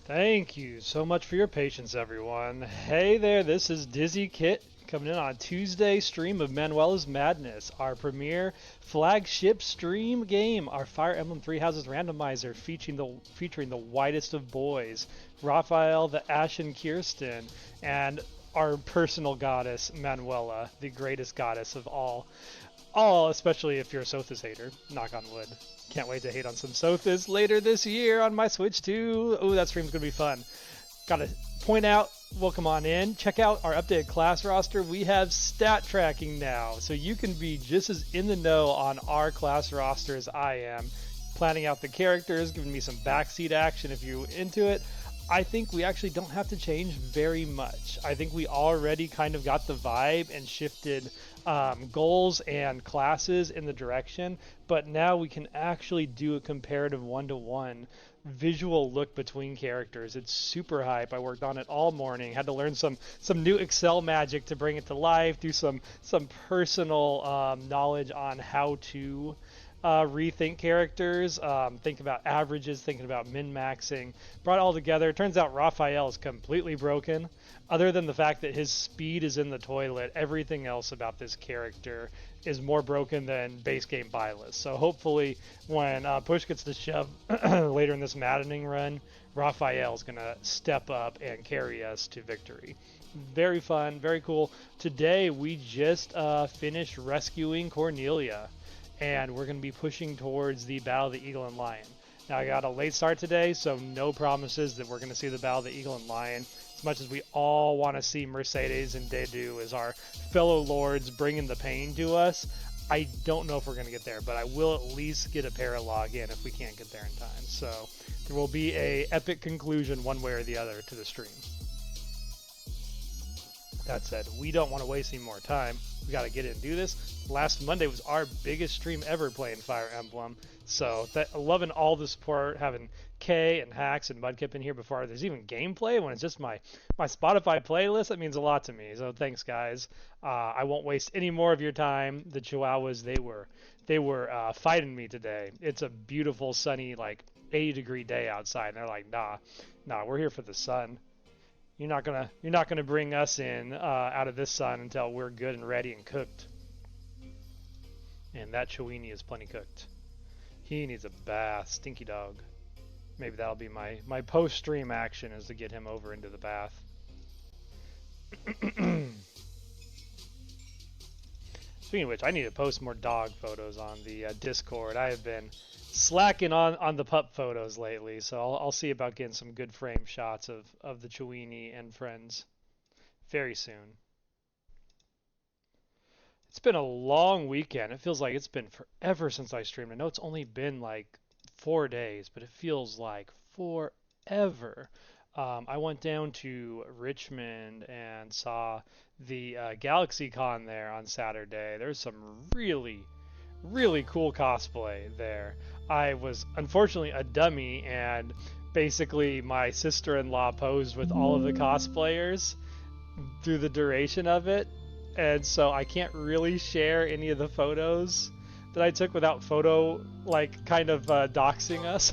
Thank you so much for your patience, everyone. Hey there, this is Dizzy Kit coming in on Tuesday stream of Manuela's Madness, our premier flagship stream game, our Fire Emblem Three Houses randomizer featuring the whitest of boys, Raphael, the Ashen Kirsten, and our personal goddess, Manuela, the greatest goddess of all. All, especially if you're a Sothis hater. Knock on wood. Can't wait to hate on some Sothis later this year on my Switch too. Oh, that stream's gonna be fun. Gotta point out, welcome on in. Check out our updated class roster. We have stat tracking now, so you can be just as in the know on our class roster as I am. Planning out the characters, giving me some backseat action if you're into it. I think we actually don't have to change very much. I think we already kind of got the vibe and shifted goals and classes in the direction, but now we can actually do a comparative one-to-one visual look between characters. It's super hype. I worked on it all morning. Had to learn some new Excel magic to bring it to life. Do some personal knowledge on how to rethink characters, think about averages, thinking about min-maxing. Brought it all together. It turns out Raphael is completely broken. Other than the fact that his speed is in the toilet, everything else about this character is more broken than base game Byleth. So hopefully when push gets to shove later in this maddening run, Raphael is going to step up and carry us to victory. Very fun, very cool. Today we just finished rescuing Cornelia, and we're going to be pushing towards the Battle of the Eagle and Lion. Now, I got a late start today, so no promises that we're going to see the Battle of the Eagle and Lion. As much as we all want to see Mercedes and Dedu as our fellow lords bringing the pain to us, I don't know if we're going to get there, but I will at least get a paralog in if we can't get there in time. So there will be a epic conclusion one way or the other to the stream. That said, we don't want to waste any more time. We got to get in and do this. Last Monday was our biggest stream ever playing Fire Emblem. So loving all the support, having Kay and Hacks and Mudkip in here before there's even gameplay. When it's just my Spotify playlist, that means a lot to me. So thanks, guys. I won't waste any more of your time. The Chihuahuas, they were fighting me today. It's a beautiful, sunny, like 80-degree day outside, and they're like, nah, we're here for the sun. You're not gonna bring us in out of this sun until we're good and ready and cooked. And that Chewini is plenty cooked. He needs a bath, stinky dog. Maybe that'll be my post-stream action, is to get him over into the bath. Speaking of which, I need to post more dog photos on the Discord. I have been slacking on the pup photos lately, so I'll see about getting some good frame shots of the Chewini and friends very soon. It's been a long weekend. It feels like it's been forever since I streamed. I know it's only been like 4 days, but it feels like forever. I went down to Richmond and saw the GalaxyCon there on Saturday. There's some really cool cosplay there. I was unfortunately a dummy, and basically my sister-in-law posed with all of the cosplayers through the duration of it, and so I can't really share any of the photos that I took without kind of doxing us.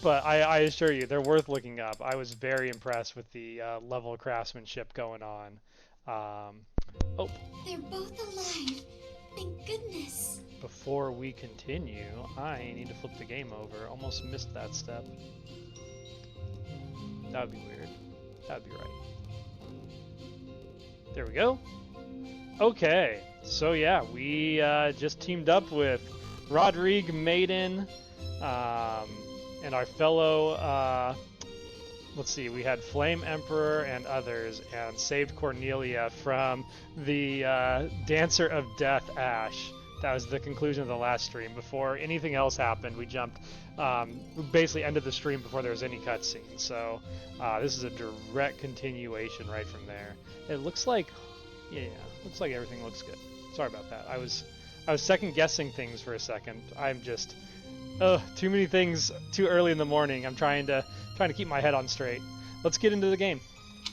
But I assure you, they're worth looking up. I was very impressed with the level of craftsmanship going on. Oh. They're both alive. Thank goodness. Before we continue, I need to flip the game over. Almost missed that step. That would be weird. That would be right. There we go. Okay. So yeah, we just teamed up with Rodrigue Maiden and our fellow, let's see, we had Flame Emperor and others, and saved Cornelia from the Dancer of Death Ashe. That was the conclusion of the last stream. Before anything else happened, we jumped, we basically ended the stream before there was any cutscene. So this is a direct continuation right from there. It looks like, yeah, looks like everything looks good. Sorry about that. I was second guessing things for a second. I'm just, too many things too early in the morning. I'm trying to keep my head on straight. Let's get into the game.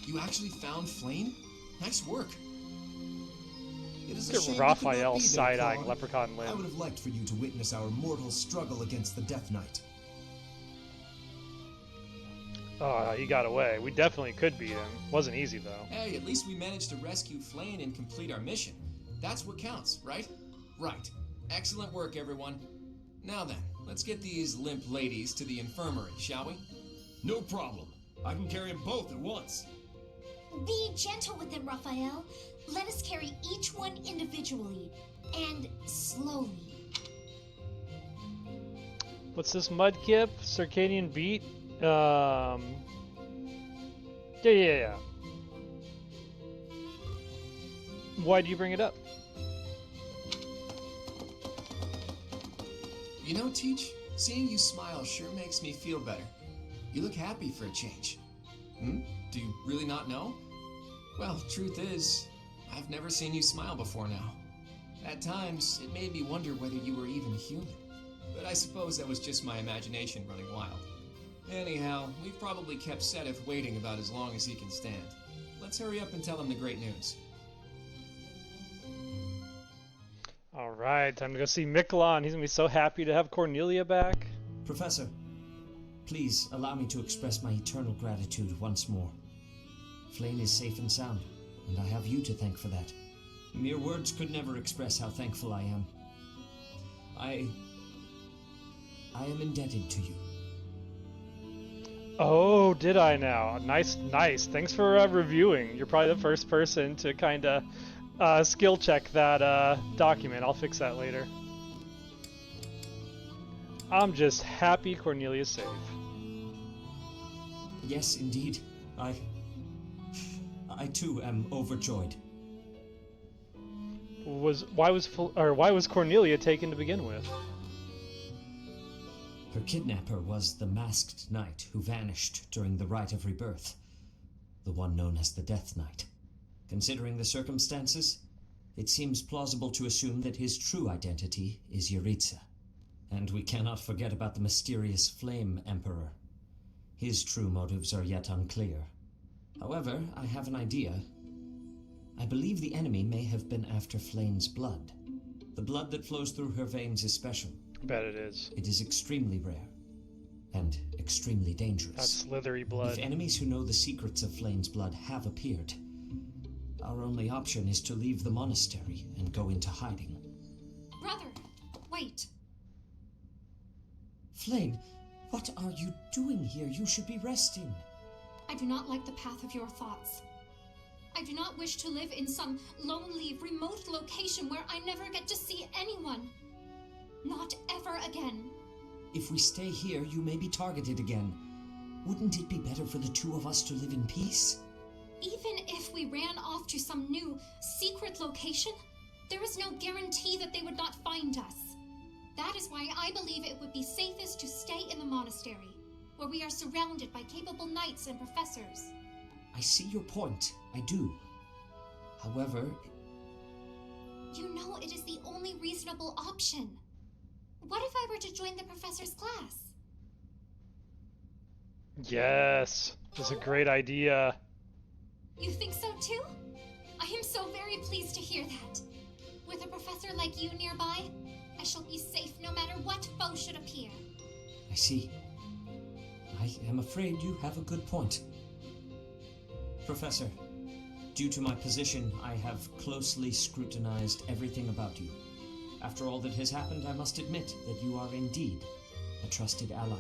You actually found Flame? Nice work. It is Look at Raphael side-eyeing Leprechaun Lynn. I would have liked for you to witness our mortal struggle against the Death Knight. Oh, he got away. We definitely could beat him. Wasn't easy, though. Hey, at least we managed to rescue Flane and complete our mission. That's what counts, right? Right. Excellent work, everyone. Now then, let's get these limp ladies to the infirmary, shall we? No problem. I can carry them both at once. Be gentle with them, Raphael. Let us carry each one individually and slowly. What's this mudkip? Circadian beat? Yeah. Why do you bring it up? You know, Teach, seeing you smile sure makes me feel better. You look happy for a change. Do you really not know? Well, truth is, I've never seen you smile before now. At times, it made me wonder whether you were even human. But I suppose that was just my imagination running wild. Anyhow, we've probably kept Sedith waiting about as long as he can stand. Let's hurry up and tell him the great news. Alright, time to go see Miklan. He's gonna be so happy to have Cornelia back. Professor, please allow me to express my eternal gratitude once more. Flane is safe and sound, and I have you to thank for that. Mere words could never express how thankful I am. I am indebted to you. Oh, did I now? Nice. Thanks for reviewing. You're probably the first person to kind of skill check that document. I'll fix that later. I'm just happy Cornelia's safe. Yes, indeed. I too am overjoyed. Why was Cornelia taken to begin with? Her kidnapper was the masked knight who vanished during the rite of rebirth, the one known as the Death Knight. Considering the circumstances, it seems plausible to assume that his true identity is Yuritsa. And we cannot forget about the mysterious Flame Emperor. His true motives are yet unclear. However, I have an idea. I believe the enemy may have been after Flane's blood. The blood that flows through her veins is special. Bet it is. It is extremely rare and extremely dangerous. That's slithery blood. If enemies who know the secrets of Flane's blood have appeared, our only option is to leave the monastery and go into hiding. Brother, wait. Flane, what are you doing here? You should be resting. I do not like the path of your thoughts. I do not wish to live in some lonely, remote location where I never get to see anyone. Not ever again. If we stay here, you may be targeted again. Wouldn't it be better for the two of us to live in peace? Even if we ran off to some new, secret location, there is no guarantee that they would not find us. That is why I believe it would be safest to stay in the monastery, where we are surrounded by capable knights and professors. I see your point. I do. However... You know it is the only reasonable option. What if I were to join the professor's class? Yes, it's a great idea. You think so too? I am so very pleased to hear that. With a professor like you nearby, I shall be safe no matter what foe should appear. I see. I am afraid you have a good point. Professor, due to my position, I have closely scrutinized everything about you. After all that has happened, I must admit that you are indeed a trusted ally.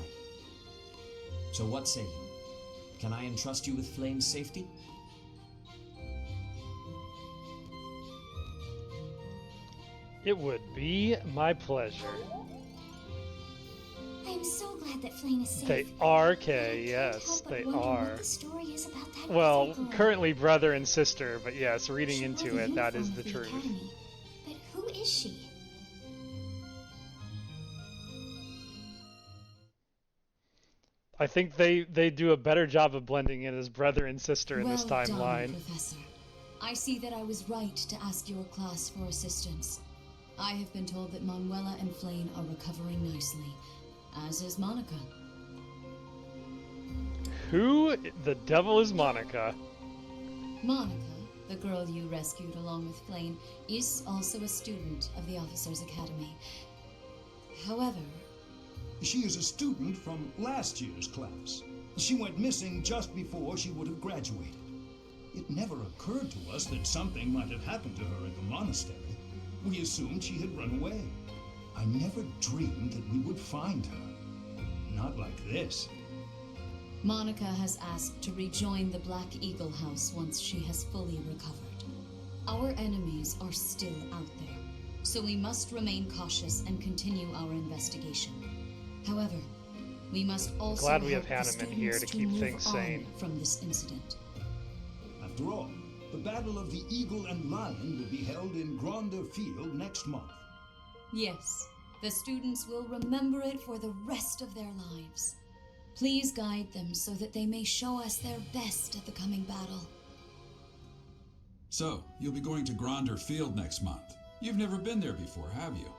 So what say you? Can I entrust you with Flame's safety? It would be my pleasure. I am so glad that Flame is safe. They are, Kay, I can't yes, help but they wonder are. What the story is about that Well, other girl. currently brother and sister, but yes, reading She into wore it, that uniform is of the truth. Academy. But who is she? I think they do a better job of blending in as brother and sister in this Well timeline. done, Professor. I see that I was right to ask your class for assistance. I have been told that Manuela and Flane are recovering nicely, as is Monica. Who the devil is Monica? Monica, the girl you rescued along with Flane, is also a student of the Officers' Academy. However, She is a student from last year's class. She went missing just before she would have graduated. It never occurred to us that something might have happened to her at the monastery. We assumed she had run away. I never dreamed that we would find her. Not like this. Monica has asked to rejoin the Black Eagle House once she has fully recovered. Our enemies are still out there, so we must remain cautious and continue our investigation. However, we must also Glad we have help the Hanneman here to students keep move things on sane. from this incident. After all, the Battle of the Eagle and Lion will be held in Gronder Field next month. Yes, the students will remember it for the rest of their lives. Please guide them so that they may show us their best at the coming battle. So, you'll be going to Gronder Field next month. You've never been there before, have you?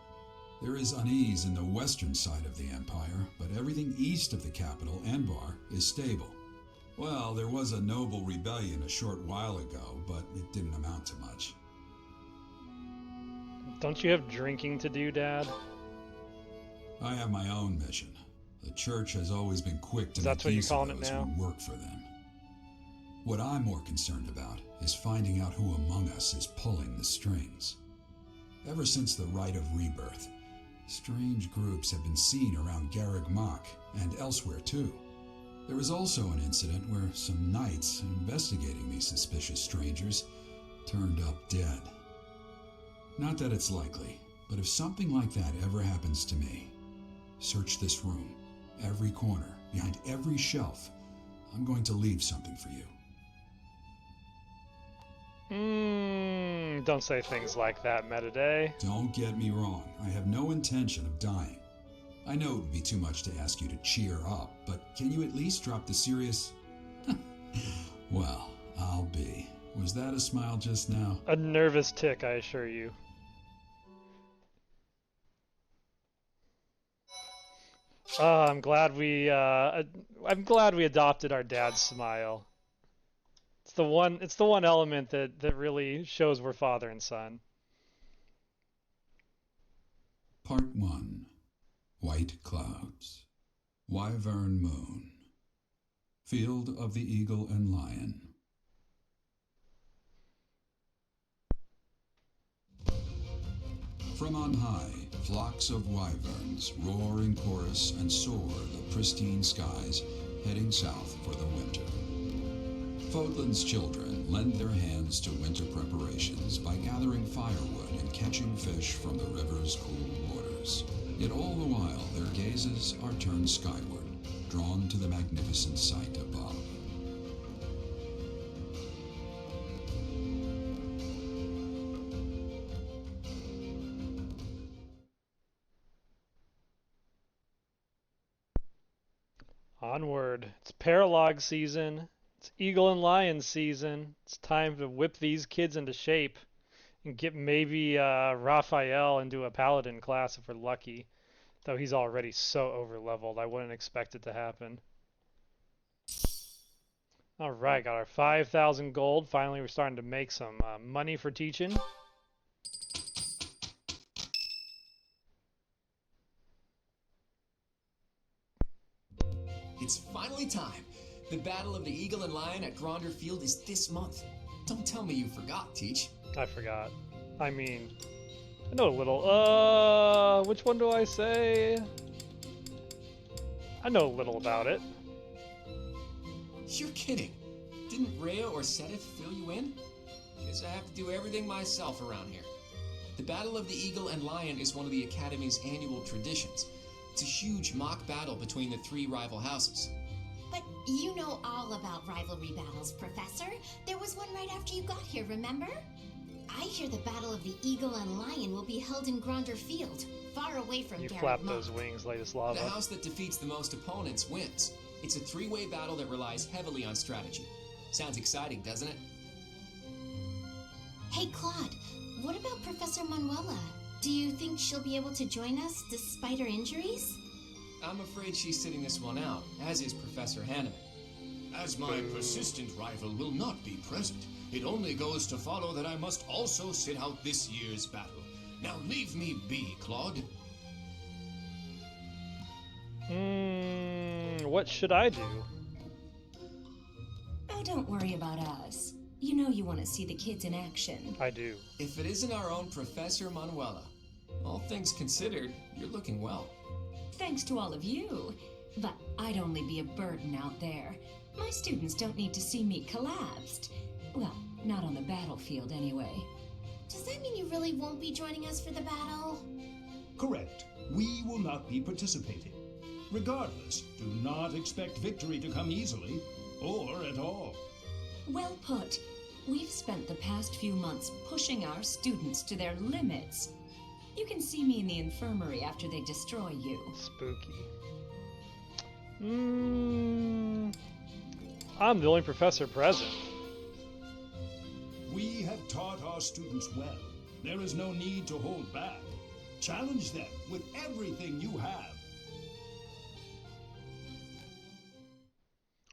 There is unease in the western side of the Empire, but everything east of the capital, Anbar, is stable. Well, there was a noble rebellion a short while ago, but it didn't amount to much. Don't you have drinking to do, Dad? I have my own mission. The Church has always been quick to That's make what you're use of calling it those now? who work for them. What I'm more concerned about is finding out who among us is pulling the strings. Ever since the Rite of Rebirth, strange groups have been seen around Garreg Mach and elsewhere too. There was also an incident where some knights investigating these suspicious strangers turned up dead. Not that it's likely, but if something like that ever happens to me, search this room, every corner, behind every shelf. I'm going to leave something for you. Don't say things like that, Metaday. Don't get me wrong, I have no intention of dying. I know it would be too much to ask you to cheer up, but can you at least drop the serious... Well, I'll be. Was that a smile just now? A nervous tick, I assure you. I'm glad we adopted our dad's smile. It's the one element that really shows we're father and son. Part 1. White Clouds. Wyvern Moon. Field of the Eagle and Lion. From on high, flocks of wyverns roar in chorus and soar the pristine skies, heading south for the winter. Fodlan's children lend their hands to winter preparations by gathering firewood and catching fish from the river's cool waters. Yet all the while their gazes are turned skyward, drawn to the magnificent sight above. Onward. It's paralog season. It's eagle and lion season. It's time to whip these kids into shape and get maybe Raphael into a paladin class if we're lucky. Though he's already so over-leveled, I wouldn't expect it to happen. Alright, got our 5,000 gold. Finally, we're starting to make some money for teaching. It's finally time. The Battle of the Eagle and Lion at Gronder Field is this month. Don't tell me you forgot, Teach. I forgot. I mean, I know a little. Which one do I say? I know a little about it. You're kidding. Didn't Rhea or Sedith fill you in? Guess I have to do everything myself around here. The Battle of the Eagle and Lion is one of the Academy's annual traditions. It's a huge mock battle between the three rival houses. But you know all about rivalry battles, Professor. There was one right after you got here, remember? I hear the Battle of the Eagle and Lion will be held in Gronder Field, far away from You Garreg flap Mach. those wings, Ladislava. The house that defeats the most opponents wins. It's a three-way battle that relies heavily on strategy. Sounds exciting, doesn't it? Hey, Claude, what about Professor Manuela? Do you think she'll be able to join us despite her injuries? I'm afraid she's sitting this one out, as is Professor Hanneman. As my persistent rival will not be present, it only goes to follow that I must also sit out this year's battle. Now leave me be, Claude. What should I do? Oh, don't worry about us. You know you want to see the kids in action. I do. If it isn't our own Professor Manuela, all things considered, you're looking well. Thanks to all of you. But I'd only be a burden out there. My students don't need to see me collapsed. Well, not on the battlefield anyway. Does that mean you really won't be joining us for the battle? Correct. We will not be participating. Regardless, do not expect victory to come easily, or at all. Well put. We've spent the past few months pushing our students to their limits. You can see me in the infirmary after they destroy you. Spooky. I'm the only professor present. We have taught our students well. There is no need to hold back. Challenge them with everything you have.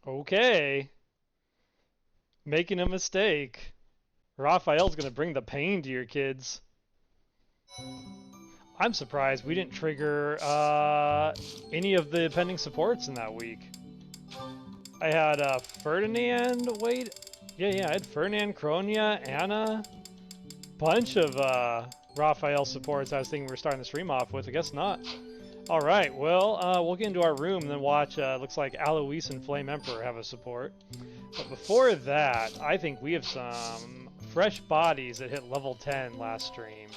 Okay. Making a mistake. Raphael's gonna bring the pain to your kids. I'm surprised we didn't trigger any of the pending supports in that week. I had Ferdinand, wait. Yeah, I had Ferdinand, Cornelia, Anna. Bunch of Raphael supports I was thinking we were starting the stream off with. I guess not. Alright, well, we'll get into our room and then watch, looks like Alois and Flame Emperor have a support. But before that, I think we have some fresh bodies that hit level 10 last stream.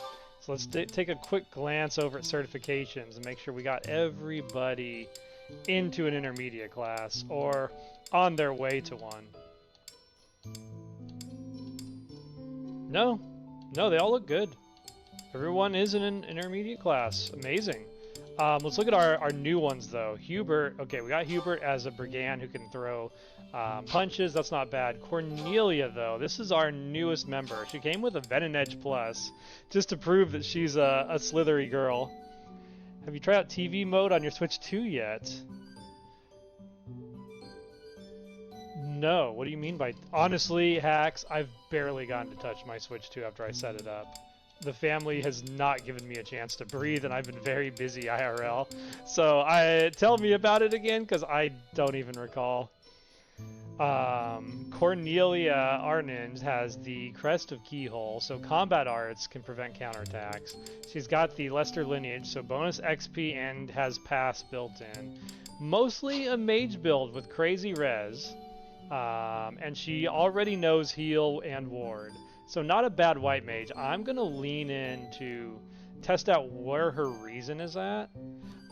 So let's take a quick glance over at certifications and make sure we got everybody into an intermediate class or on their way to one. No, they all look good. Everyone is in an intermediate class. Amazing. Let's look at our new ones, though. Hubert. Okay, we got Hubert as a brigand who can throw punches. That's not bad. Cornelia, though, this is our newest member. She came with a Venom Edge Plus just to prove that she's a slithery girl. Have you tried out TV mode on your Switch 2 yet? No. What do you mean by... Honestly, Hacks, I've barely gotten to touch my Switch 2 after I set it up. The family has not given me a chance to breathe, and I've been very busy IRL. So tell me about it again, because I don't even recall. Cornelia Arnand has the Crest of Keyhole, so combat arts can prevent counterattacks. She's got the Lester lineage, so bonus XP and has pass built in. Mostly a mage build with crazy res, and she already knows heal and ward. So not a bad white mage. I'm going to lean in to test out where her reason is at.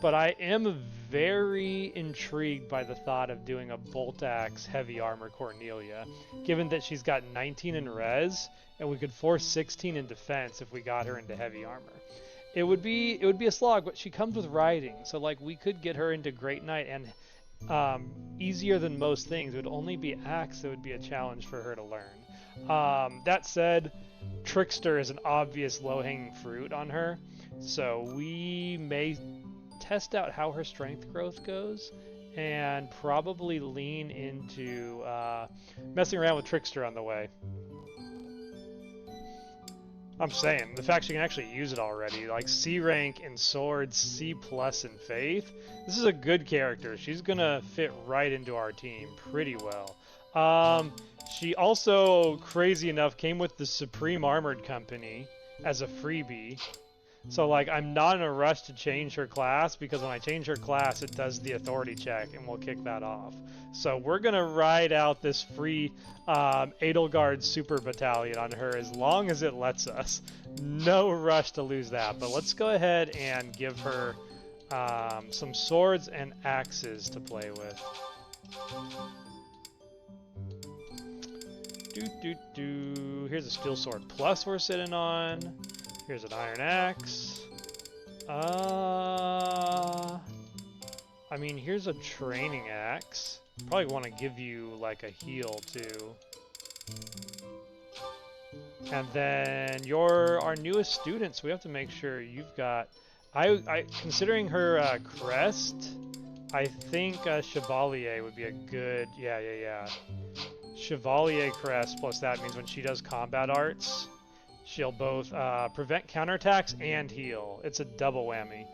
But I am very intrigued by the thought of doing a Bolt Axe Heavy Armor Cornelia, given that she's got 19 in res, and we could force 16 in defense if we got her into Heavy Armor. It would be a slog, but she comes with riding, so like we could get her into Great Knight, and easier than most things. It would only be Axe that would be a challenge for her to learn. That said, Trickster is an obvious low-hanging fruit on her, so we may test out how her strength growth goes and probably lean into messing around with Trickster on the way. I'm saying, the fact she can actually use it already, like C rank in Swords, C plus in Faith, this is a good character. She's gonna fit right into our team pretty well. She also, crazy enough, came with the Supreme Armored Company as a freebie. So, like, I'm not in a rush to change her class, because when I change her class, it does the authority check, and we'll kick that off. So we're going to ride out this free Edelgard Super Battalion on her as long as it lets us. No rush to lose that, but let's go ahead and give her some swords and axes to play with. Here's a Steel Sword Plus we're sitting on. Here's an Iron Axe. I mean, here's a Training Axe. Probably want to give you, like, a heal, too. And then you're our newest student, so we have to make sure you've got... considering her crest, I think Chevalier would be a good... Yeah. Chevalier crest plus that means when she does combat arts, she'll both prevent counterattacks and heal. It's a double whammy.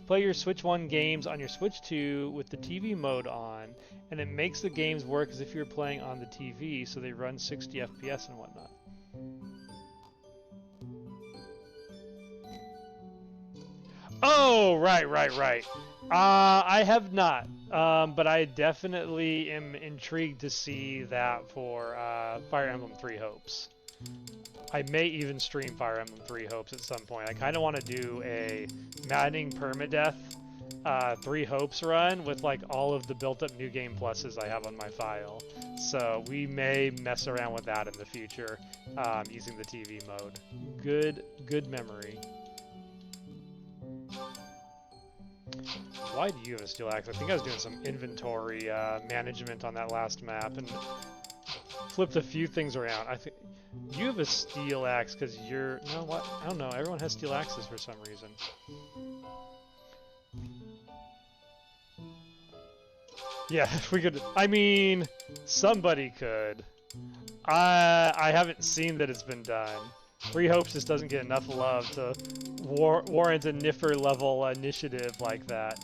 Play your Switch 1 games on your Switch 2 with the TV mode on, and it makes the games work as if you're playing on the TV, so they run 60 FPS and whatnot. Oh, right. I have not, but I definitely am intrigued to see that for Fire Emblem 3 Hopes. I may even stream Fire Emblem 3 Hopes at some point. I kind of want to do a maddening permadeath 3 Hopes run with like all of the built-up New Game Pluses I have on my file. So we may mess around with that in the future using the TV mode. Good memory. Why do you have a steel axe? I think I was doing some inventory management on that last map and flipped a few things around. I think you have a steel axe because you're... You know what? I don't know. Everyone has steel axes for some reason. Yeah, if we could... I mean, somebody could. I haven't seen that it's been done. 3 Hopes just doesn't get enough love to warrant a Niffer level initiative like that.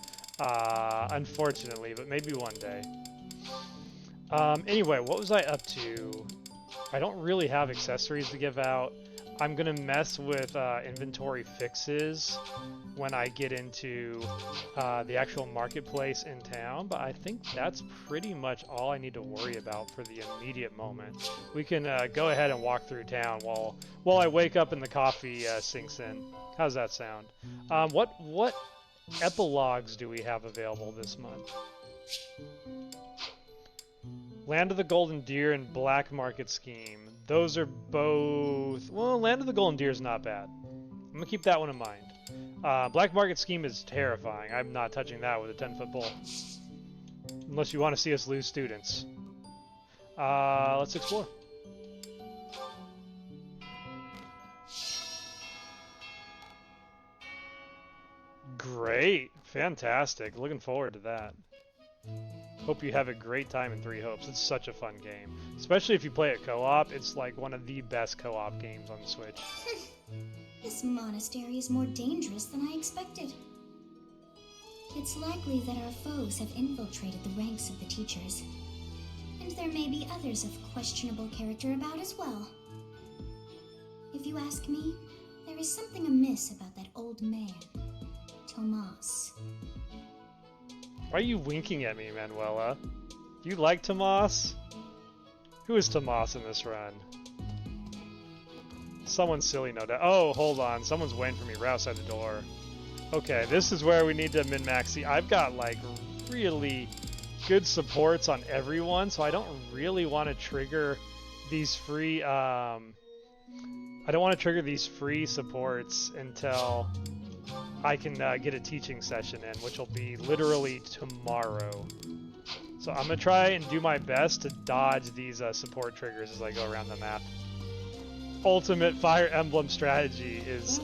Unfortunately, but maybe one day. Anyway, what was I up to? I don't really have accessories to give out. I'm gonna mess with inventory fixes when I get into the actual marketplace in town, but I think that's pretty much all I need to worry about for the immediate moment. We can go ahead and walk through town while I wake up and the coffee sinks in. How's that sound? What epilogues do we have available this month? Land of the Golden Deer and Black Market Scheme. Those are both... Well, Land of the Golden Deer is not bad. I'm going to keep that one in mind. Black Market Scheme is terrifying. I'm not touching that with a 10-foot pole. Unless you want to see us lose students. Let's explore. Great. Fantastic. Looking forward to that. Hope you have a great time in 3 Hopes. It's such a fun game. Especially if you play it co-op. It's like one of the best co-op games on the Switch. This monastery is more dangerous than I expected. It's likely that our foes have infiltrated the ranks of the teachers. And there may be others of questionable character about as well. If you ask me, there is something amiss about that old man, Tomas. Why are you winking at me, Manuela? Do you like Tomas? Who is Tomas in this run? Someone silly, no doubt. Oh, hold on. Someone's waiting for me right outside the door. Okay, this is where we need to min-max. See, I've got, like, really good supports on everyone, so I don't really want to trigger these free, I don't want to trigger these free supports until I can get a teaching session in, which will be literally tomorrow. So I'm going to try and do my best to dodge these support triggers as I go around the map. Ultimate Fire Emblem strategy is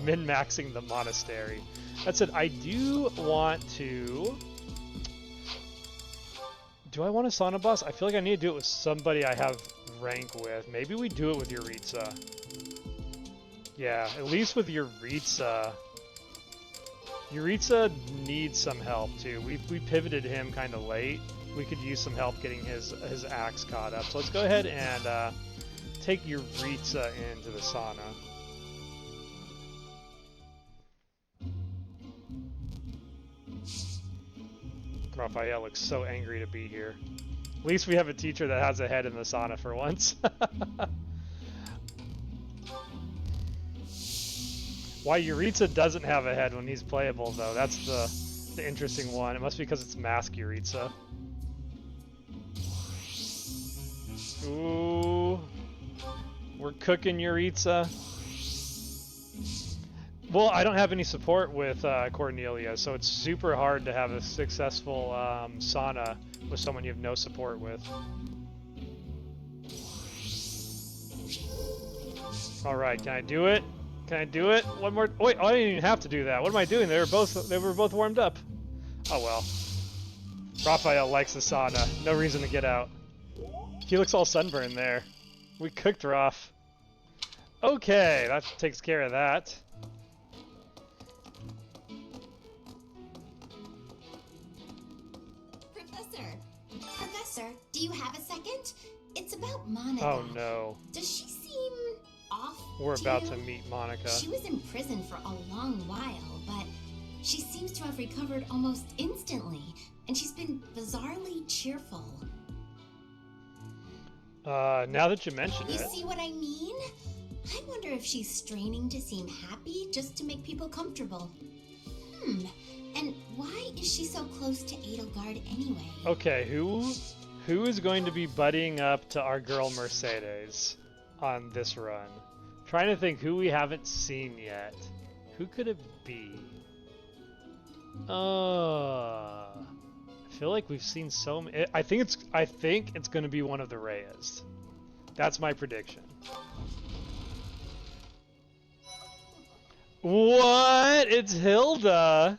min-maxing the monastery. That said, I do want to... Do I want a sauna boss? I feel like I need to do it with somebody I have rank with. Maybe we do it with Yuritsa. Yeah, at least with Yuritsa. Yuritsa needs some help too. We pivoted him kind of late. We could use some help getting his axe caught up. So let's go ahead and take Yuritsa into the sauna. Raphael looks so angry to be here. At least we have a teacher that has a head in the sauna for once. Why Yuritsa doesn't have a head when he's playable, though, that's the interesting one. It must be because it's Mask Yuritsa. Ooh. We're cooking Yuritsa. Well, I don't have any support with Cornelia, so it's super hard to have a successful sauna with someone you have no support with. Alright, can I do it? Can I do it? One more. Wait, I didn't even have to do that. What am I doing? They were both warmed up. Oh well. Raphael likes the sauna. No reason to get out. He looks all sunburned there. We cooked Raph. Okay, that takes care of that. Professor. Professor, do you have a second? It's about Monica. Oh no. Does she seem off? We're about you? to meet Monica. She was in prison for a long while, but she seems to have recovered almost instantly, and she's been bizarrely cheerful. Now that you mention You it. see what I mean? I wonder if she's straining to seem happy just to make people comfortable. And why is she so close to Edelgard anyway? Okay, who is going to be buddying up to our girl Mercedes on this run? Trying to think who we haven't seen yet. Who could it be? I feel like we've seen so many. I think it's going to be one of the Reyes. That's my prediction. What? It's Hilda.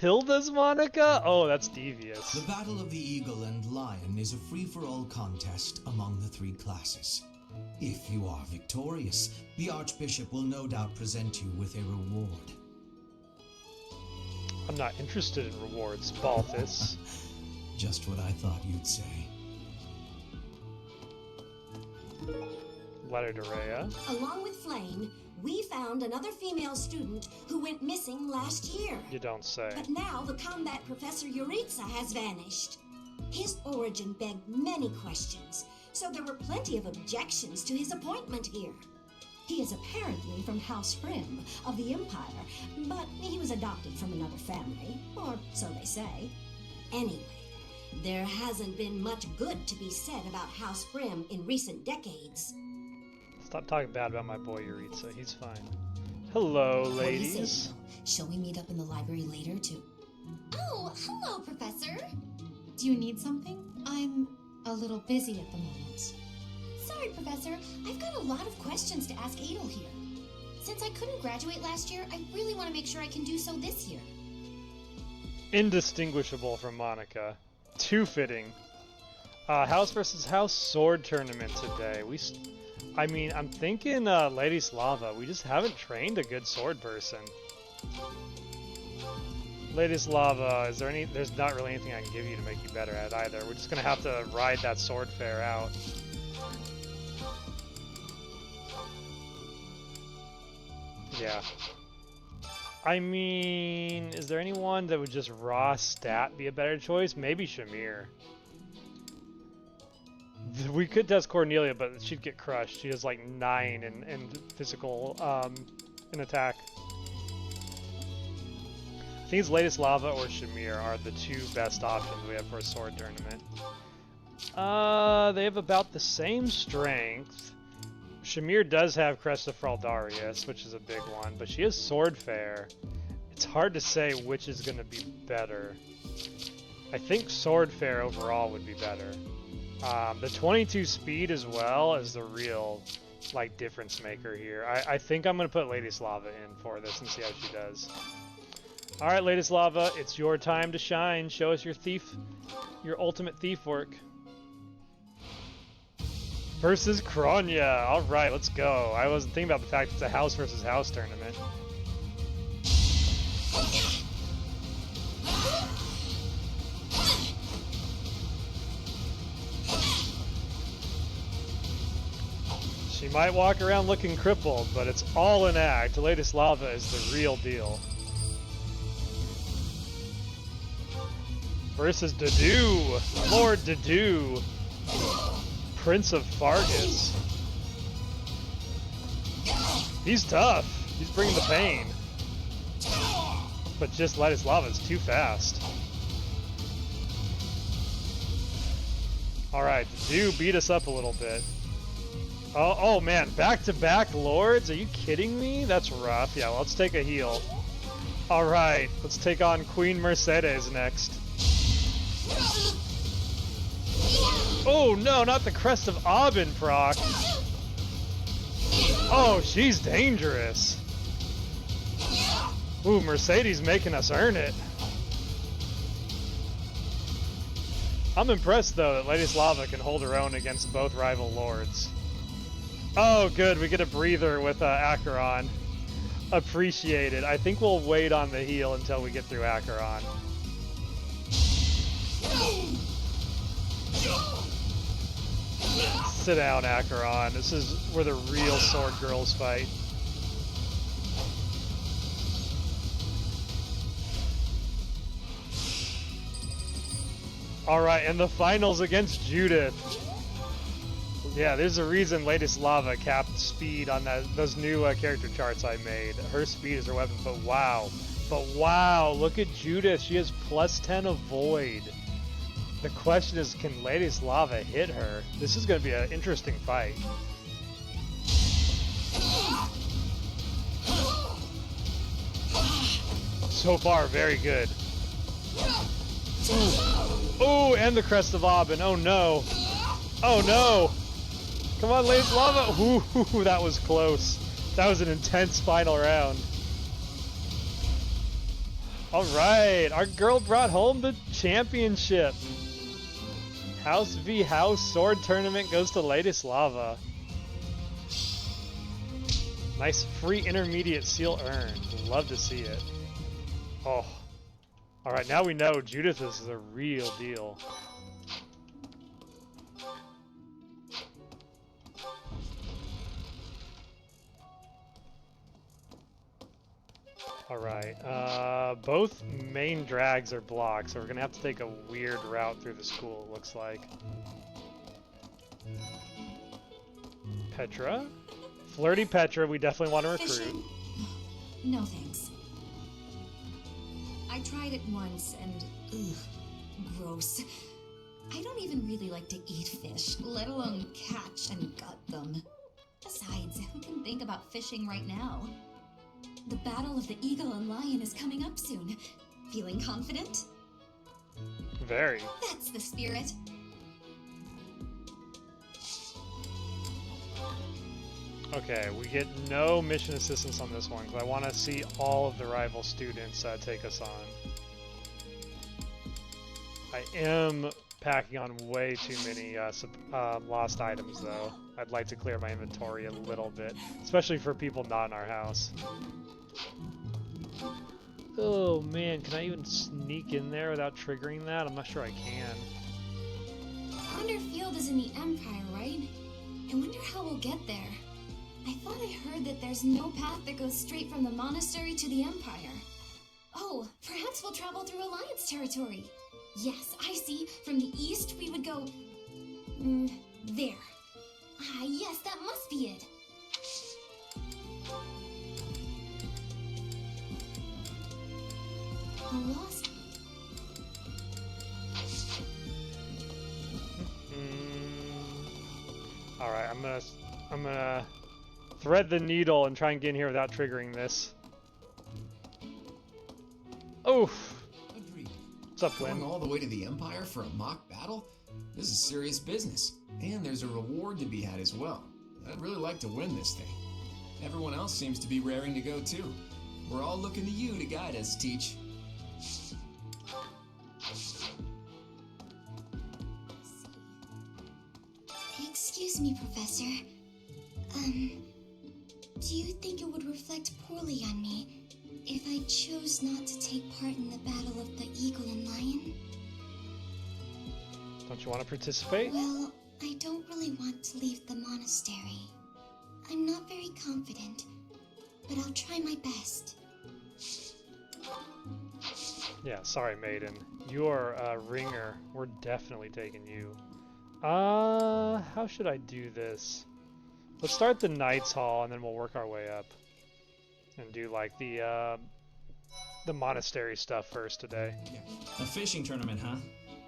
Hilda's Monica? Oh, that's devious. The Battle of the Eagle and Lion is a free-for-all contest among the three classes. If you are victorious, the Archbishop will no doubt present you with a reward. I'm not interested in rewards, Balthus. Just what I thought you'd say. Letter to Rhea. Along with Flame, we found another female student who went missing last year. You don't say. But now the combat professor Yuritsa has vanished. His origin begged many questions, so there were plenty of objections to his appointment here. He is apparently from House Prim of the Empire, but he was adopted from another family, or so they say. Anyway, there hasn't been much good to be said about House Prim in recent decades. Stop talking bad about my boy Yuritsa. He's fine. Hello, What do you ladies. say? Shall we meet up in the library later too? Oh, hello, Professor. Do you need something? I'm a little busy at the moment. Sorry, Professor. I've got a lot of questions to ask Adel here. Since I couldn't graduate last year, I really want to make sure I can do so this year. Indistinguishable from Monica. Too fitting. House versus house sword tournament today. I'm thinking Ladislava. We just haven't trained a good sword person. Ladislava, there's not really anything I can give you to make you better at either. We're just gonna have to ride that sword fair out. Yeah. I mean, is there anyone that would just raw stat be a better choice? Maybe Shamir. We could test Cornelia, but she'd get crushed. She has like 9 in physical, in attack. I think it's Ladislava or Shamir are the two best options we have for a sword tournament. They have about the same strength. Shamir does have Crest of Fraldarius, which is a big one, but she has Sword Fair. It's hard to say which is going to be better. I think Sword Fair overall would be better. The 22 speed as well is the real, like, difference maker here. I think I'm going to put Ladislava in for this and see how she does. Alright, Ladislava, it's your time to shine. Show us your ultimate thief work. Versus Cornelia. Alright, let's go. I wasn't thinking about the fact it's a house versus house tournament. She might walk around looking crippled, but it's all an act. Ladislava is the real deal. Versus Dedue. Lord Dedue. Prince of Fargus. He's tough. He's bringing the pain. But just Ladislava is too fast. Alright, Dedue beat us up a little bit. Oh man, back-to-back lords? Are you kidding me? That's rough. Yeah, well, let's take a heal. Alright, let's take on Queen Mercedes next. Oh no, not the Crest of Aubin proc. Oh, she's dangerous. Ooh, Mercedes making us earn it. I'm impressed though that Ladislava can hold her own against both rival lords. Oh good, we get a breather with Acheron. Appreciated. I think we'll wait on the heal until we get through Acheron. Sit down, Acheron. This is where the real sword girls fight. Alright, and the finals against Judith. Yeah, there's a reason Ladislava capped speed on those new character charts I made. Her speed is her weapon, but wow. But wow, look at Judith. She has plus 10 avoid. The question is, can Ladislava hit her? This is going to be an interesting fight. So far, very good. Oh, and the Crest of Aubin. Oh no. Oh no. Come on, Ladislava. Ooh, that was close. That was an intense final round. Alright, our girl brought home the championship. House v House sword tournament goes to Ladislava. Nice free intermediate seal earned. Love to see it. Oh. Alright, now we know Judith is the real deal. Alright, both main drags are blocked, so we're gonna have to take a weird route through the school, it looks like. Petra? Flirty Petra, we definitely want to recruit. Fishing? No thanks. I tried it once and gross. I don't even really like to eat fish, let alone catch and gut them. Besides, who can think about fishing right now? The battle of the eagle and lion is coming up soon. Feeling confident? Very. That's the spirit. Okay, we get no mission assistance on this one, because I want to see all of the rival students take us on. I am packing on way too many lost items, though. I'd like to clear my inventory a little bit, especially for people not in our house. Oh man, can I even sneak in there without triggering that? I'm not sure I can. Gronder Field is in the Empire, right? I wonder how we'll get there. I thought I heard that there's no path that goes straight from the monastery to the Empire. Oh, perhaps we'll travel through Alliance territory. Yes, I see. From the east, we would go... there. Ah, yes, that must be it. A lost... Alright, I'm gonna thread the needle and try and get in here without triggering this. Oof! Agreed. What's up, Lynn? Going all the way to the Empire for a mock battle? This is serious business. And there's a reward to be had as well. I'd really like to win this thing. Everyone else seems to be raring to go too. We're all looking to you to guide us, Teach. Excuse me, Professor. Do you think it would reflect poorly on me if I chose not to take part in the battle of the Eagle and Lion? Don't you want to participate? Well, I don't really want to leave the monastery. I'm not very confident, but I'll try my best. Yeah, sorry, Maiden. You're a ringer. We're definitely taking you. How should I do this? Let's start the Knights Hall and then we'll work our way up. And do like the monastery stuff first today. A fishing tournament, huh?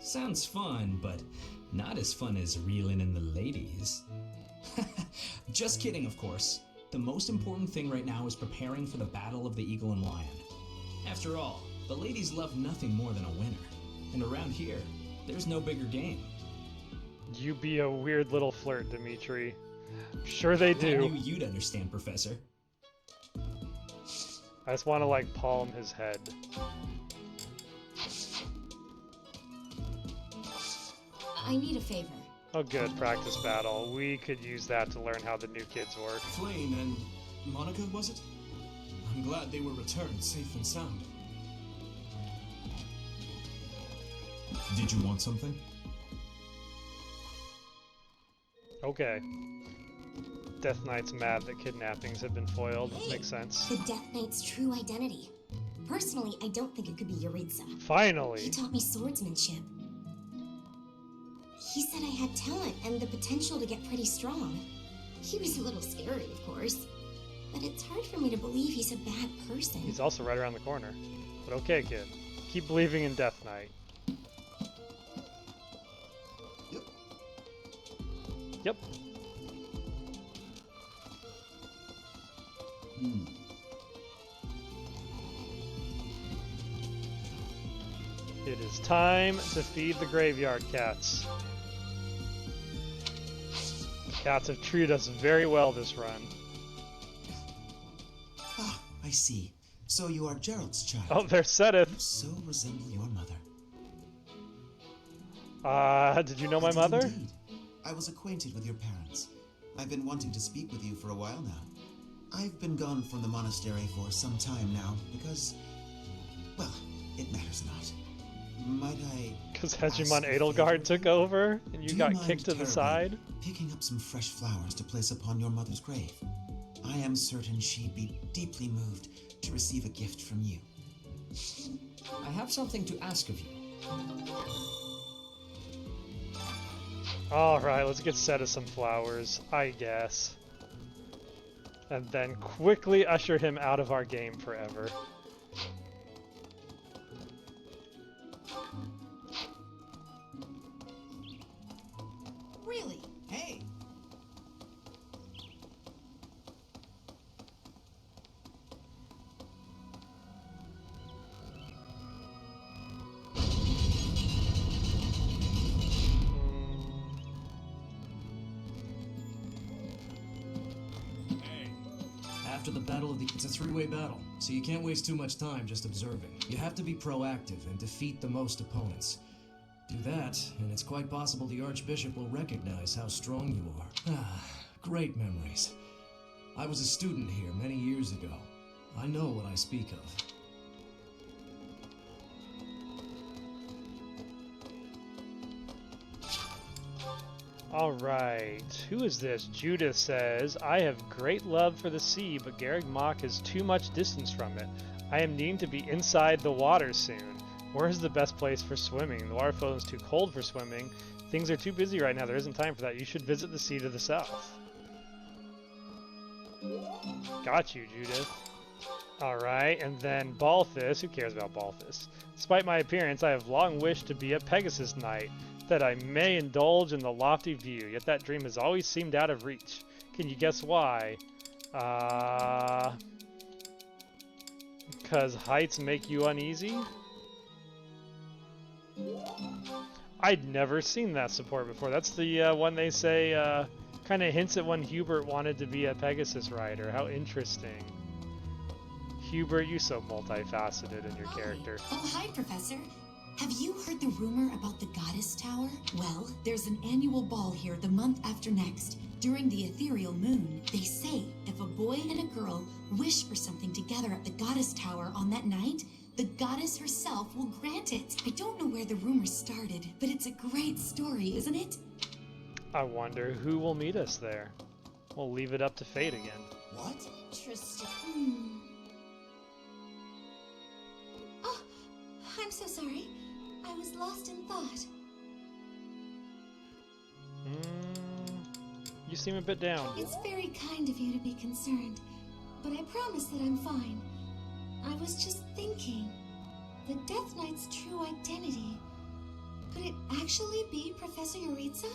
Sounds fun, but not as fun as reeling in the ladies. Just kidding, of course. The most important thing right now is preparing for the Battle of the Eagle and Lion. After all, the ladies love nothing more than a winner. And around here, there's no bigger game. You be a weird little flirt, Dimitri. I'm sure they do. I knew you'd understand, Professor. I just want to, like, palm his head. I need a favor. Oh good, practice battle. We could use that to learn how the new kids work. Flame and Monica, was it? I'm glad they were returned safe and sound. Did you want something? Okay. Death Knight's mad that kidnappings have been foiled. Hey, Makes sense. The Death Knight's true identity. Personally, I don't think it could be Yuritsa. Finally! He taught me swordsmanship. He said I had talent and the potential to get pretty strong. He was a little scary, of course. But it's hard for me to believe he's a bad person. He's also right around the corner. But okay, kid. Keep believing in Death Knight. Yep. Yep. It is time to feed the graveyard cats. The cats have treated us very well this run. Ah, I see. So you are Gerald's child. Oh, there's Sedith. You so resemble your mother. Did you know my mother? Indeed. I was acquainted with your parents. I've been wanting to speak with you for a while now. I've been gone from the monastery for some time now because, well, it matters not. Might I? Because Hegemon Edelgard took over and you got kicked to the side? Picking up some fresh flowers to place upon your mother's grave. I am certain she'd be deeply moved to receive a gift from you. I have something to ask of you. Alright, let's get Seta some flowers, I guess. And then quickly usher him out of our game forever. Really? Hey! After the Battle of the... It's a three-way battle, so you can't waste too much time just observing. You have to be proactive and defeat the most opponents. Do that, and it's quite possible the Archbishop will recognize how strong you are. Ah, great memories. I was a student here many years ago. I know what I speak of. Alright, who is this? Judith says, I have great love for the sea, but Garreg Mach has too much distance from it. I am needing to be inside the water soon. Where is the best place for swimming? The water flow is too cold for swimming. Things are too busy right now. There isn't time for that. You should visit the sea to the south. Got you, Judith. Alright, and then Balthus. Who cares about Balthus? Despite my appearance, I have long wished to be a Pegasus Knight, that I may indulge in the lofty view, yet that dream has always seemed out of reach. Can you guess why? Because heights make you uneasy? I'd never seen that support before. That's the one they say kind of hints at when Hubert wanted to be a Pegasus rider. How interesting. Hubert, you so multifaceted in your character. Oh, hi, Professor. Have you heard the rumor about the Goddess Tower? Well, there's an annual ball here the month after next, during the ethereal moon. They say if a boy and a girl wish for something together at the Goddess Tower on that night, the goddess herself will grant it. I don't know where the rumor started, but it's a great story, isn't it? I wonder who will meet us there. We'll leave it up to fate again. What? Interesting. Oh, I'm so sorry. I was lost in thought. You seem a bit down. It's very kind of you to be concerned, but I promise that I'm fine. I was just thinking, the Death Knight's true identity. Could it actually be Professor Yuritsa?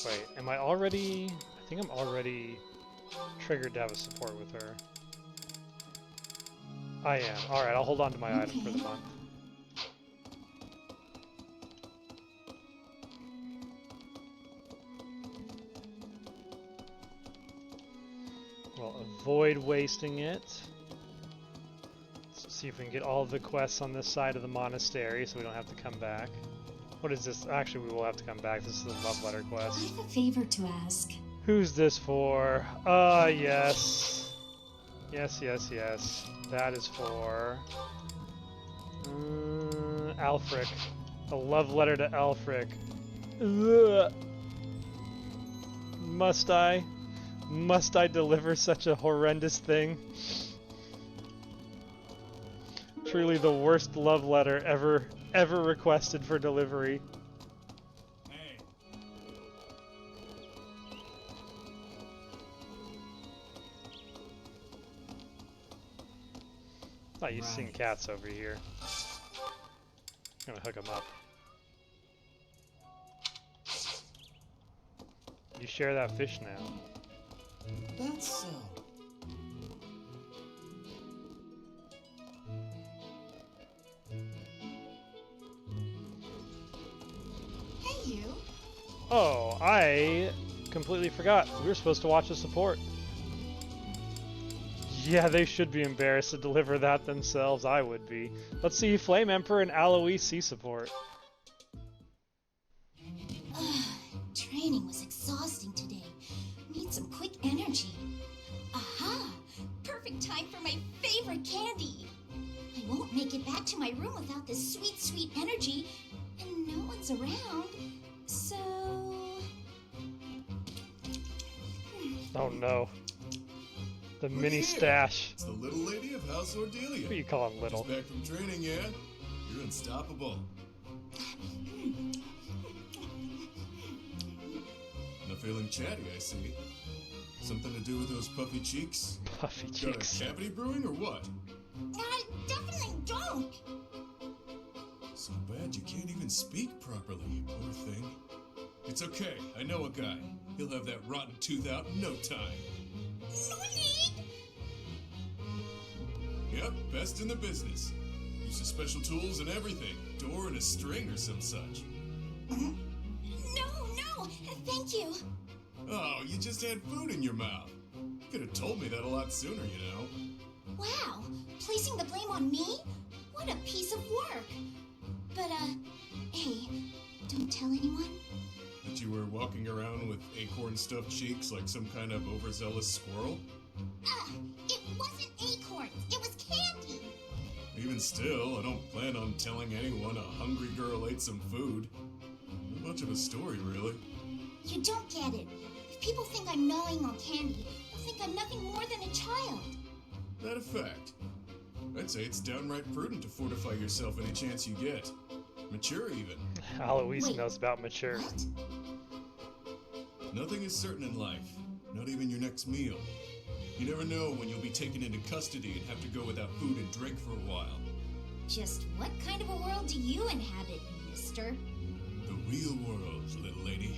Wait, am I already... I think I'm already triggered to have a support with her. I am. Alright, I'll hold on to my item for the month. We'll avoid wasting it. Let's see if we can get all of the quests on this side of the monastery so we don't have to come back. What is this? Actually, we will have to come back. This is the love letter quest. I have a favor to ask. Who's this for? Yes. Yes, yes, yes. That is for... Alfric. A love letter to Elfric. Ugh. Must I? Must I deliver such a horrendous thing? Truly the worst love letter ever requested for delivery. Hey. Not used to seeing cats over here. I'm gonna hook them up. You share that fish now. That's so. Hey, you. Oh, I completely forgot. We were supposed to watch the support. Yeah, they should be embarrassed to deliver that themselves. I would be. Let's see Flame Emperor and Aloe C support. Training was exhausting today. Need some quick energy. Aha! Perfect time for my favorite candy. I won't make it back to my room without this sweet, sweet energy, and no one's around. So... Oh no. The mini stash. It's the little lady of House Ordelia. What do you call him, little? Just back from training, yeah? You're unstoppable. Not feeling chatty, I see. Something to do with those puffy cheeks? Puffy Got cheeks. a cavity brewing or what? I definitely don't. So bad you can't even speak properly, poor thing. It's okay, I know a guy. He'll have that rotten tooth out in no time. No need. Yep, best in the business. Uses special tools and everything. Door and a string or some such. No, thank you. Oh, you just had food in your mouth. Could have told me that a lot sooner, you know. Wow, placing the blame on me? What a piece of work. But, hey, don't tell anyone? That you were walking around with acorn-stuffed cheeks like some kind of overzealous squirrel? It wasn't acorns, it was candy. Even still, I don't plan on telling anyone a hungry girl ate some food. Not much of a story, really. You don't get it. If people think I'm gnawing on candy, they'll think I'm nothing more than a child. That a fact? I'd say it's downright prudent to fortify yourself any chance you get. Mature, even. Alois knows about mature. What? Nothing is certain in life, not even your next meal. You never know when you'll be taken into custody and have to go without food and drink for a while. Just what kind of a world do you inhabit, mister? The real world, little lady.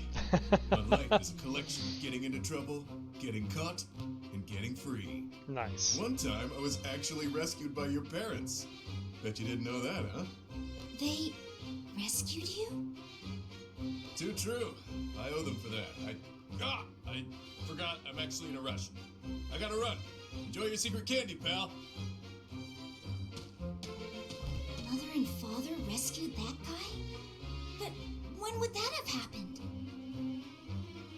My life is a collection of getting into trouble, getting caught, and getting free. Nice. One time, I was actually rescued by your parents. Bet you didn't know that, huh? They rescued you? Too true. I owe them for that. I forgot I'm actually in a rush. I gotta run. Enjoy your secret candy, pal. Mother and father rescued that guy? But when would that have happened?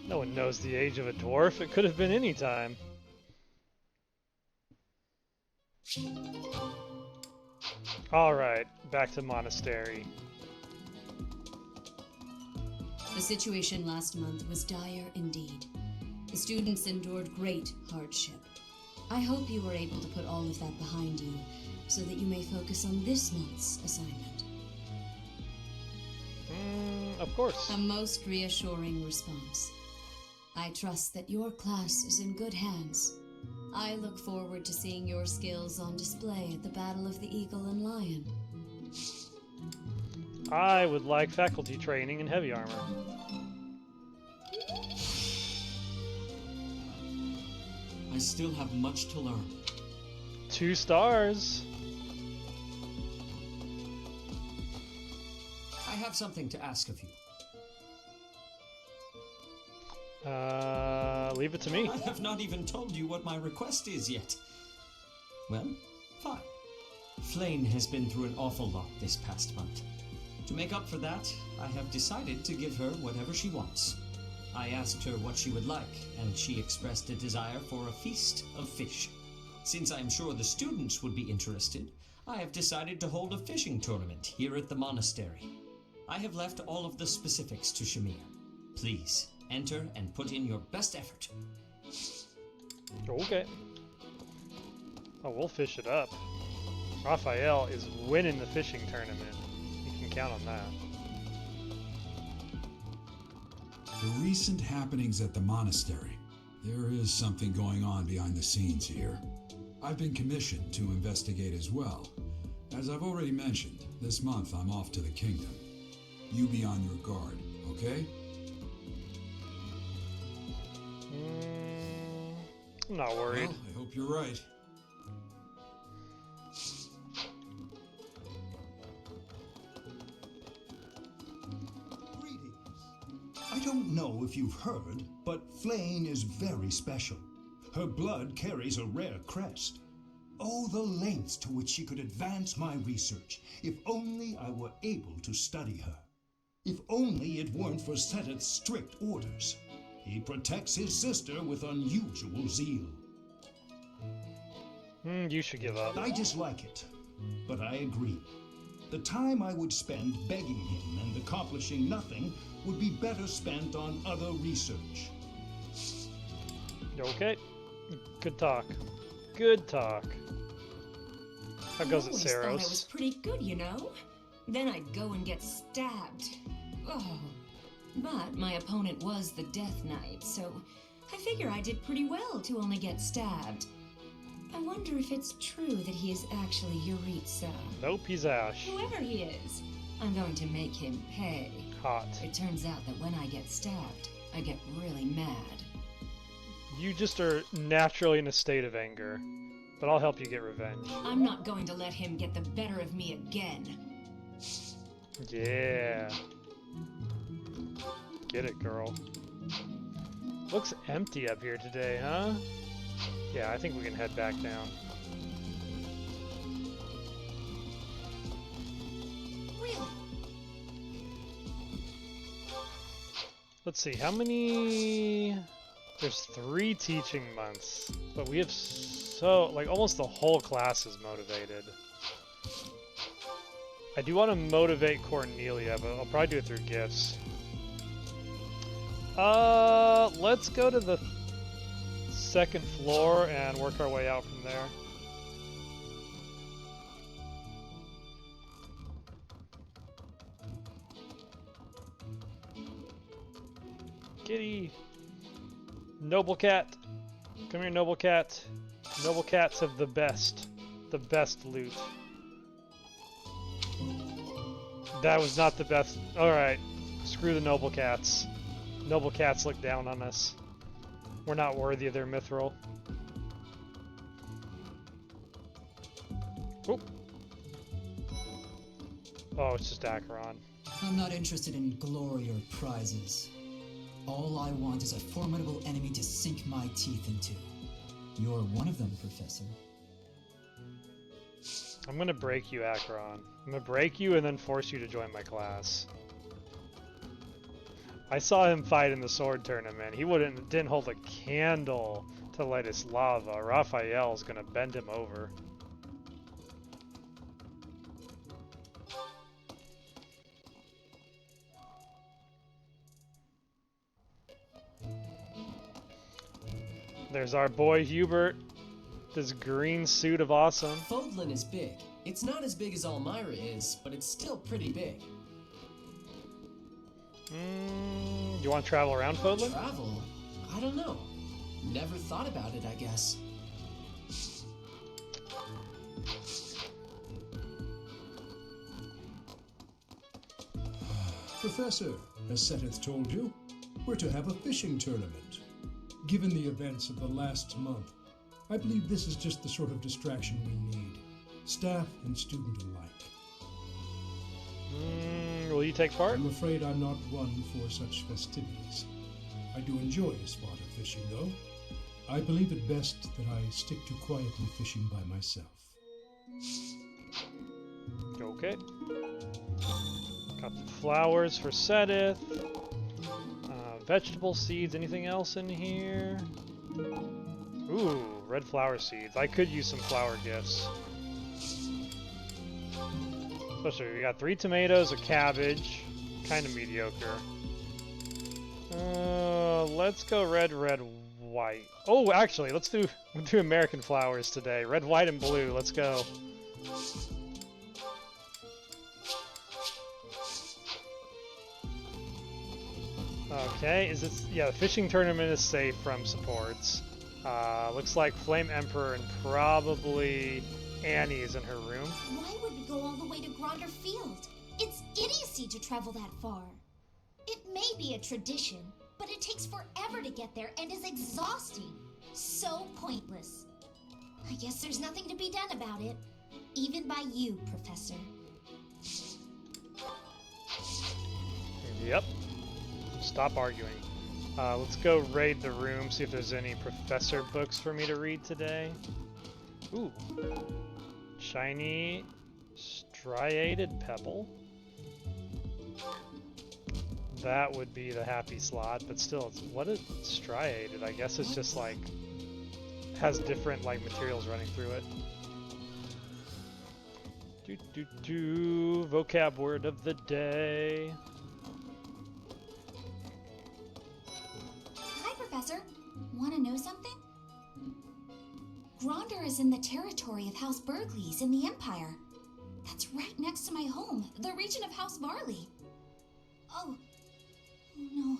No one knows the age of a dwarf. It could have been any time. Alright, back to monastery. The situation last month was dire indeed. The students endured great hardship. I hope you were able to put all of that behind you, so that you may focus on this month's assignment. Of course. A most reassuring response. I trust that your class is in good hands. I look forward to seeing your skills on display at the Battle of the Eagle and Lion. I would like faculty training in heavy armor. I still have much to learn. 2 stars. I have something to ask of you. Leave it to me. I have not even told you what my request is yet. Well, fine. Flame has been through an awful lot this past month. To make up for that, I have decided to give her whatever she wants. I asked her what she would like, and she expressed a desire for a feast of fish. Since I am sure the students would be interested, I have decided to hold a fishing tournament here at the monastery. I have left all of the specifics to Shamir. Please, enter and put in your best effort. Okay. Oh, we'll fish it up. Raphael is winning the fishing tournament. You can count on that. The recent happenings at the monastery. There is something going on behind the scenes here. I've been commissioned to investigate as well. As I've already mentioned, this month I'm off to the kingdom. You be on your guard, okay? I'm not worried. Well, I hope you're right. I don't know if you've heard, but Flame is very special. Her blood carries a rare crest. Oh, the lengths to which she could advance my research, if only I were able to study her. If only it weren't for Seteth's strict orders. He protects his sister with unusual zeal. You should give up. I dislike it, but I agree. The time I would spend begging him and accomplishing nothing would be better spent on other research. Okay. Good talk. Good talk. How goes it, I always thought I was Saros? pretty good, you know? Then I'd go and get stabbed. Oh. But my opponent was the Death Knight, so I figure I did pretty well to only get stabbed. I wonder if it's true that he is actually Yuritsa. Nope, he's Ashe. Whoever he is, I'm going to make him pay. Hot. It turns out that when I get stabbed, I get really mad. You just are naturally in a state of anger, but I'll help you get revenge. I'm not going to let him get the better of me again. Yeah. Get it, girl. Looks empty up here today, huh? Yeah, I think we can head back down. Really? Let's see, how many... There's 3 teaching months, but we have like, almost the whole class is motivated. I do want to motivate Cornelia, but I'll probably do it through gifts. Let's go to the 2nd floor and work our way out from there. Kitty! Noble cat! Come here, noble cat. Noble cats have the best loot. That was not the best. Alright, screw the noble cats. Noble cats look down on us. We're not worthy of their mithril. Oh. Oh, it's just Acheron. I'm not interested in glory or prizes. All I want is a formidable enemy to sink my teeth into. You're one of them, Professor. I'm gonna break you, Acheron. I'm gonna break you and then force you to join my class. I saw him fight in the sword tournament. He didn't hold a candle to Ladislava. Raphael's gonna bend him over. There's our boy Hubert. This green suit of awesome. Fodlan is big. It's not as big as Almyra is, but it's still pretty big. You want to travel around Fodlan? Travel? I don't know. Never thought about it, I guess. Professor, as Seteth told you, we're to have a fishing tournament. Given the events of the last month, I believe this is just the sort of distraction we need, staff and student alike. Will you take part? I'm afraid I'm not one for such festivities. I do enjoy a spot of fishing, though. I believe it best that I stick to quietly fishing by myself. Okay. Got the flowers for Seteth. Vegetable seeds. Anything else in here? Ooh, red flower seeds. I could use some flower gifts. Especially, we got 3 tomatoes, a cabbage. kind of mediocre. Let's go red, red, white. Oh, actually, we'll do American flowers today. Red, white, and blue. Let's go. Okay, yeah, the fishing tournament is safe from supports. Looks like Flame Emperor and probably Annie's in her room. Why would we go all the way to Gronder Field? It's idiocy to travel that far. It may be a tradition, but it takes forever to get there and is exhausting. So pointless. I guess there's nothing to be done about it. Even by you, Professor. Yep. Stop arguing. Let's go raid the room, see if there's any professor books for me to read today. Ooh. Shiny striated pebble. That would be the happy slot, but still, what is striated? I guess it's just like, has different like materials running through it. Vocab word of the day. Hi, Professor. Want to know something? Gronder is in the territory of House Burgleys in the Empire. That's right next to my home, the region of House Varley. Oh no.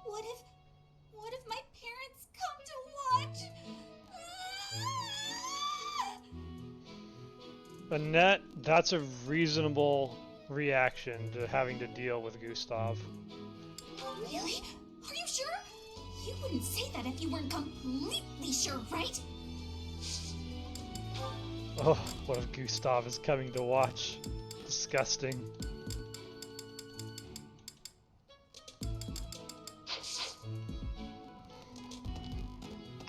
What if my parents come to watch? Annette, that's a reasonable reaction to having to deal with Gustav. Really? Are you sure? You wouldn't say that if you weren't completely sure, right? Oh, what if Gustav is coming to watch? Disgusting.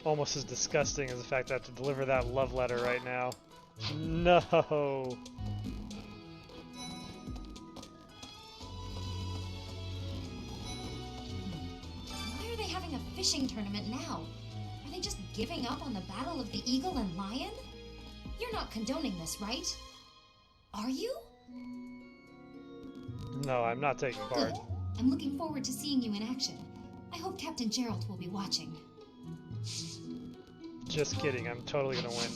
Almost as disgusting as the fact that I have to deliver that love letter right now. No! Why are they having a fishing tournament now? Are they just giving up on the Battle of the Eagle and Lion? You're not condoning this, right? Are you? No, I'm not taking part. Good. I'm looking forward to seeing you in action. I hope Captain Gerald will be watching. Just kidding, I'm totally gonna win.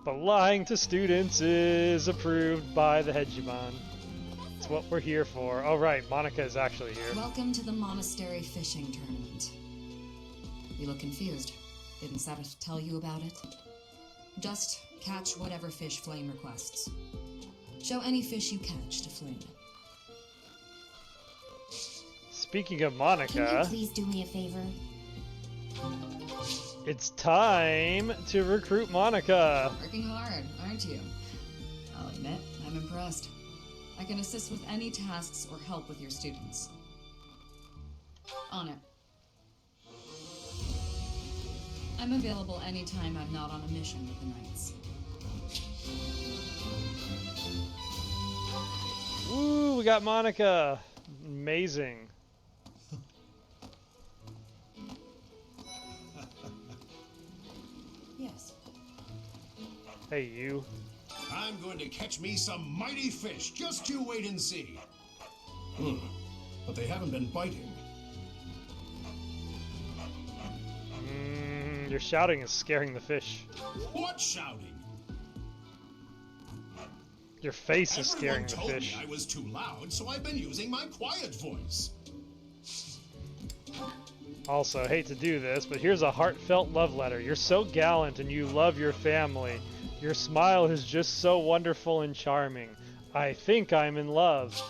But lying to students is approved by the hegemon. That's what we're here for. Oh right, Monica is actually here. Welcome to the Monastery Fishing Tournament. You look confused. Didn't Sabbath tell you about it? Just catch whatever fish Flame requests. Show any fish you catch to Flame. Speaking of Monica... Can you please do me a favor? It's time to recruit Monica! Working hard, aren't you? I'll admit, I'm impressed. I can assist with any tasks or help with your students. On it. I'm available anytime I'm not on a mission with the Knights. Woo, we got Monica! Amazing. Yes. Hey, you. I'm going to catch me some mighty fish. Just you wait and see. But they haven't been biting. Your shouting is scaring the fish. What shouting? Your face is scaring Everyone the told fish. me I was too loud, so I've been using my quiet voice. Also, hate to do this, but here's a heartfelt love letter. You're so gallant and you love your family. Your smile is just so wonderful and charming. I think I'm in love.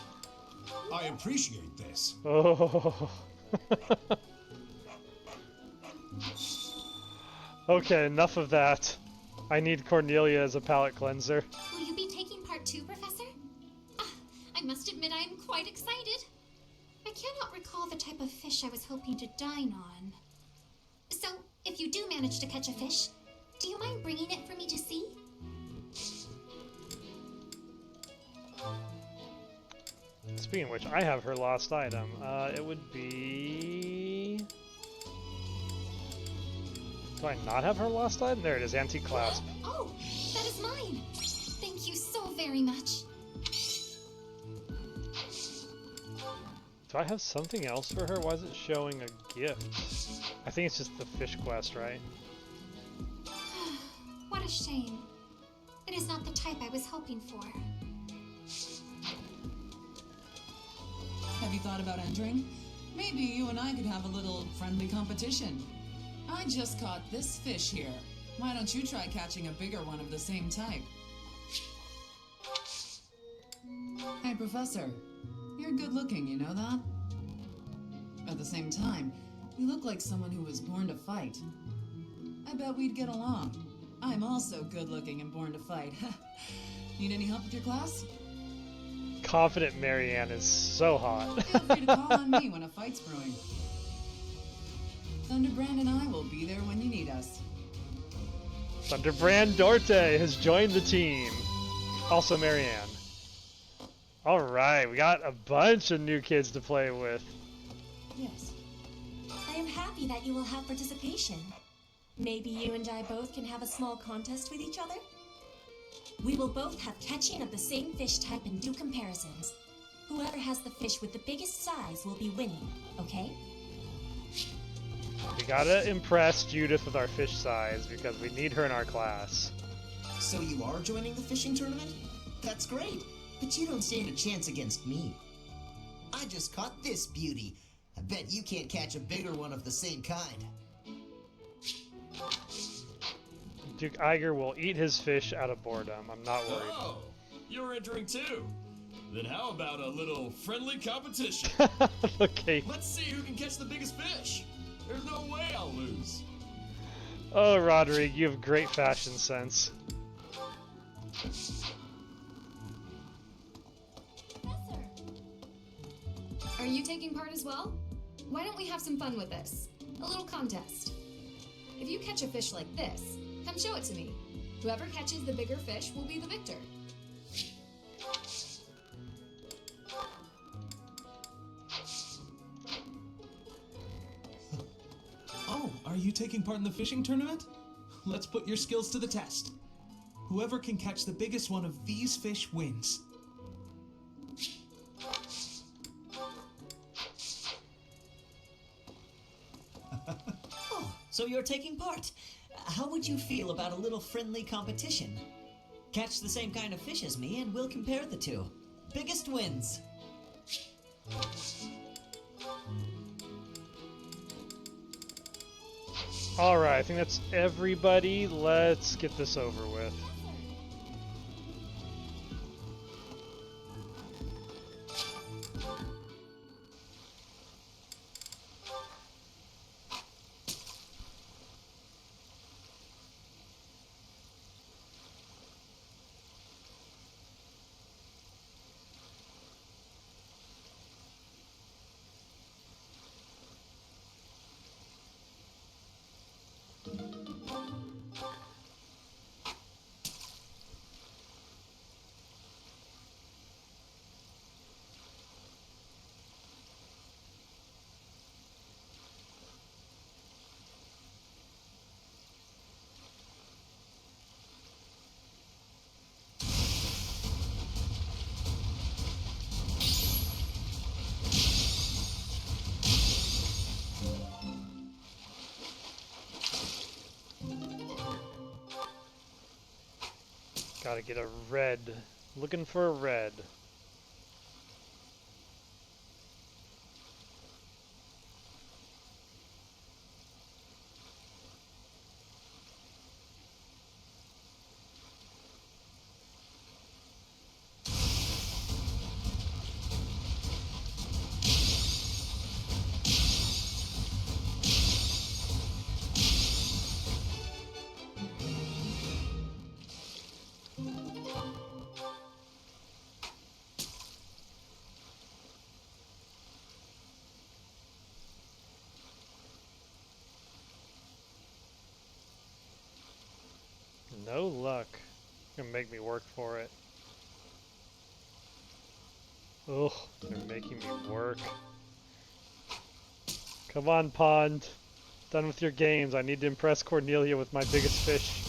I appreciate this. Oh. Okay, enough of that. I need Cornelia as a palate cleanser. Will you be taking part 2, Professor? I must admit I am quite excited. I cannot recall the type of fish I was hoping to dine on. So, if you do manage to catch a fish, do you mind bringing it for me to see? Speaking of which, I have her lost item. It would be... Do I not have her lost item? There it is, antique clasp. Oh, that is mine. Thank you so very much. Do I have something else for her? Why is it showing a gift? I think it's just the fish quest, right? What a shame. It is not the type I was hoping for. Have you thought about entering? Maybe you and I could have a little friendly competition. I just caught this fish here. Why don't you try catching a bigger one of the same type? Hey, Professor. You're good looking, you know that? At the same time, you look like someone who was born to fight. I bet we'd get along. I'm also good looking and born to fight. Need any help with your class? Confident Marianne is so hot. Feel free to call on me when a fight's brewing. Thunderbrand and I will be there when you need us. Thunderbrand Dorte has joined the team. Also Marianne. Alright, we got a bunch of new kids to play with. Yes. I am happy that you will have participation. Maybe you and I both can have a small contest with each other? We will both have catching of the same fish type and do comparisons. Whoever has the fish with the biggest size will be winning, okay? We gotta impress Judith with our fish size because we need her in our class. So you are joining the fishing tournament? That's great, but you don't stand a chance against me. I just caught this beauty. I bet you can't catch a bigger one of the same kind. Duke Iger will eat his fish out of boredom. I'm not worried. Oh, you're entering too. Then how about a little friendly competition? Okay. Let's see who can catch the biggest fish. There's no way I'll lose. Oh, Roderick, you have great fashion sense. Are you taking part as well? Why don't we have some fun with this? A little contest. If you catch a fish like this, come show it to me. Whoever catches the bigger fish will be the victor. Oh, are you taking part in the fishing tournament? Let's put your skills to the test. Whoever can catch the biggest one of these fish wins. Oh, so you're taking part. How would you feel about a little friendly competition? Catch the same kind of fish as me and we'll compare the two. Biggest wins. Alright, I think that's everybody. Let's get this over with. Gotta get a red. Looking for a red. No luck. Gonna make me work for it. Ugh, they're making me work. Come on, Pond. Done with your games. I need to impress Cornelia with my biggest fish.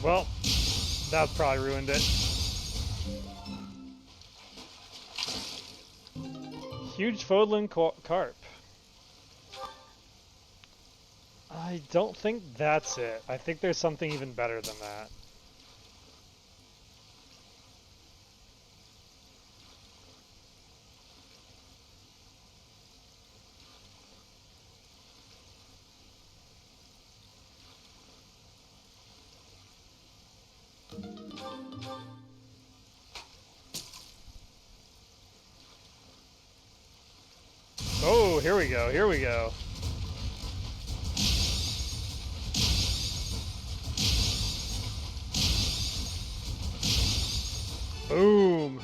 Well, that probably ruined it. Huge Fodlin carp. I don't think that's it. I think there's something even better than that. Oh, here we go, here we go. Boom.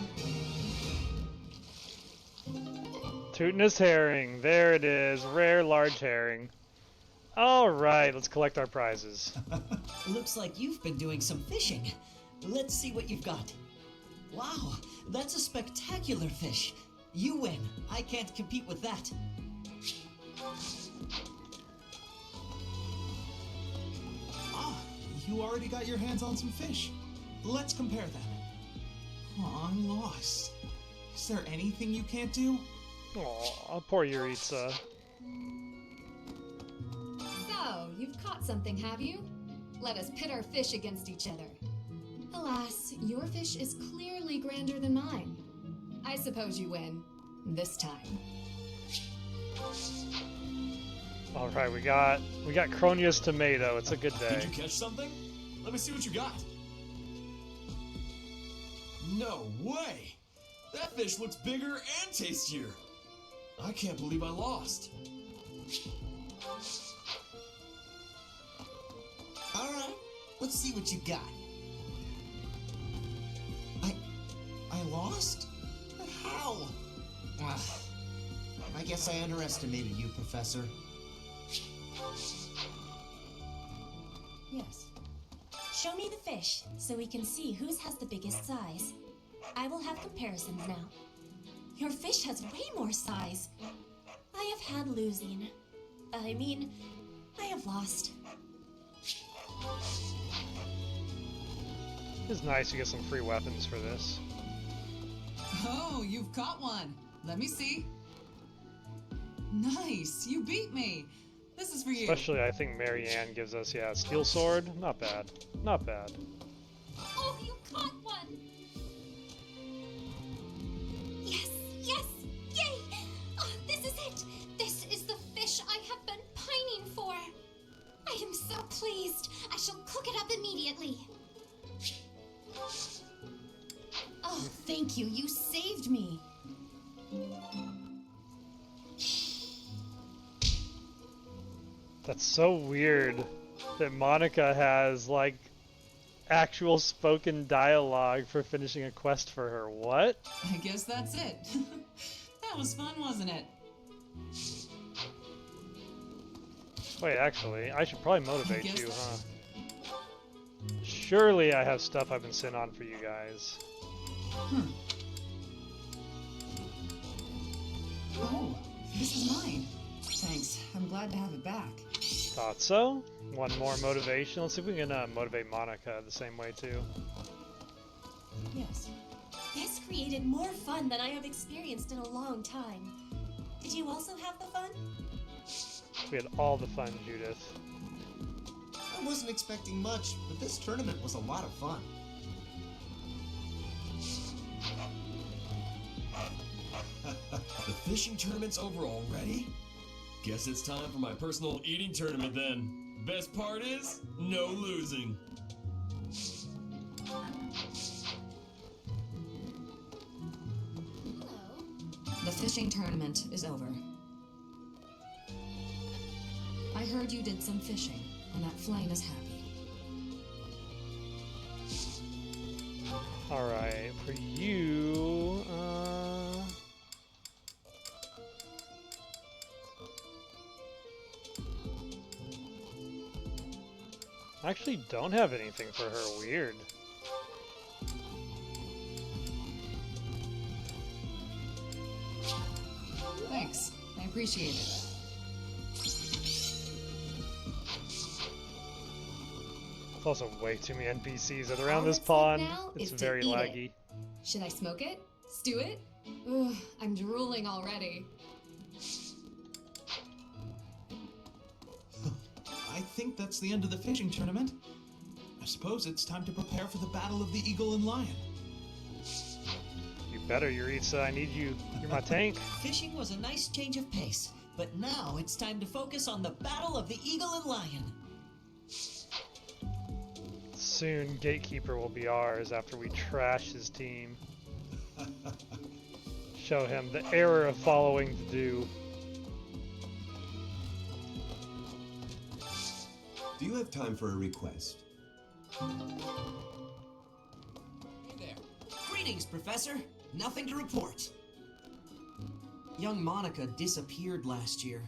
Tootinous herring, there it is, rare large herring. Alright, let's collect our prizes. Looks like you've been doing some fishing. Let's see what you've got. Wow, that's a spectacular fish. You win. I can't compete with that. Ah, you already got your hands on some fish. Let's compare them. Oh, I'm lost. Is there anything you can't do? Aw, poor Yuritsa. So, you've caught something, have you? Let us pit our fish against each other. Alas, your fish is clearly grander than mine. I suppose you win. This time. Alright, we got Cronya's tomato. It's a good day. Did you catch something? Let me see what you got. No way! That fish looks bigger and tastier. I can't believe I lost. Alright, let's see what you got. I lost? But how? Ugh. I guess I underestimated you, Professor. Yes. Show me the fish, so we can see whose has the biggest size. I will have comparisons now. Your fish has way more size. I have had losing. I mean, I have lost. It's nice to get some free weapons for this. Oh, you've caught one. Let me see. Nice, you beat me. This is for you. Especially, I think Marianne gives us, yeah, steel sword. Not bad. Not bad. Oh, you caught one! Yes, yes, yay! Oh, this is it! This is the fish I have been pining for! I am so pleased! I shall cook it up immediately! Oh, thank you. You saved me. That's so weird that Monica has, like, actual spoken dialogue for finishing a quest for her. What? I guess that's it. That was fun, wasn't it? Wait, actually, I should probably motivate you, huh? Surely I have stuff I've been sent on for you guys. Oh, this is mine. Thanks. I'm glad to have it back. Thought so. One more motivation. Let's see if we can motivate Monica the same way too. Yes. This created more fun than I have experienced in a long time. Did you also have the fun? We had all the fun, Judith. I wasn't expecting much, but this tournament was a lot of fun. The fishing tournament's over already? Guess it's time for my personal eating tournament then. Best part is, no losing. The fishing tournament is over. I heard you did some fishing, and that flame is happy. Alright, for you, I actually don't have anything for her. Weird. Thanks. I appreciate it. Also, way too many NPCs are around All this that's left pond. now It's is to very eat it. laggy. Should I smoke it? Stew it? Ugh, I'm drooling already. I think that's the end of the fishing tournament. I suppose it's time to prepare for the battle of the eagle and lion. You better, Yuritsa. I need you. You're my tank. Fishing was a nice change of pace, but now it's time to focus on the battle of the eagle and lion. Soon, Gatekeeper will be ours after we trash his team. Show him the error of following the dew. Do you have time for a request? Hey there. Greetings, Professor. Nothing to report. Young Monica disappeared last year.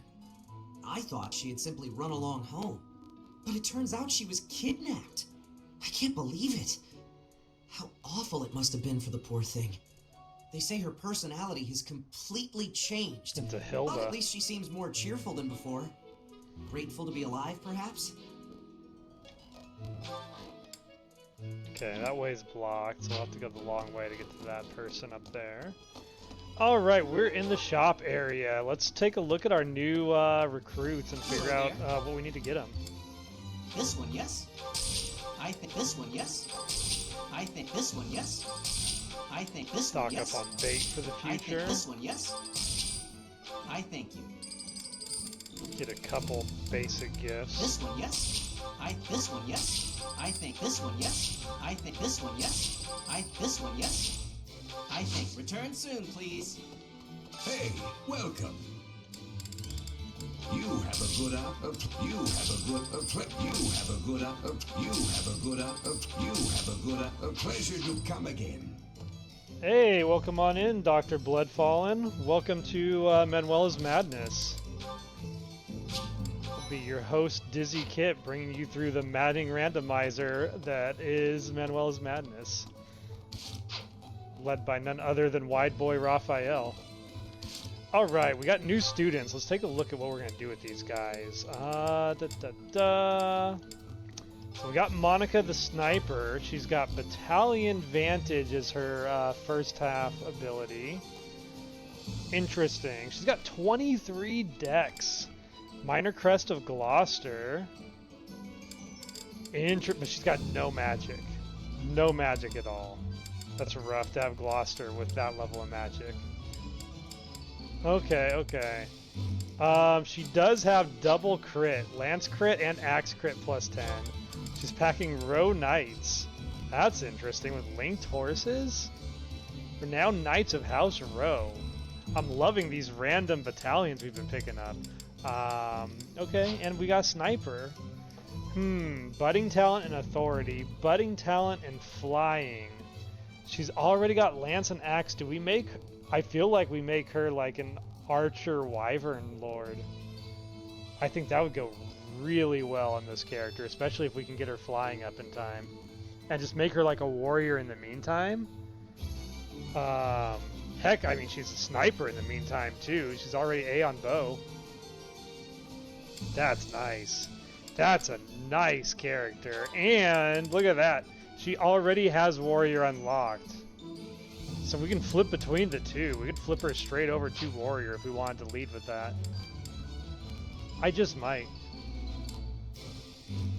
I thought she had simply run along home, but it turns out she was kidnapped. I can't believe it. How awful it must have been for the poor thing. They say her personality has completely changed. Into Hilda. But at least she seems more cheerful than before. Grateful to be alive, perhaps? Okay, that way's blocked, so we'll have to go the long way to get to that person up there. Alright, we're in the shop area. Let's take a look at our new recruits and figure out what we need to get them. This one, yes? I think this one, yes? I think this one, yes? I think this one, yes? Stock up on bait for the I future. think this one, yes? I thank you. Get a couple basic gifts. This one, yes? This one, yes? I think this one, yes? I think this one, yes? This one, yes? I think. Return soon, please. Hey, welcome. You have a good you have a good you have a good you have a good you have a good pleasure to come again. Hey, welcome on in, Dr. Bloodfallen. Welcome to Manuela's Madness. I'll be your host, Dizzy Kit, bringing you through the maddening randomizer that is Manuela's Madness. Led by none other than Wide Boy Raphael. Alright, we got new students. Let's take a look at what we're going to do with these guys. So we got Monica the Sniper. She's got Battalion Vantage as her first half ability. Interesting. She's got 23 decks. Minor Crest of Gloucester. But she's got no magic. No magic at all. That's rough to have Gloucester with that level of magic. Okay, okay. She does have double crit. Lance crit and axe crit plus 10. She's packing Row Knights. That's interesting with linked horses. We're now Knights of House Row. I'm loving these random battalions we've been picking up. Okay, and we got Sniper. Budding Talent and Authority. Budding Talent and Flying. She's already got Lance and Axe. Do we make... I feel like we make her like an Archer Wyvern Lord. I think that would go really well on this character, especially if we can get her flying up in time. And just make her like a warrior in the meantime. Heck, I mean, she's a sniper in the meantime too. She's already A on bow. That's nice. That's a nice character. And look at that. She already has warrior unlocked. So we can flip between the two. We could flip her straight over to warrior if we wanted to lead with that. I just might.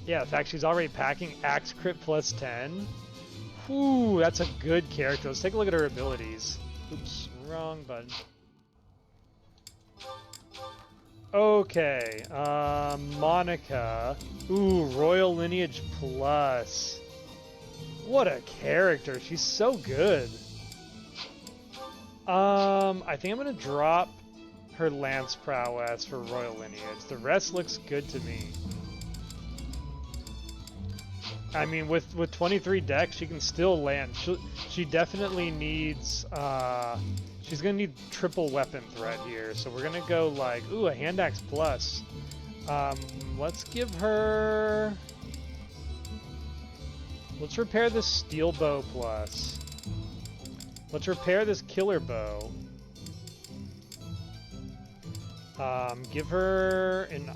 Yeah, in fact, she's already packing Axe Crit plus 10. Whew, that's a good character. Let's take a look at her abilities. Oops, wrong button. Okay, Monica. Ooh, Royal Lineage plus. What a character. She's so good. I think I'm gonna drop her Lance Prowess for Royal Lineage. The rest looks good to me. I mean, with 23 decks, she can still land. She definitely needs, she's gonna need triple weapon threat here. So we're gonna go like, ooh, a hand axe plus. Let's give her, let's repair this steel bow plus. Let's repair this killer bow. Give her an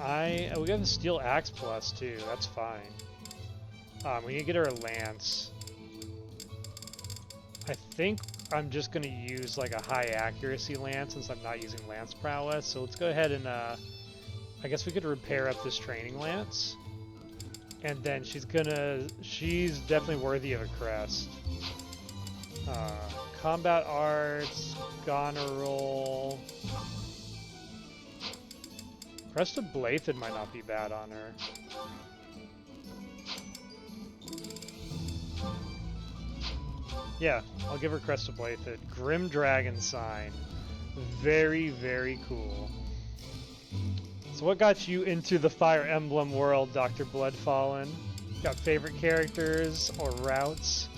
we got a steel axe plus too. That's fine. We need to get her a lance. I think I'm just going to use like a high accuracy lance since I'm not using lance prowess. So let's go ahead and I guess we could repair up this training lance. And then she's definitely worthy of a crest. Combat arts, Goneril. Crest of Blathid might not be bad on her. Yeah, I'll give her Crest of Blathid. Grim Dragon Sign. Very, very cool. So what got you into the Fire Emblem world, Dr. Bloodfallen? Got favorite characters or routes?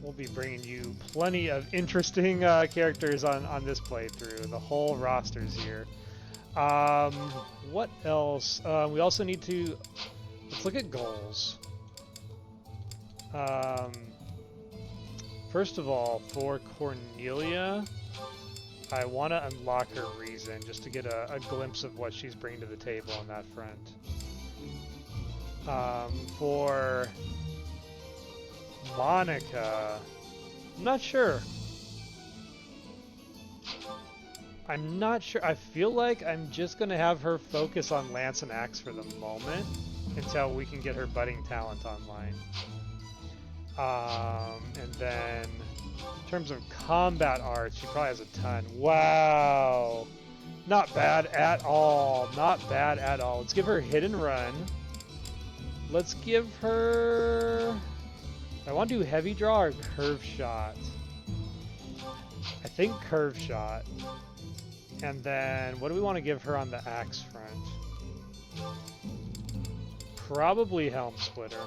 We'll be bringing you plenty of interesting characters on this playthrough. The whole roster's here. What else? We also need to... Let's look at goals. First of all, for Cornelia, I want to unlock her reason, just to get a glimpse of what she's bringing to the table on that front. For Monica, I'm not sure. I feel like I'm just going to have her focus on Lance and Axe for the moment until we can get her budding talent online. And then in terms of combat arts, she probably has a ton. Wow! Not bad at all. Not bad at all. Let's give her Hit and Run. Let's give her... I want to do Heavy Draw or Curve Shot. I think Curve Shot. And then, what do we want to give her on the Axe front? Probably Helm Splitter.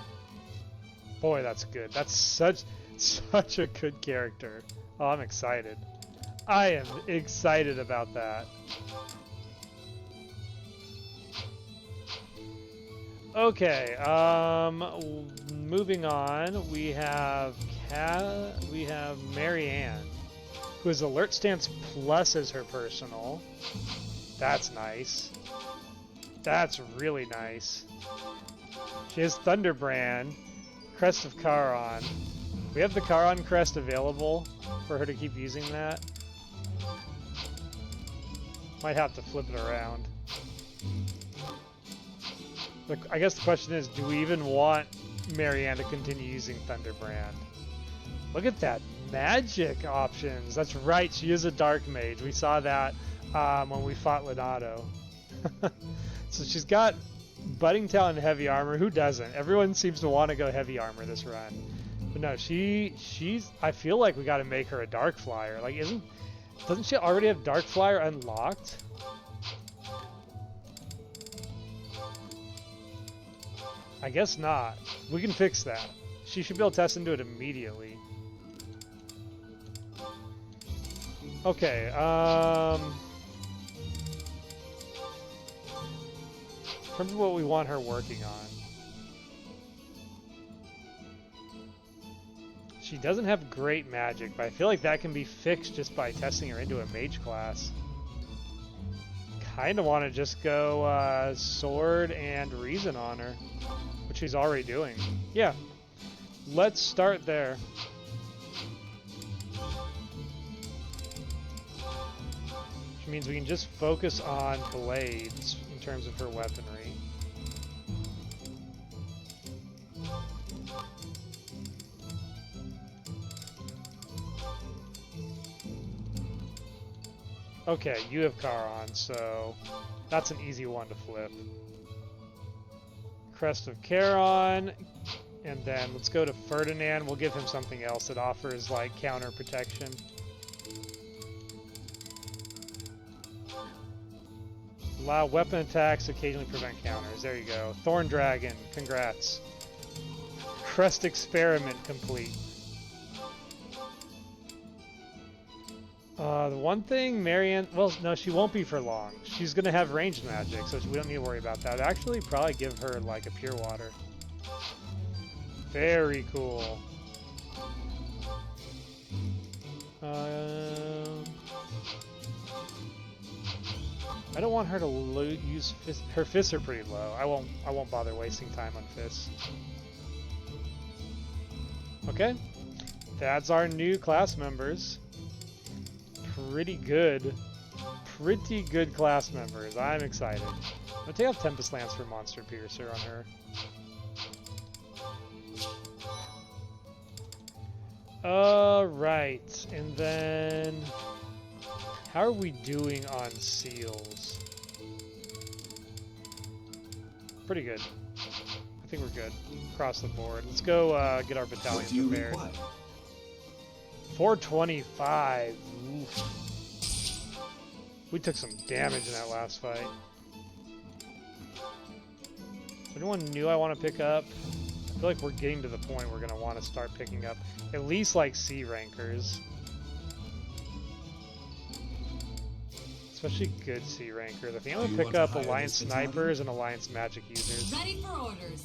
Boy, that's good. That's such a good character. Oh, I'm excited. I am excited about that. Okay, moving on, we have Marianne, who has Alert Stance Plus as her personal. That's nice. That's really nice. She has Thunderbrand, Crest of Charon. We have the Charon crest available for her to keep using that. Might have to flip it around. Look, I guess the question is, do we even want Marianne to continue using Thunderbrand? Look at that magic options. That's right, she is a Dark Mage. We saw that when we fought Leonardo. So she's got Budding Talent and Heavy Armor. Who doesn't? Everyone seems to want to go Heavy Armor this run. But no, she's... I feel like we got to make her a Dark Flyer. Like, doesn't she already have Dark Flyer unlocked? I guess not. We can fix that. She should be able to test into it immediately. Okay, in terms of what we want her working on. She doesn't have great magic, but I feel like that can be fixed just by testing her into a mage class. Kinda want to just go sword and reason on her, which she's already doing. Yeah, let's start there. Which means we can just focus on blades in terms of her weaponry. Okay, you have Charon, so that's an easy one to flip. Crest of Charon, and then let's go to Ferdinand. We'll give him something else that offers like counter protection. Allow weapon attacks, occasionally prevent counters. There you go. Thorn Dragon, congrats. Crest Experiment complete. The one thing, Marianne, well, no, she won't be for long. She's going to have ranged magic, so we don't need to worry about that. Actually, probably give her, like, a Pure Water. Very cool. I don't want her to use her fists are pretty low. I won't bother wasting time on fists. Okay, that's our new class members. Pretty good class members. I'm excited. I'm gonna take off Tempest Lance for Monster Piercer on her. Alright, and then how are we doing on seals? Pretty good. I think we're good across the board. Let's go get our battalions prepared. 425. Oof. We took some damage in that last fight. Is anyone new I want to pick up? I feel like we're getting to the point we're going to want to start picking up at least like C rankers. Especially good C rankers. I think I'm going to pick up Alliance Snipers and Alliance Magic users. Ready for orders.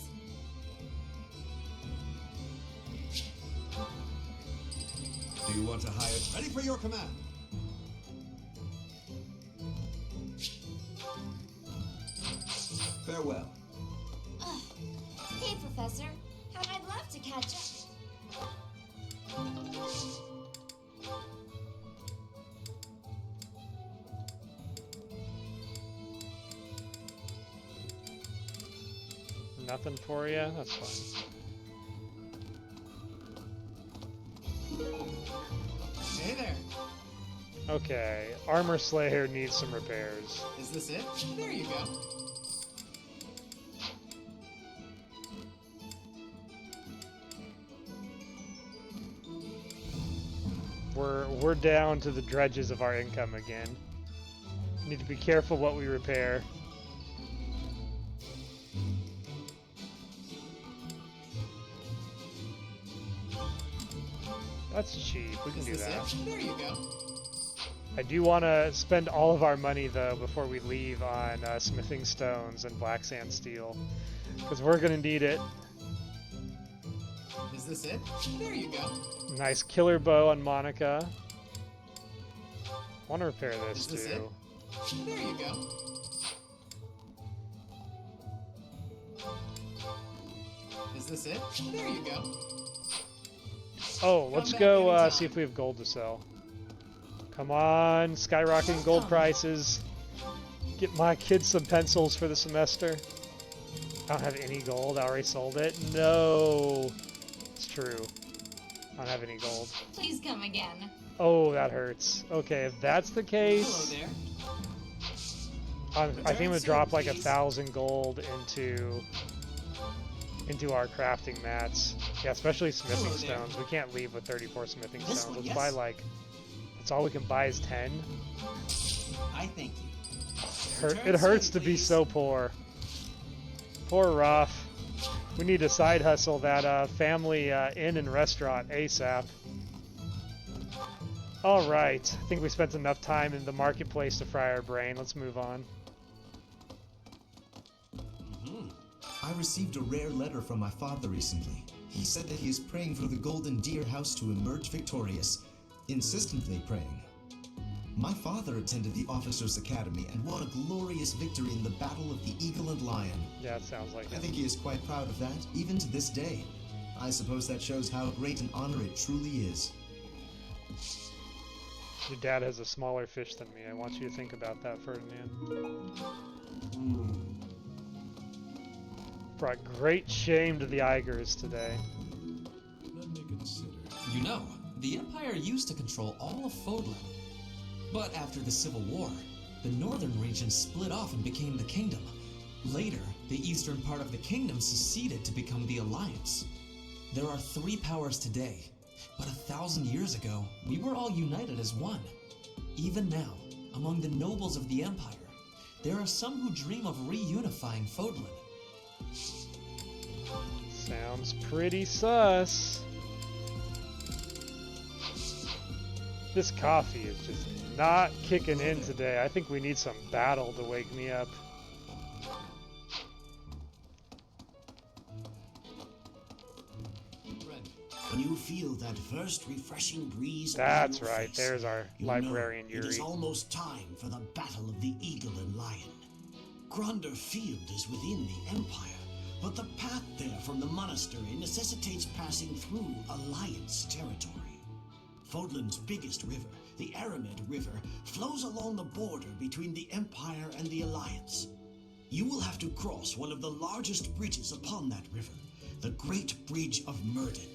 Do you want to hire? Ready for your command. Farewell. Hey, Professor. How I'd love to catch up. Nothing for you? That's fine. Hey there. Okay, Armor Slayer needs some repairs. Is this it? There you go. We're down to the dredges of our income again. Need to be careful what we repair. That's cheap. We can do that. There you go. I do want to spend all of our money though before we leave on smithing stones and black sand steel, because we're gonna need it. Is this it? There you go. Nice killer bow on Monica. Want to repair this Is this too. It? There you go. Is this it? There you go. Oh, let's go see if we have gold to sell. Come on, skyrocketing gold prices. Get my kids some pencils for the semester. I don't have any gold. I already sold it. No. It's true. I don't have any gold. Please come again. Oh, that hurts. Okay, if that's the case... Hello I think I'm going to drop like 1,000 gold into our crafting mats. Yeah, especially smithing stones. We can't leave with 34 smithing stones. Let's buy like... That's all we can buy is 10. I thank you. It hurts to be so poor. Poor Ruff. We need to side hustle that family inn and restaurant ASAP. Alright, I think we spent enough time in the marketplace to fry our brain. Let's move on. I received a rare letter from my father recently. He said that he is praying for the Golden Deer House to emerge victorious. Insistently praying. My father attended the Officers' Academy and won a glorious victory in the Battle of the Eagle and Lion. Yeah, it sounds like it. I think he is quite proud of that, even to this day. I suppose that shows how great an honor it truly is. Your dad has a smaller fish than me. I want you to think about that, Ferdinand. Brought great shame to the Igers today. Let me consider. You know, the Empire used to control all of Fodlan. But after the Civil War, the northern region split off and became the Kingdom. Later, the eastern part of the Kingdom seceded to become the Alliance. There are 3 powers today, but 1,000 years ago, we were all united as one. Even now, among the nobles of the Empire, there are some who dream of reunifying Fodlan. Sounds pretty sus. This coffee is just not kicking in today. I think we need some battle to wake me up. A new feel that first refreshing breeze. That's over your right. face, There's our you librarian know it is Yuri. almost time for the battle of the eagle and lion. Gronder Field is within the Empire, but the path there from the monastery necessitates passing through Alliance territory. Fodlan's biggest river, the Aramed River, flows along the border between the Empire and the Alliance. You will have to cross one of the largest bridges upon that river, the Great Bridge of Murden.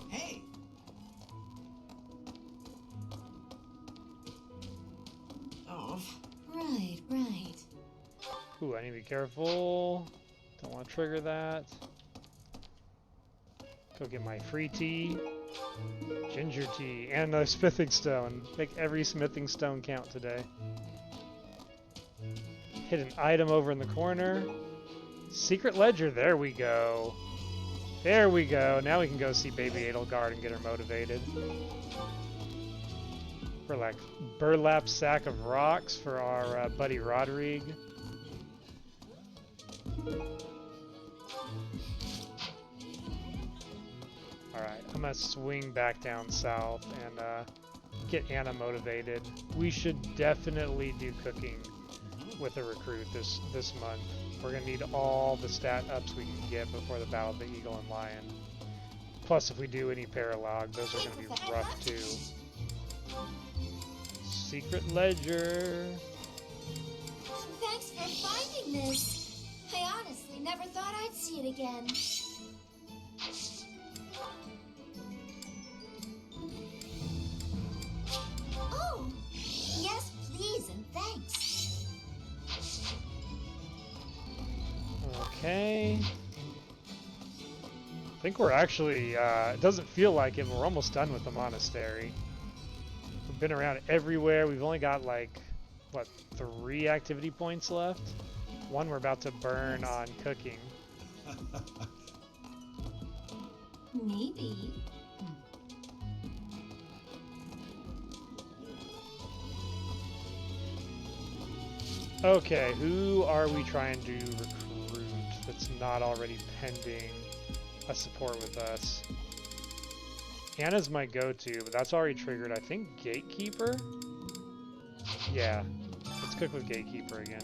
Hey! Oh, right, right. Ooh, I need to be careful. Don't want to trigger that. Go get my free tea. Ginger tea. And a smithing stone. Make every smithing stone count today. Hit an item over in the corner. Secret ledger. There we go. There we go. Now we can go see Baby Edelgard and get her motivated. For like burlap sack of rocks for our buddy Rodrigue. Alright, I'm gonna swing back down south and get Anna motivated. We should definitely do cooking with a recruit this month. We're gonna need all the stat ups we can get before the Battle of the Eagle and Lion. Plus, if we do any paralog, those are gonna be rough too. Secret ledger. Thanks for finding this. I honestly never thought I'd see it again. Oh, yes, please, and thanks. Okay. I think we're actually, it doesn't feel like it, but we're almost done with the monastery. We've been around everywhere. We've only got like, what, 3 activity points left? One we're about to burn on cooking. Maybe. Okay, who are we trying to recruit that's not already pending a support with us? Anna's my go-to, but that's already triggered. I think Gatekeeper? Yeah, let's cook with Gatekeeper again.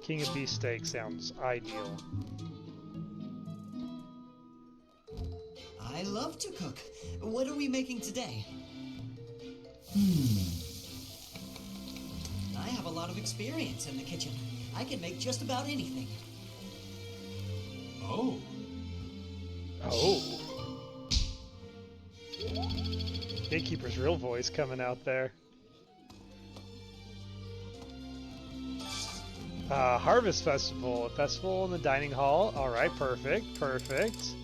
King of Beefsteak sounds ideal. I love to cook. What are we making today? I have a lot of experience in the kitchen. I can make just about anything. Oh. Oh. Gatekeeper's real voice coming out there. Harvest Festival. A festival in the dining hall. Alright, perfect, perfect.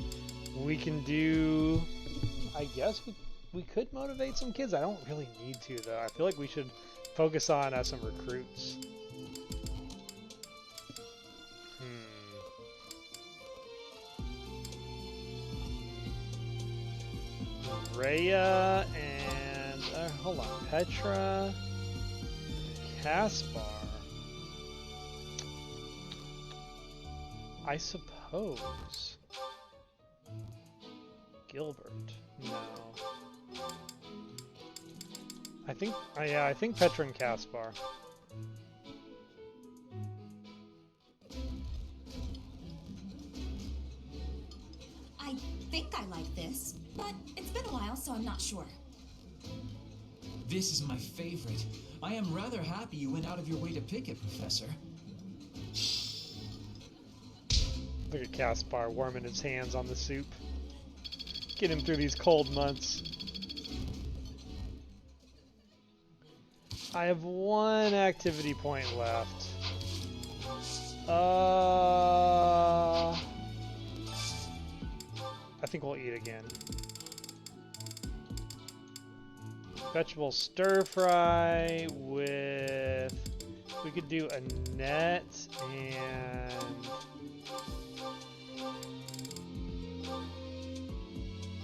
We can do... I guess we could motivate some kids. I don't really need to, though. I feel like we should focus on some recruits. Rhea and... hold on. Petra... Caspar... I suppose... Gilbert. No. I think... yeah, I think Petra and Caspar. I think I like this, but it's been a while, so I'm not sure. This is my favorite. I am rather happy you went out of your way to pick it, Professor. Look at Caspar warming his hands on the soup. Get him through these cold months. I have 1 activity point left. I think we'll eat again. Vegetable stir fry with... We could do a net and...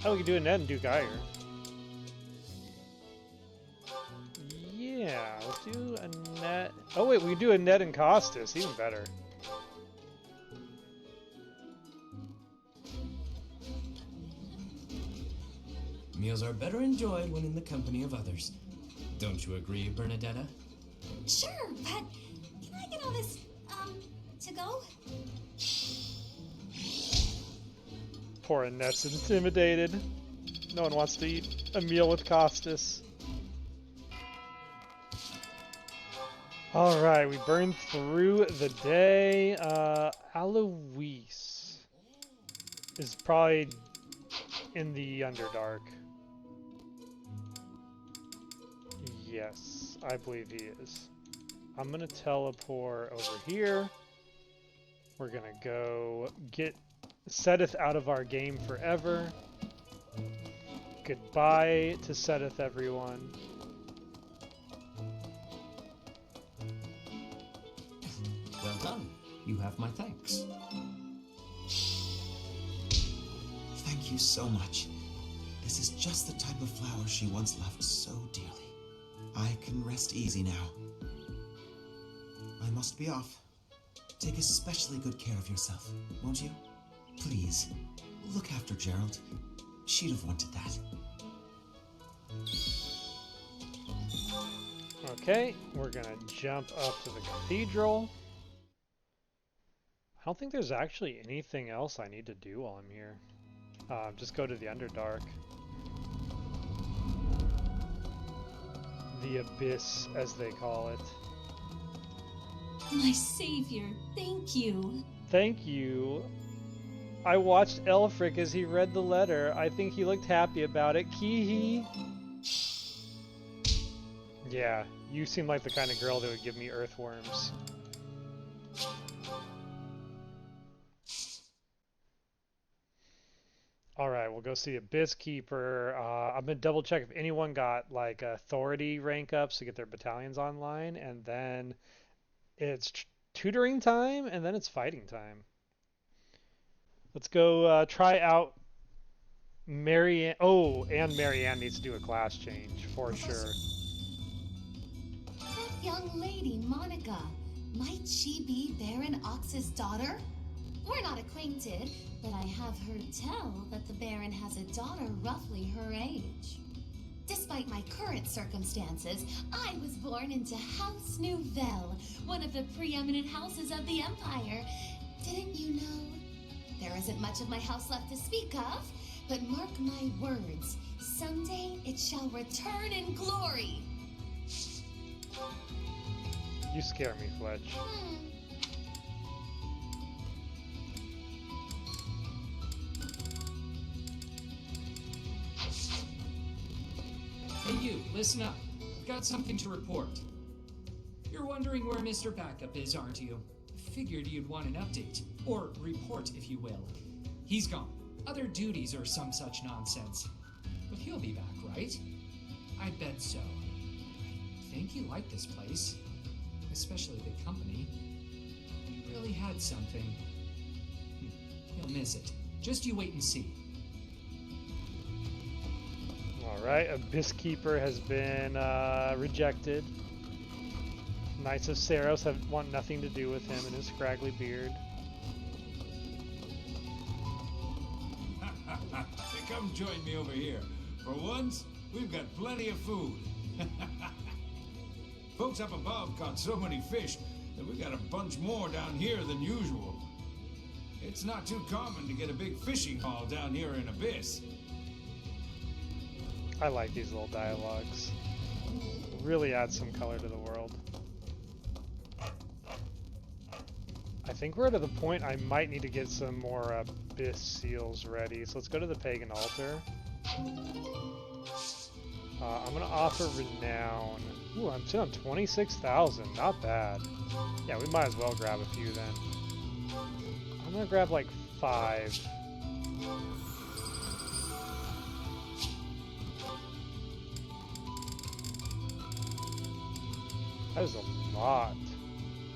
Oh, we can do a Ned and Duke Iyer. Yeah, let's do a Ned. Oh wait, we can do a Ned and Costas, even better. Meals are better enjoyed when in the company of others. Don't you agree, Bernadetta? Sure, but can I get all this, to go? Poor Annette's intimidated. No one wants to eat a meal with Costas. Alright, we burned through the day. Alois is probably in the Underdark. Yes, I believe he is. I'm gonna teleport over here. We're gonna go get Sedith out of our game forever. Goodbye to Sedith, everyone. Well done. You have my thanks. Thank you so much. This is just the type of flower she once loved so dearly. I can rest easy now. I must be off. Take especially good care of yourself, won't you? Please, look after Gerald. She'd have wanted that. Okay, we're gonna jump up to the cathedral. I don't think there's actually anything else I need to do while I'm here. Just go to the Underdark. The Abyss, as they call it. My savior, thank you. Thank you. I watched Elfric as he read the letter. I think he looked happy about it. Kee-hee. Yeah, you seem like the kind of girl that would give me earthworms. Alright, we'll go see Abyss Keeper. I'm gonna double check if anyone got like authority rank ups to get their battalions online, and then it's tutoring time, and then it's fighting time. Let's go try out Marianne. Oh, and Marianne needs to do a class change for sure. That young lady, Monica, might she be Baron Ox's daughter? We're not acquainted, but I have heard tell that the Baron has a daughter roughly her age. Despite my current circumstances, I was born into House Nouvelle, one of the preeminent houses of the Empire. Didn't you know? There isn't much of my house left to speak of, but mark my words, someday it shall return in glory. You scare me, Fletch. Hey you, listen up. I've got something to report. You're wondering where Mr. Backup is, aren't you? Figured you'd want an update. Or report, if you will. He's gone. Other duties or some such nonsense. But he'll be back, right? I bet so. I think he liked this place. Especially the company. He really had something. He'll miss it. Just you wait and see. Alright, Abyss Keeper has been rejected. Knights of Saros want nothing to do with him and his scraggly beard. Come join me over here. For once, we've got plenty of food. Folks up above caught so many fish that we got a bunch more down here than usual. It's not too common to get a big fishing haul down here in Abyss. I like these little dialogues. Really add some color to the world. I think we're to the point I might need to get some more Abyss seals ready. So let's go to the Pagan Altar. I'm going to offer Renown. Ooh, I'm still on 26,000. Not bad. Yeah, we might as well grab a few then. I'm going to grab like 5. That is a lot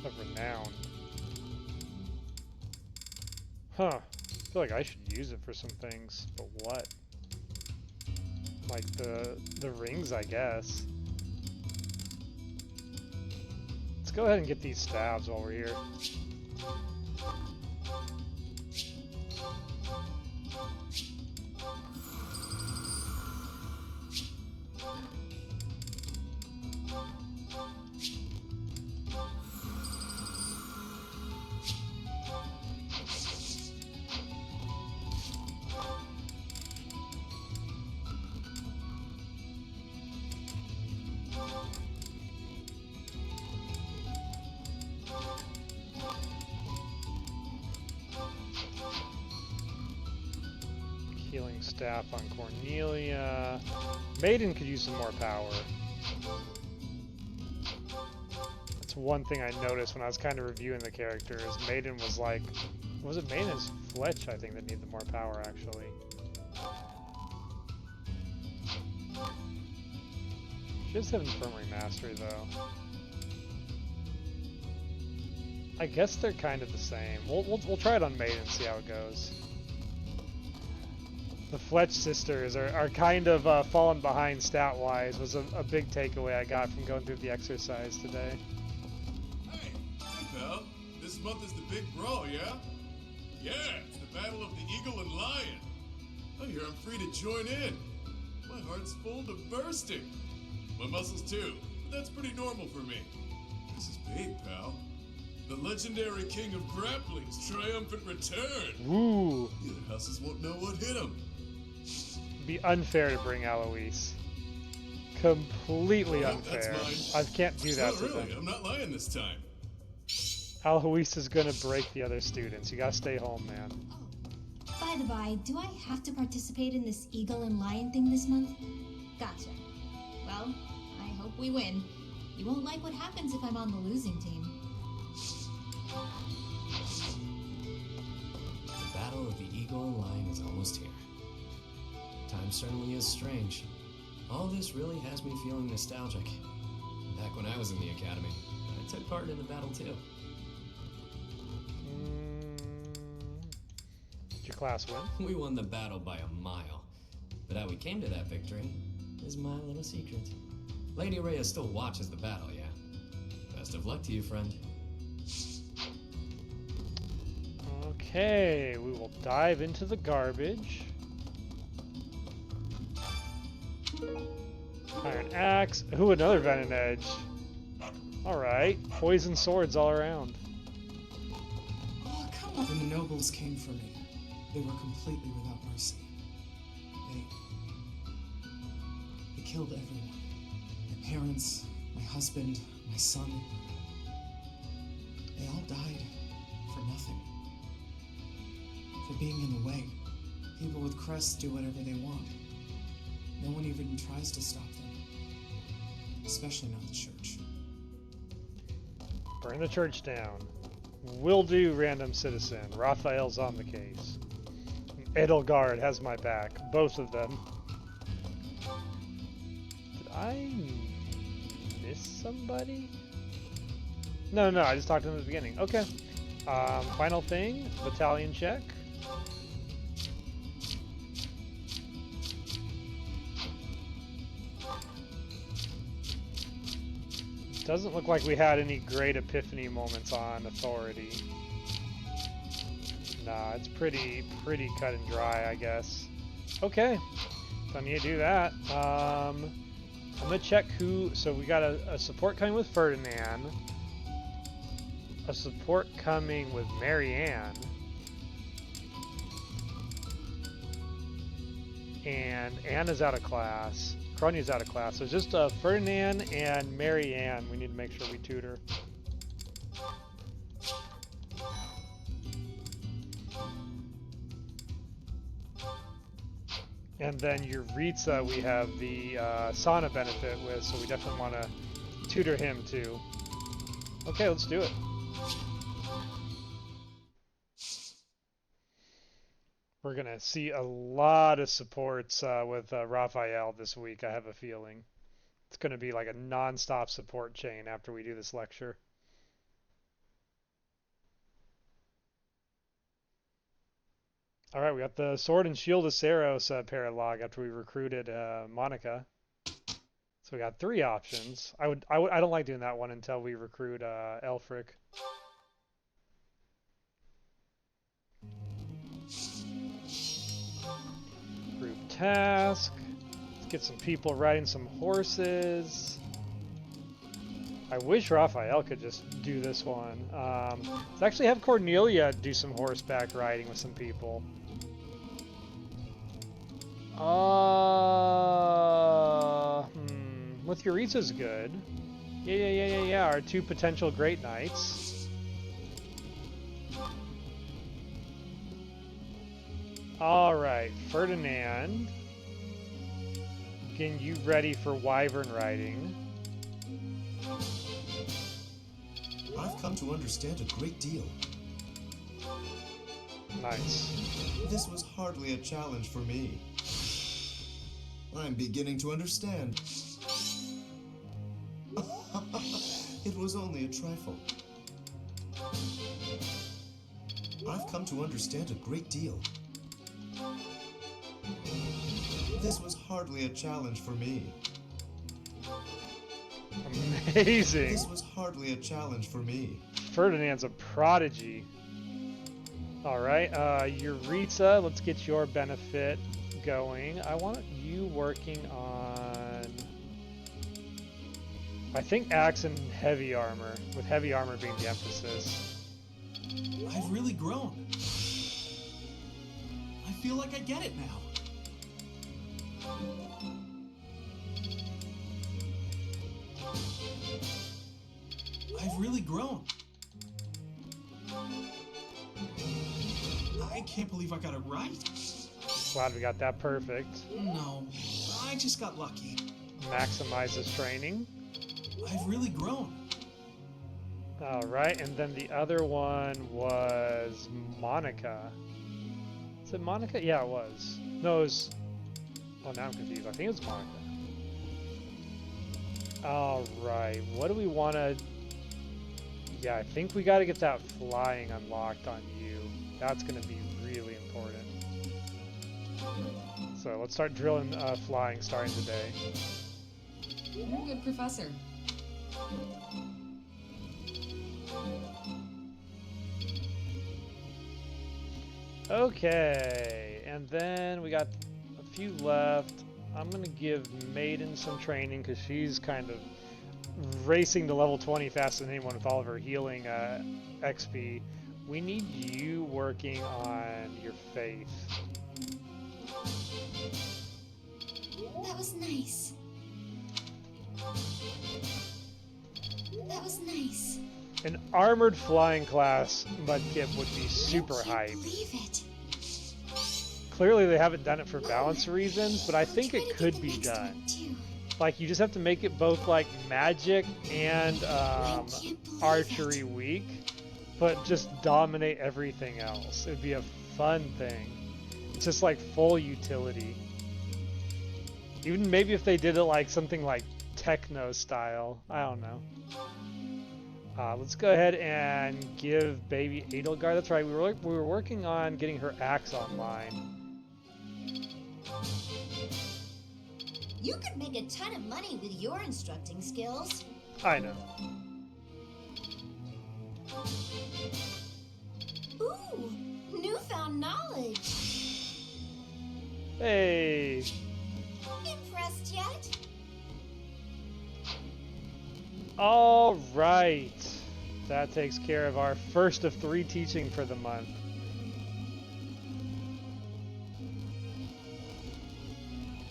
of Renown. Huh. I feel like I should use it for some things, but what? like the rings, I guess. Let's go ahead and get these stabs while we're here. Healing staff on Cornelia. Maiden could use some more power. That's one thing I noticed when I was kind of reviewing the characters. Maiden was like, was it Maiden? It's Fletch, I think, that needed more power, actually. She does have Infirmary Mastery, though. I guess they're kind of the same. We'll try it on Maiden and see how it goes. The Fletch sisters are kind of falling behind stat-wise, was a big takeaway I got from going through the exercise today. Hey, pal. This month is the big brawl, yeah? Yeah, it's the battle of the eagle and lion. I hear I'm free to join in. My heart's full to bursting. My muscles too, but that's pretty normal for me. This is big, pal. The legendary king of grappling's triumphant return. Ooh. The other houses won't know what hit him. Be unfair to bring Eloise. Completely Oh, unfair. that's I can't do that No, to really, them. I'm not lying this time. Eloise is gonna break the other students. You gotta stay home, man. By the by, do I have to participate in this eagle and lion thing this month? Gotcha. Well, I hope we win. You won't like what happens if I'm on the losing team. The battle of the eagle and lion is almost here. Time certainly is strange. All this really has me feeling nostalgic. Back when I was in the academy, I took part in the battle too. Did your class win? We won the battle by a mile. But how we came to that victory is my little secret. Lady Rhea still watches the battle, yeah? Best of luck to you, friend. Okay, we will dive into the garbage. Iron Axe. Ooh, another Venom Edge. Alright, poison swords all around. Oh, come on. When the nobles came for me, they were completely without mercy. They killed everyone. My parents, my husband, my son. They all died for nothing. For being in the way. People with crests do whatever they want. No one even tries to stop them. Especially not the church. Burn the church down. Will do, random citizen. Raphael's on the case. Edelgard has my back. Both of them. Did I miss somebody? No, I just talked to them at the beginning. Okay. Final thing, battalion check. Doesn't look like we had any great epiphany moments on authority. Nah, it's pretty cut and dry, I guess. Okay, don't need to do that. I'm gonna check who. So we got a support coming with Ferdinand, a support coming with Marianne, and Anna's out of class. Cronia's out of class, so it's just Ferdinand and Marianne. We need to make sure we tutor. And then Yuritsa we have the sauna benefit with, so we definitely want to tutor him too. Okay, let's do it. We're going to see a lot of supports with Raphael this week, I have a feeling. It's going to be like a non-stop support chain after we do this lecture. All right, we got the Sword and Shield of Saros paralog after we recruited Monica. So we got 3 options. I don't like doing that one until we recruit Elfric. Group task. Let's get some people riding some horses. I wish Raphael could just do this one. Let's actually have Cornelia do some horseback riding with some people. With Euritha's good. Yeah. Our 2 potential great knights. Alright, Ferdinand. Getting you ready for wyvern riding. I've come to understand a great deal. Nice. This was hardly a challenge for me. I'm beginning to understand. It was only a trifle. I've come to understand a great deal. This was hardly a challenge for me. Amazing. This was hardly a challenge for me. Ferdinand's a prodigy. Alright, Euritha, let's get your benefit going. I want you working on... I think axe and heavy armor, with heavy armor being the emphasis. I've really grown. I feel like I get it now. I've really grown. I can't believe I got it right. Glad we got that perfect. No, I just got lucky. Maximizes training. I've really grown. Alright, and then the other one was Monica. Is it Monica? Yeah, it was. No, it was... Oh, now I'm confused. I think it was Monica. Alright, what do we want to... Yeah, I think we got to get that flying unlocked on you. That's going to be really important. So let's start drilling flying starting today. You're a good professor. Okay, and then we got a few left. I'm going to give Maiden some training because she's kind of racing to level 20 faster than anyone with all of her healing XP. We need you working on your faith. That was nice. That was nice. An armored flying class Mudkip would be super hype. Believe it. Clearly they haven't done it for balance reasons, but I think it could be done. Like, you just have to make it both like magic and archery weak, but just dominate everything else. It'd be a fun thing. It's just like full utility. Even maybe if they did it like something like techno style. I don't know. Let's go ahead and give baby Edelgard. That's right. We were working on getting her axe online. You could make a ton of money with your instructing skills. I know. Ooh, newfound knowledge. Hey. Impressed yet? All right. That takes care of our first of 3 teaching for the month.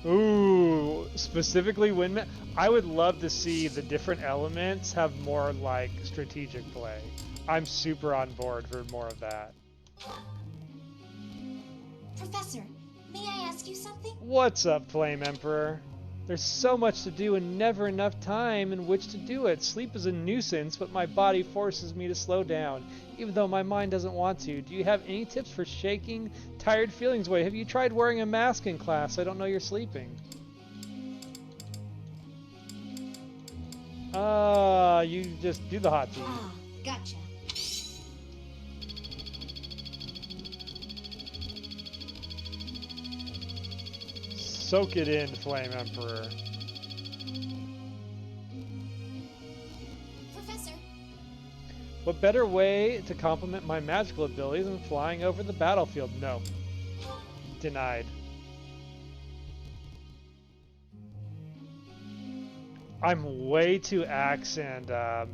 Ooh, specifically windmill. I would love to see the different elements have more like strategic play. I'm super on board for more of that. Professor, may I ask you something? What's up, Flame Emperor? There's so much to do and never enough time in which to do it. Sleep is a nuisance, but my body forces me to slow down, even though my mind doesn't want to. Do you have any tips for shaking tired feelings away? Have you tried wearing a mask in class? I don't know you're sleeping. You just do the hot tea. Ah, gotcha. Soak it in, Flame Emperor. Professor! What better way to complement my magical abilities than flying over the battlefield? No. Denied. I'm way too axe and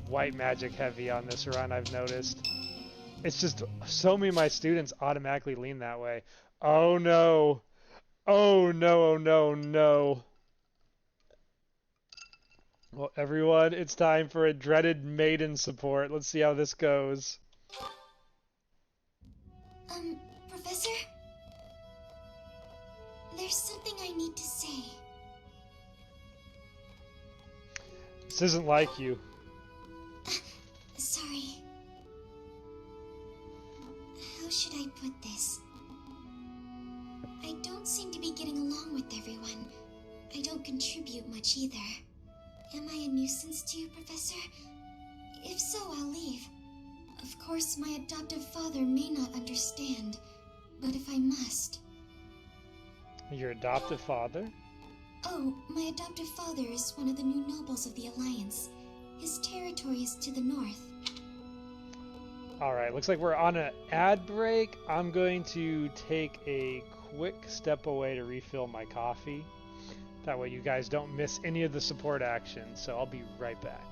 white magic heavy on this run, I've noticed. It's just so many of my students automatically lean that way. Oh no. Oh no, oh no, no. Well, everyone, it's time for a dreaded maiden support. Let's see how this goes. Professor? There's something I need to say. This isn't like you. Sorry. How should I put this? I don't seem to be getting along with everyone. I don't contribute much either. Am I a nuisance to you, Professor? If so, I'll leave. Of course, my adoptive father may not understand, but if I must... Your adoptive father? Oh, my adoptive father is one of the new nobles of the Alliance. His territory is to the north. Alright, looks like we're on an ad break. I'm going to take a quick step away to refill my coffee. That way you guys don't miss any of the support action, so I'll be right back.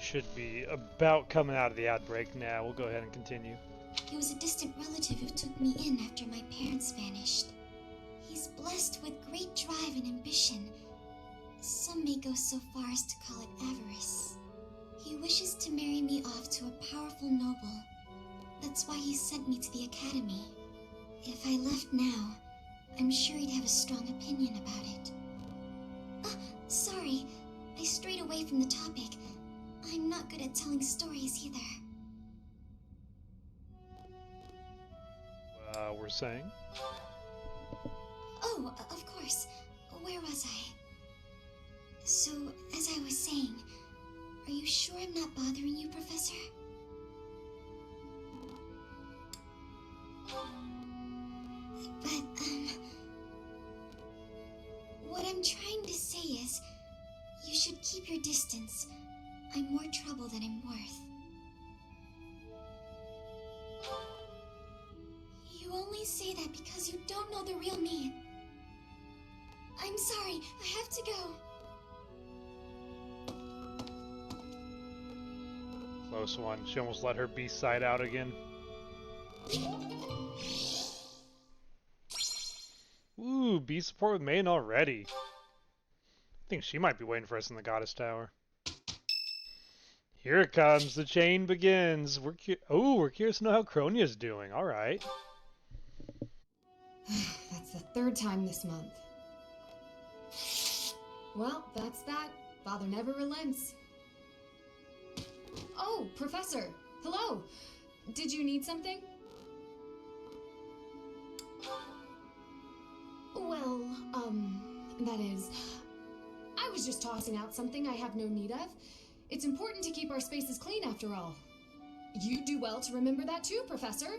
Should be about coming out of the ad break now. We'll go ahead and continue. It was a distant relative who took me in after my parents vanished. He's blessed with great drive and ambition. Some may go so far as to call it avarice. He wishes to marry me off to a powerful noble. That's why he sent me to the academy. If I left now, I'm sure he'd have a strong opinion about it. Ah, sorry. I strayed away from the topic. I'm not good at telling stories either. We're saying? Oh, of course. Where was I? So, as I was saying, are you sure I'm not bothering you, Professor? But, what I'm trying to say is, you should keep your distance. I'm more trouble than I'm worth. You only say that because you don't know the real me. I'm sorry, I have to go. Close one. She almost let her beast side out again. Ooh, beast support with main already. I think she might be waiting for us in the Goddess Tower. Here it comes. The chain begins. We're curious to know how Cornelia's doing. All right. That's the third time this month. Well, that's that. Father never relents. Oh, Professor! Hello! Did you need something? Well, that is... I was just tossing out something I have no need of. It's important to keep our spaces clean after all. You do well to remember that too, Professor.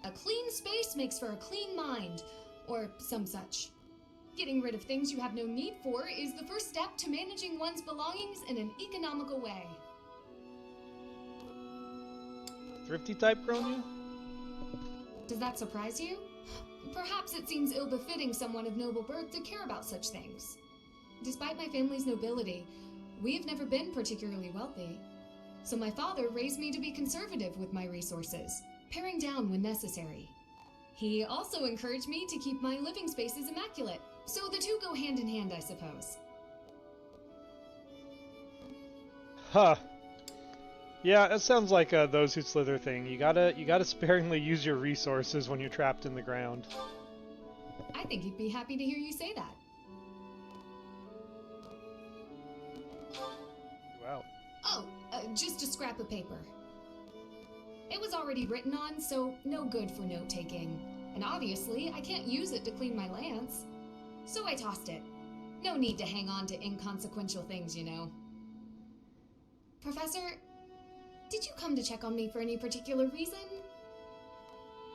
A clean space makes for a clean mind, or some such. Getting rid of things you have no need for is the first step to managing one's belongings in an economical way. Thrifty type, Cornelia? Does that surprise you? Perhaps it seems ill-befitting someone of noble birth to care about such things. Despite my family's nobility, we've never been particularly wealthy. So my father raised me to be conservative with my resources, paring down when necessary. He also encouraged me to keep my living spaces immaculate, so the two go hand in hand, I suppose. Huh. Yeah, it sounds like a those who slither thing. You gotta sparingly use your resources when you're trapped in the ground. I think he'd be happy to hear you say that. Wow. Oh, just a scrap of paper. It was already written on, so no good for note-taking. And obviously, I can't use it to clean my lance. So I tossed it. No need to hang on to inconsequential things, you know. Professor, did you come to check on me for any particular reason?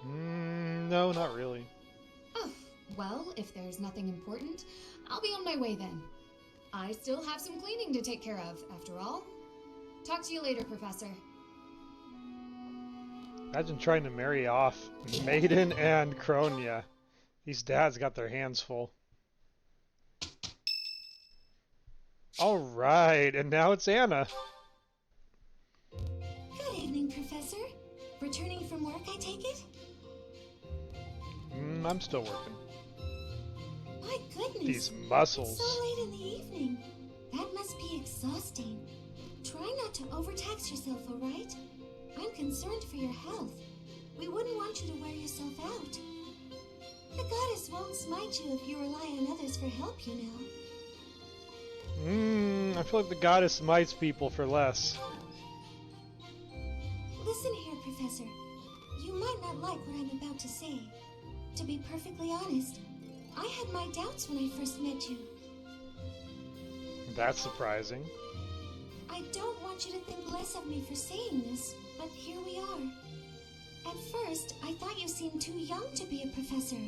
No, not really. Oh, well, if there's nothing important, I'll be on my way then. I still have some cleaning to take care of, after all. Talk to you later, Professor. Imagine trying to marry off Maiden and Cornelia. These dads got their hands full. Alright, and now it's Anna. Good evening, Professor. Returning from work, I take it? I'm still working. My goodness. These muscles. It's so late in the evening. That must be exhausting. Try not to overtax yourself, all right? I'm concerned for your health. We wouldn't want you to wear yourself out. The goddess won't smite you if you rely on others for help, you know. I feel like the goddess smites people for less. Listen here, Professor. You might not like what I'm about to say. To be perfectly honest, I had my doubts when I first met you. That's surprising. I don't want you to think less of me for saying this, but here we are. At first, I thought you seemed too young to be a professor.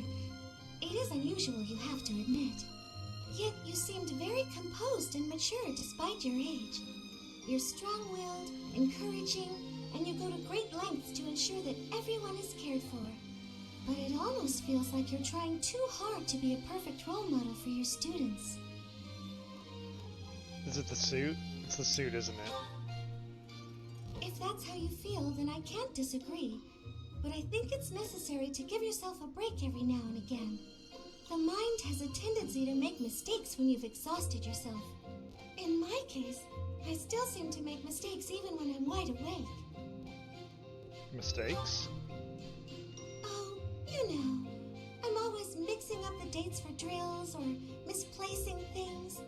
It is unusual, you have to admit. Yet you seemed very composed and mature despite your age. You're strong-willed, encouraging, and you go to great lengths to ensure that everyone is cared for. But it almost feels like you're trying too hard to be a perfect role model for your students. Is it the suit? It's the suit, isn't it? If that's how you feel, then I can't disagree. But I think it's necessary to give yourself a break every now and again. The mind has a tendency to make mistakes when you've exhausted yourself. In my case, I still seem to make mistakes even when I'm wide awake. Mistakes? Oh, you know. I'm always mixing up the dates for drills or misplacing things.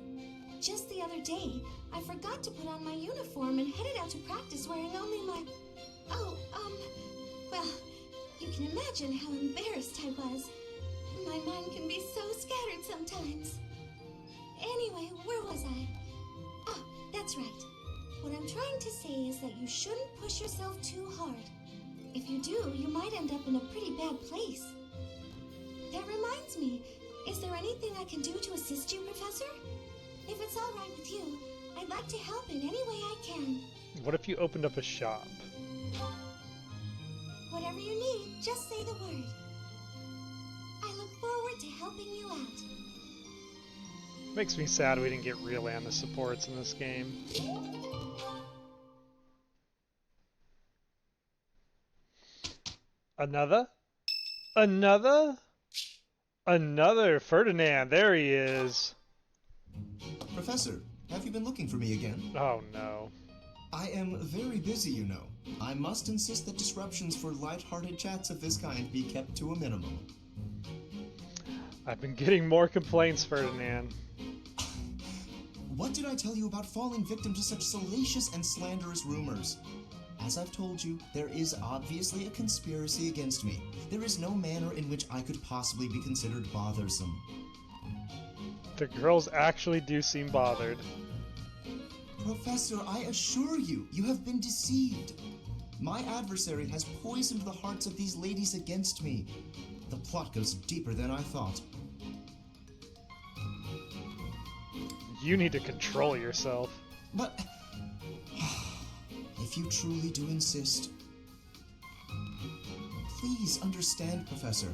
Just the other day, I forgot to put on my uniform and headed out to practice wearing only my... well, you can imagine how embarrassed I was. My mind can be so scattered sometimes. Anyway, where was I? Ah, that's right. What I'm trying to say is that you shouldn't push yourself too hard. If you do, you might end up in a pretty bad place. That reminds me, is there anything I can do to assist you, Professor? If it's all right with you, I'd like to help in any way I can. What if you opened up a shop? Whatever you need, just say the word. I look forward to helping you out. Makes me sad we didn't get real Anna supports in this game. Another? Another? Another Ferdinand, there he is. Professor, have you been looking for me again? Oh no. I am very busy, you know. I must insist that disruptions for light-hearted chats of this kind be kept to a minimum. I've been getting more complaints, Ferdinand. What did I tell you about falling victim to such salacious and slanderous rumors? As I've told you, there is obviously a conspiracy against me. There is no manner in which I could possibly be considered bothersome. The girls actually do seem bothered. Professor, I assure you, you have been deceived. My adversary has poisoned the hearts of these ladies against me. The plot goes deeper than I thought. You need to control yourself. But if you truly do insist, please understand, Professor.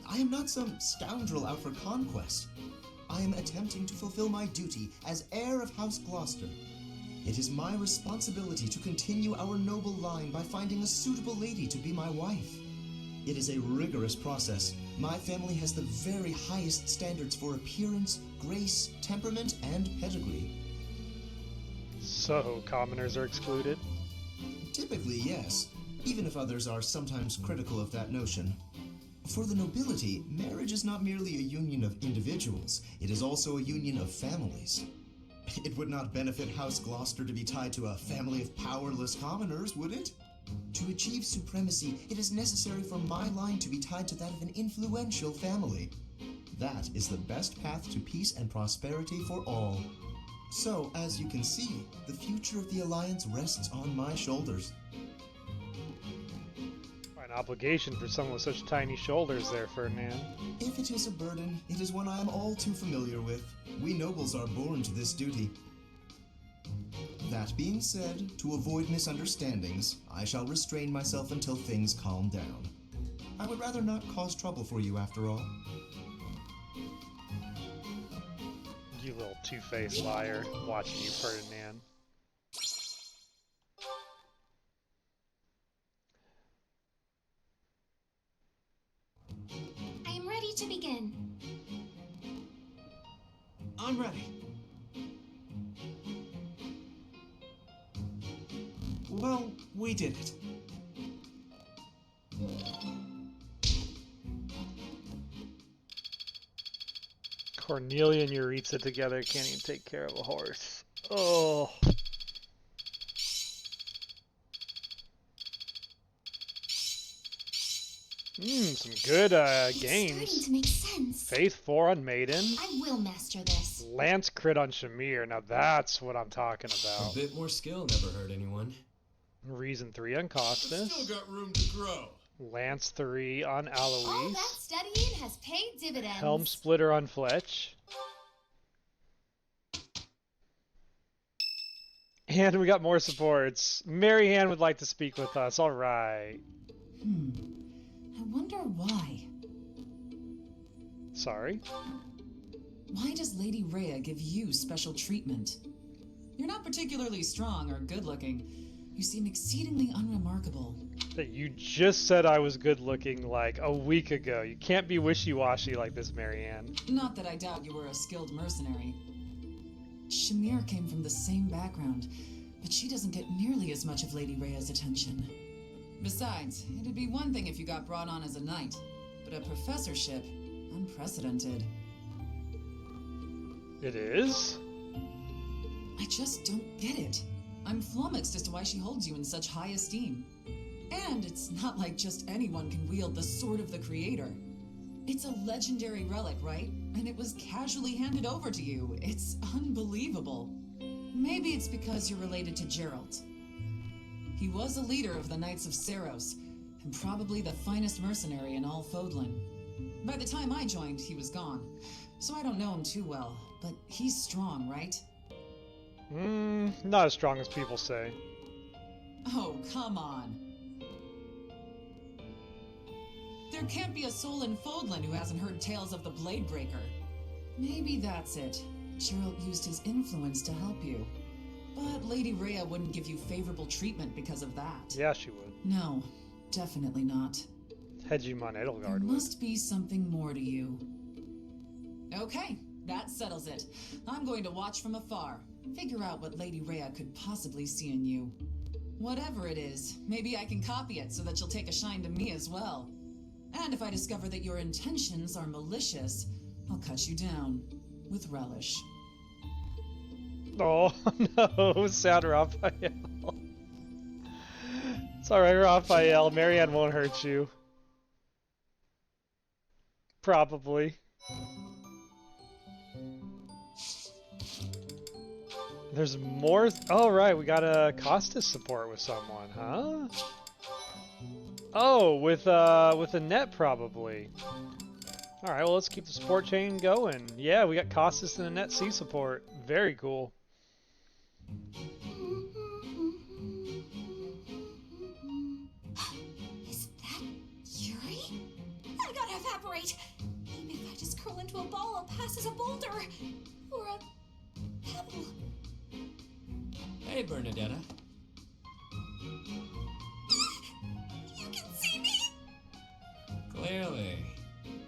I am not some scoundrel out for conquest. I am attempting to fulfill my duty as heir of House Gloucester. It is my responsibility to continue our noble line by finding a suitable lady to be my wife. It is a rigorous process. My family has the very highest standards for appearance, grace, temperament, and pedigree. So, commoners are excluded? Typically, yes, even if others are sometimes critical of that notion. For the nobility, marriage is not merely a union of individuals, it is also a union of families. It would not benefit House Gloucester to be tied to a family of powerless commoners, would it? To achieve supremacy, it is necessary for my line to be tied to that of an influential family. That is the best path to peace and prosperity for all. So, as you can see, the future of the Alliance rests on my shoulders. An obligation for someone with such tiny shoulders there, Ferdinand. If it is a burden, it is one I am all too familiar with. We nobles are born to this duty. That being said, to avoid misunderstandings, I shall restrain myself until things calm down. I would rather not cause trouble for you after all. You little two-faced liar, watching you, Ferdinand. I am ready to begin. I'm ready. Well, we did it. Cornelia and Yuritsa together can't even take care of a horse. Oh. Some good games. It's starting to make sense. Faith 4 on Maiden. I will master this. Lance crit on Shamir. Now that's what I'm talking about. A bit more skill never hurt anyone. Reason 3 on Costas. Still got room to grow. Lance 3 on All Alois. that studying has paid dividends. Helm Splitter on Fletch. And we got more supports. Mary Ann would like to speak with us. All right. I wonder why. Sorry? Why does Lady Rhea give you special treatment? You're not particularly strong or good-looking. You seem exceedingly unremarkable. That you just said I was good looking like a week ago. You can't be wishy-washy like this, Marianne. Not that I doubt you were a skilled mercenary. Shamir came from the same background, but she doesn't get nearly as much of Lady Rhea's attention. Besides, it'd be one thing if you got brought on as a knight, but a professorship, unprecedented. It is? I just don't get it. I'm flummoxed as to why she holds you in such high esteem. And it's not like just anyone can wield the Sword of the Creator. It's a legendary relic, right? And it was casually handed over to you. It's unbelievable. Maybe it's because you're related to Geralt. He was a leader of the Knights of Seros, and probably the finest mercenary in all Fodlan. By the time I joined, he was gone, so I don't know him too well, but he's strong, right? Not as strong as people say. Oh, come on. There can't be a soul in Fodlan who hasn't heard tales of the Bladebreaker. Maybe that's it. Geralt used his influence to help you. But Lady Rhea wouldn't give you favorable treatment because of that. Yeah, she would. No, definitely not. Hegemon Edelgard There would. must be something more to you. Okay, that settles it. I'm going to watch from afar. Figure out what Lady Rhea could possibly see in you. Whatever it is, maybe I can copy it so that you'll take a shine to me as well. And if I discover that your intentions are malicious, I'll cut you down with relish. Oh no, sad Raphael. It's alright, Raphael. Marianne won't hurt you. Probably. There's more. Oh, right, we got a Costas support with someone, huh? Oh, with a net probably. All right, well let's keep the support chain going. Yeah, we got Costas and a net C support. Very cool. Is that Yuri? I gotta evaporate. Maybe if I just curl into a ball, I'll pass as a boulder or a pebble. Hey, Bernadetta. You can see me. Clearly.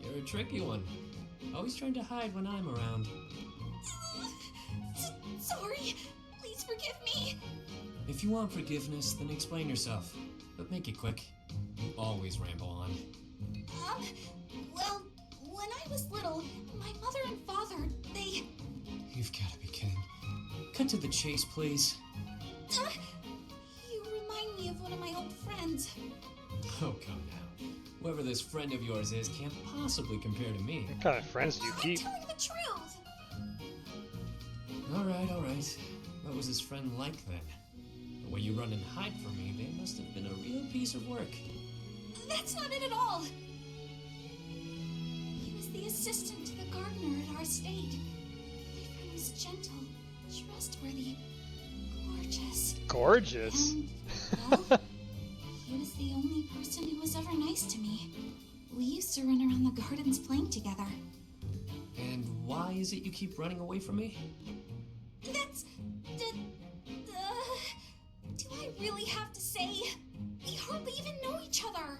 You're a tricky one. Always trying to hide when I'm around. Sorry. Please forgive me. If you want forgiveness, then explain yourself. But make it quick. You always ramble on. Well, when I was little, my mother and father, they... You've got to be kidding. Cut to the chase, please. You remind me of one of my old friends. Oh, come now. Whoever this friend of yours is can't possibly compare to me. What kind of friends do you keep? I'm telling the truth. All right. What was this friend like then? The way you run and hide from me, they must have been a real piece of work. That's not it at all. He was the assistant to the gardener at our estate. My friend was gentle, trustworthy, gorgeous. Gorgeous? And, well, he was the only person who was ever nice to me. We used to run around the gardens playing together. And why is it you keep running away from me? That's... do I really have to say? We hardly even know each other.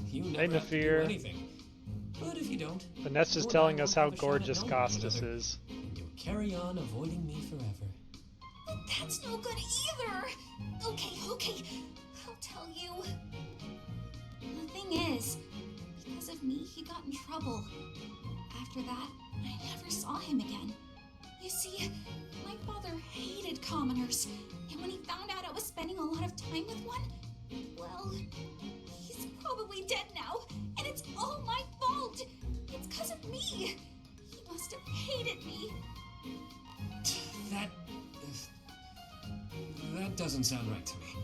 You never have to do anything. But if you don't... Vanessa's telling us how gorgeous Costas is. And you'll carry on avoiding me forever. But that's no good either. Okay. I'll tell you. The thing is, because of me, he got in trouble. After that, I never saw him again. You see, my father hated commoners, and when he found out I was spending a lot of time with one, well, he's probably dead now, and it's all my fault. It's because of me. He must have hated me. That doesn't sound right to me.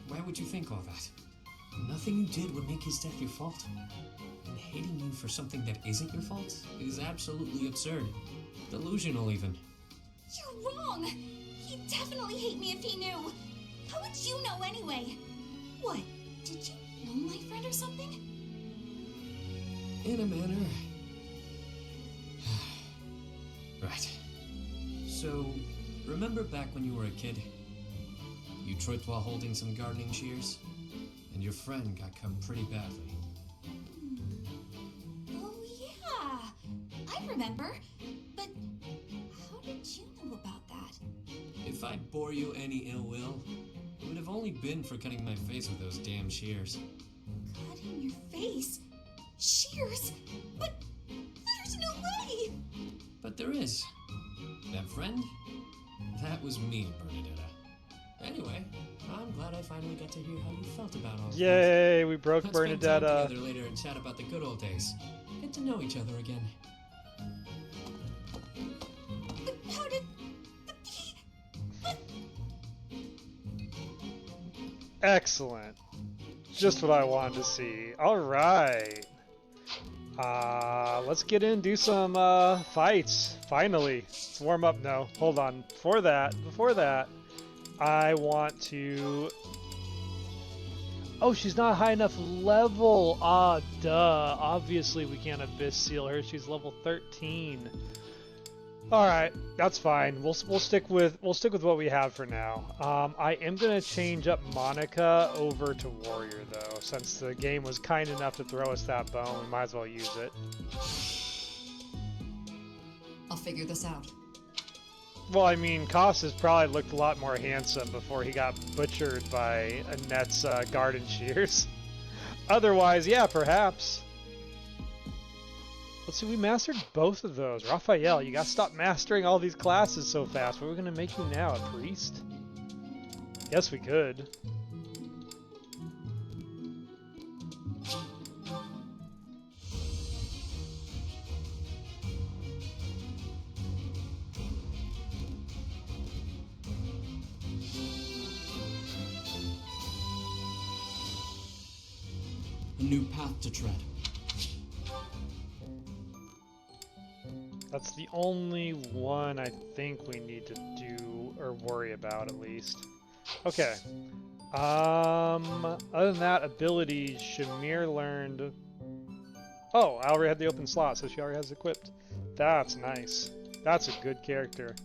Why would you think all that? Nothing you did would make his death your fault. And hating you for something that isn't your fault is absolutely absurd. Delusional, even. You're wrong! He'd definitely hate me if he knew. How would you know anyway? What? Did you know my friend or something? In a manner. Right. So, remember back when you were a kid? You tripped while holding some gardening shears? And your friend got cut pretty badly. Oh, yeah. I remember. But how did you know about that? If I bore you any ill will, it would have only been for cutting my face with those damn shears. Cutting your face? Shears? But there's no way! But there is. That friend? That was me, Bernadetta. Anyway, I'm glad I finally got to hear how you felt about all of this. Yay, we broke Let's spend Bernadetta. time together later and chat about the good old days. Get to know each other again. But how did... Excellent. Just what I wanted to see. All right. Let's get in and do some fights. Finally. Let's warm up. No, hold on. Before that, I want to... Oh, she's not high enough level. Ah, duh. Obviously, we can't Abyss Seal her. She's level 13. All right, that's fine. We'll stick with what we have for now. I am gonna change up Monica over to Warrior though, since the game was kind enough to throw us that bone. We might as well use it. I'll figure this out. Well, I mean, Costas probably looked a lot more handsome before he got butchered by Annette's garden shears. Otherwise, yeah, perhaps. Let's see, we mastered both of those. Raphael, you gotta stop mastering all these classes so fast. What are we gonna make you now, a priest? Yes, we could. A new path to tread. That's the only one I think we need to do or worry about, at least. Okay. Other than that, abilities, Shamir learned... Oh, I already had the open slot, so she already has equipped. That's nice. That's a good character.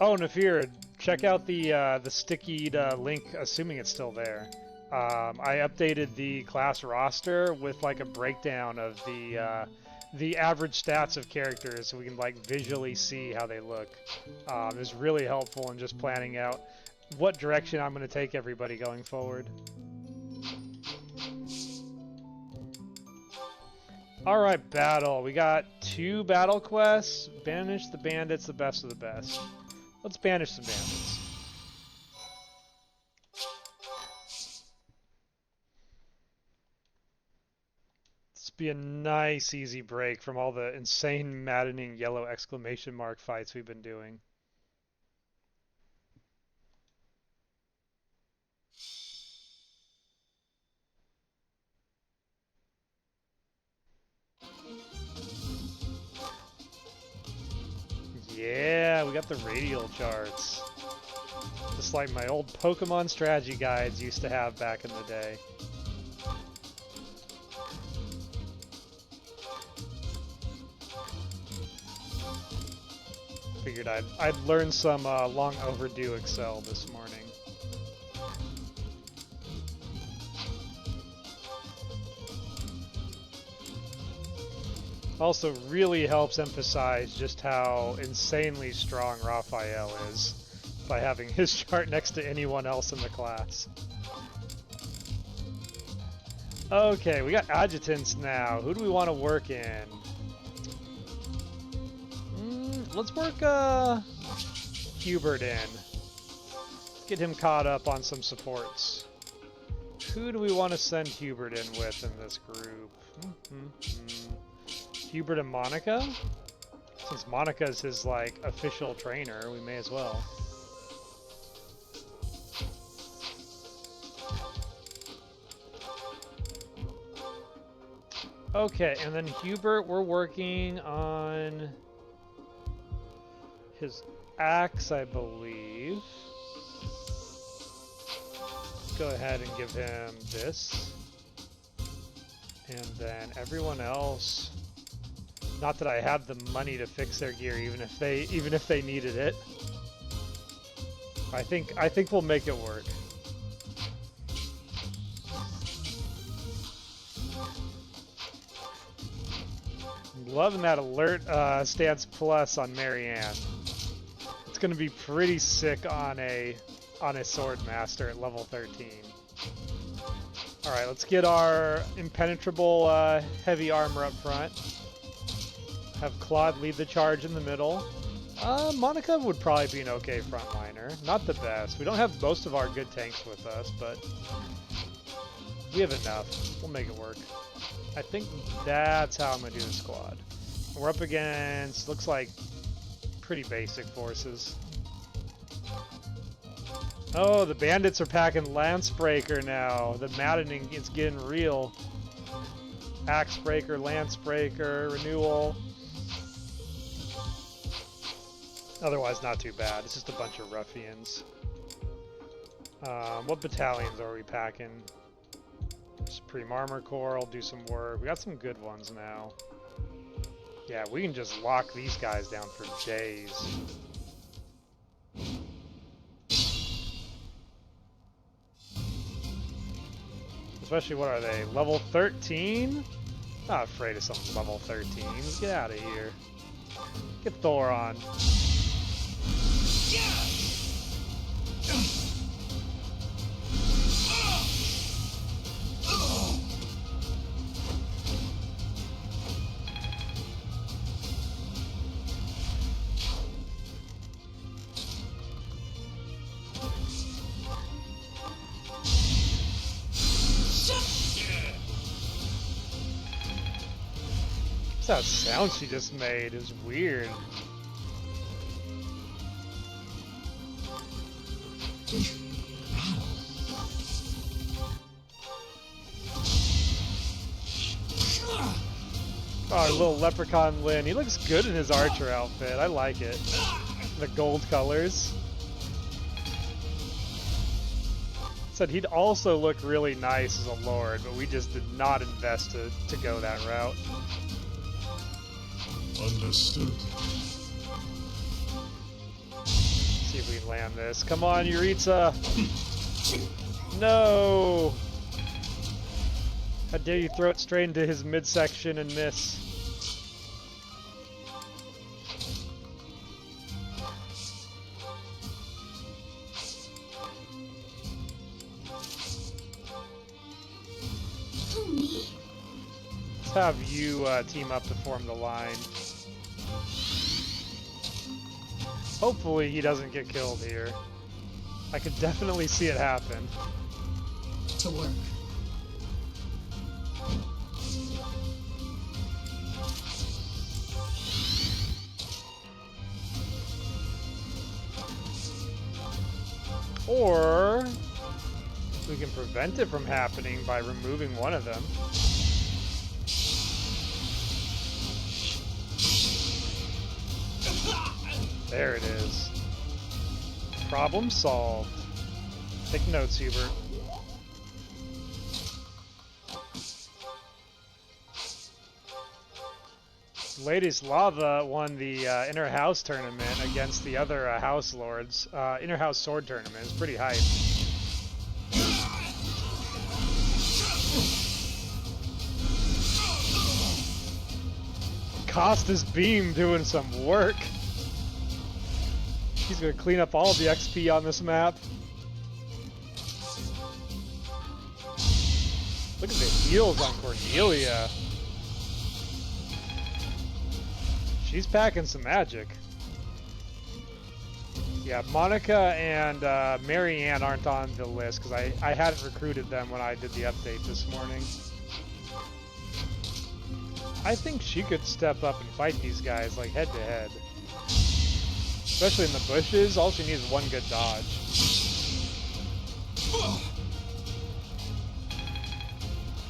Oh, Nafir, check out the sticky link, assuming it's still there. I updated the class roster with like a breakdown of the average stats of characters, so we can like visually see how they look. It's really helpful in just planning out what direction I'm going to take everybody going forward. Alright, battle. We got 2 battle quests. Banish the bandits, the best of the best. Let's banish some bandits. This be a nice, easy break from all the insane, maddening yellow exclamation mark fights we've been doing. Yeah, we got the radial charts. Just like my old Pokemon strategy guides used to have back in the day. Figured I'd learn some long overdue Excel this morning. Also really helps emphasize just how insanely strong Raphael is by having his chart next to anyone else in the class. Okay, we got adjutants now. Who do we want to work in? Let's work Hubert in. Get him caught up on some supports. Who do we want to send Hubert in with in this group? Hubert and Monica? Since Monica is his, like, official trainer, we may as well. Okay, and then Hubert, we're working on his axe, I believe. Let's go ahead and give him this. And then everyone else... Not that I have the money to fix their gear, even if they needed it. I think we'll make it work. I'm loving that alert stance plus on Marianne. It's gonna be pretty sick on a sword master at level 13. All right, let's get our impenetrable heavy armor up front. Have Claude lead the charge in the middle. Monica would probably be an okay frontliner. Not the best. We don't have most of our good tanks with us, but we have enough. We'll make it work. I think that's how I'm going to do the squad. We're up against, looks like, pretty basic forces. Oh, the bandits are packing Lancebreaker now. The maddening is getting real. Axebreaker, Lancebreaker, Renewal. Otherwise, not too bad. It's just a bunch of ruffians. What battalions are we packing? Supreme Armor Corps will do some work. We got some good ones now. Yeah, we can just lock these guys down for days. Especially, what are they? Level 13? Not afraid of something level 13. Let's get out of here. Get Thor on. That sound she just made is weird. Oh, our little leprechaun Lynn. He looks good in his archer outfit. I like it. The gold colors. Said he'd also look really nice as a lord, but we just did not invest to go that route. Understood. See if we can land this. Come on, Yuritsa! No! How dare you throw it straight into his midsection and miss? Let's have you team up to form the line. Hopefully he doesn't get killed here. I could definitely see it happen. To work. Or we can prevent it from happening by removing one of them. There it is. Problem solved. Take notes, Hubert. Ladislava won the Inner House tournament against the other House Lords. Inner House Sword tournament. It's pretty hype. Costa's beam doing some work. He's gonna clean up all of the XP on this map. Look at the heals on Cornelia. She's packing some magic. Yeah, Monica and Marianne aren't on the list because I hadn't recruited them when I did the update this morning. I think she could step up and fight these guys like head to head. Especially in the bushes, all she needs is one good dodge.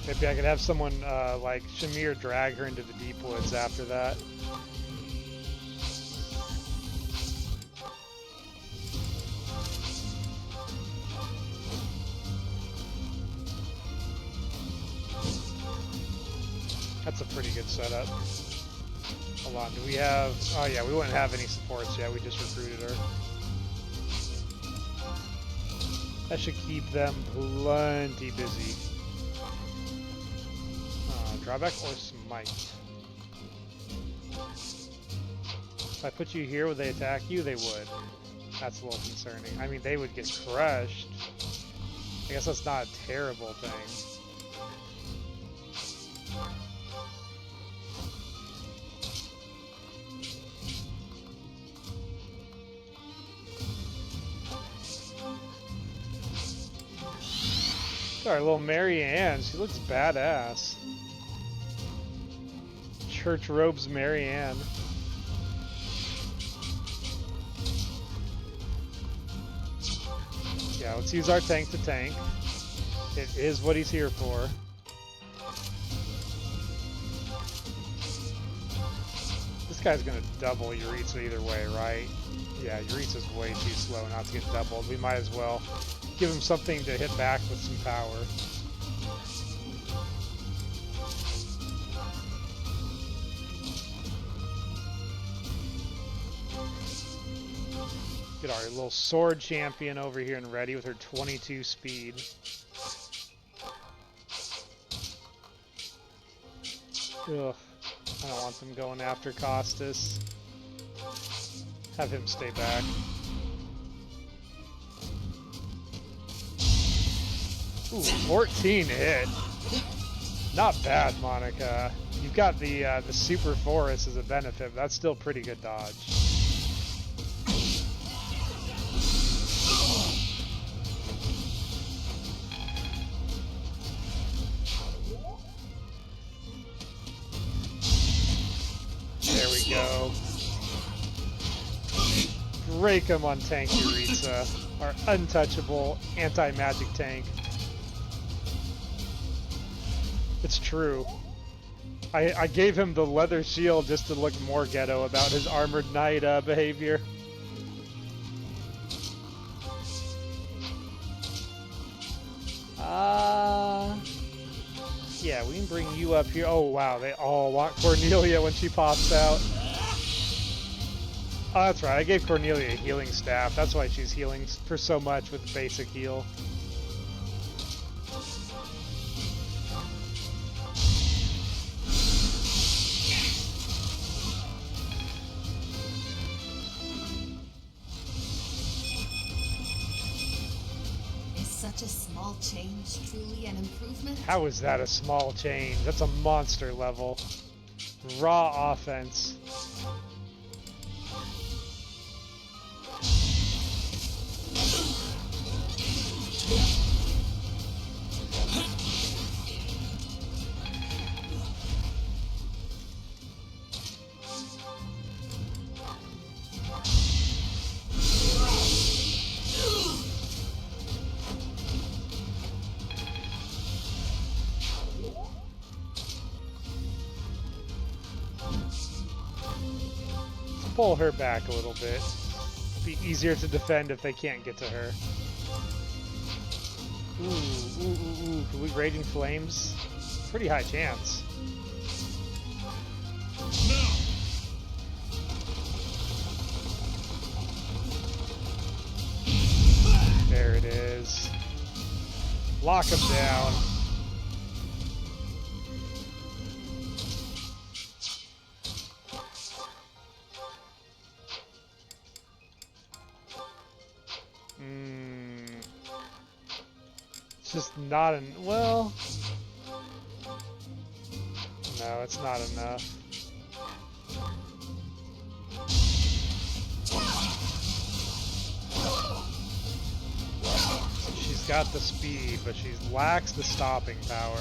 Maybe I could have someone like Shamir drag her into the deep woods after that. That's a pretty good setup. Hold on, do we have... Oh yeah, we wouldn't have any supports yet, we just recruited her. That should keep them plenty busy. Drawback or smite? If I put you here, would they attack you? They would. That's a little concerning. I mean, they would get crushed. I guess that's not a terrible thing. Our little Mary Ann, she looks badass. Church robes Mary Ann. Yeah, let's use our tank to tank. It is what he's here for. This guy's gonna double Yuritsa either way, right? Yeah, Yuritsa's way too slow not to get doubled. We might as well give him something to hit back with some power. Get our little sword champion over here and ready with her 22 speed. Ugh, I don't want them going after Costas. Have him stay back. Ooh, 14 hit. Not bad, Monica. You've got the super forest as a benefit, but that's still pretty good dodge. go. Break him on Tank Yuritsa, our untouchable anti-magic tank. It's true. I gave him the leather shield just to look more ghetto about his armored knight behavior. Yeah, we can bring you up here. Oh wow, they all want Cornelia when she pops out. Oh, that's right, I gave Cornelia a healing staff. That's why she's healing for so much with basic heal. Such a small change, truly an improvement? How is that a small change? That's a monster level. Raw offense. Pull her back a little bit. Be easier to defend if they can't get to her. Ooh. Can we Raging Flames? Pretty high chance. There it is. Lock him down. It's just not well. No, it's not enough. She's got the speed, but she lacks the stopping power.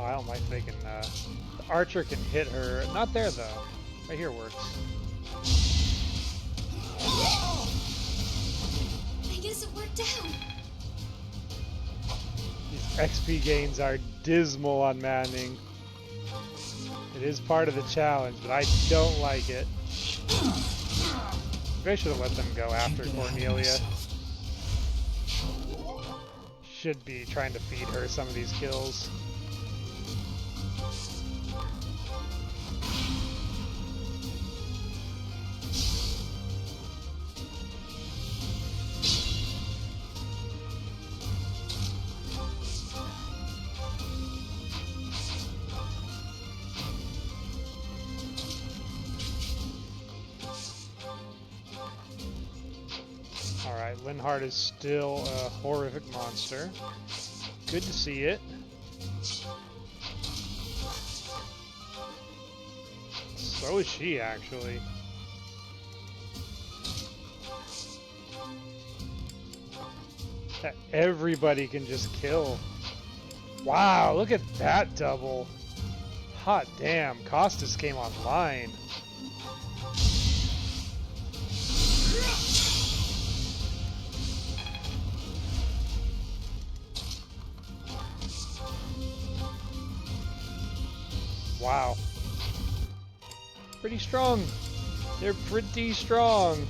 I don't like thinking the archer can hit her. Not there though. Right here works. I guess it worked out. These XP gains are dismal on Manning. It is part of the challenge, but I don't like it. Maybe I should have let them go after Cornelia. Should be trying to feed her some of these kills. Alright, Linhardt is still a horrific monster. Good to see it. So is she, actually. That everybody can just kill. Wow, look at that double. Hot damn, Costas came online. Wow. Pretty strong. They're pretty strong.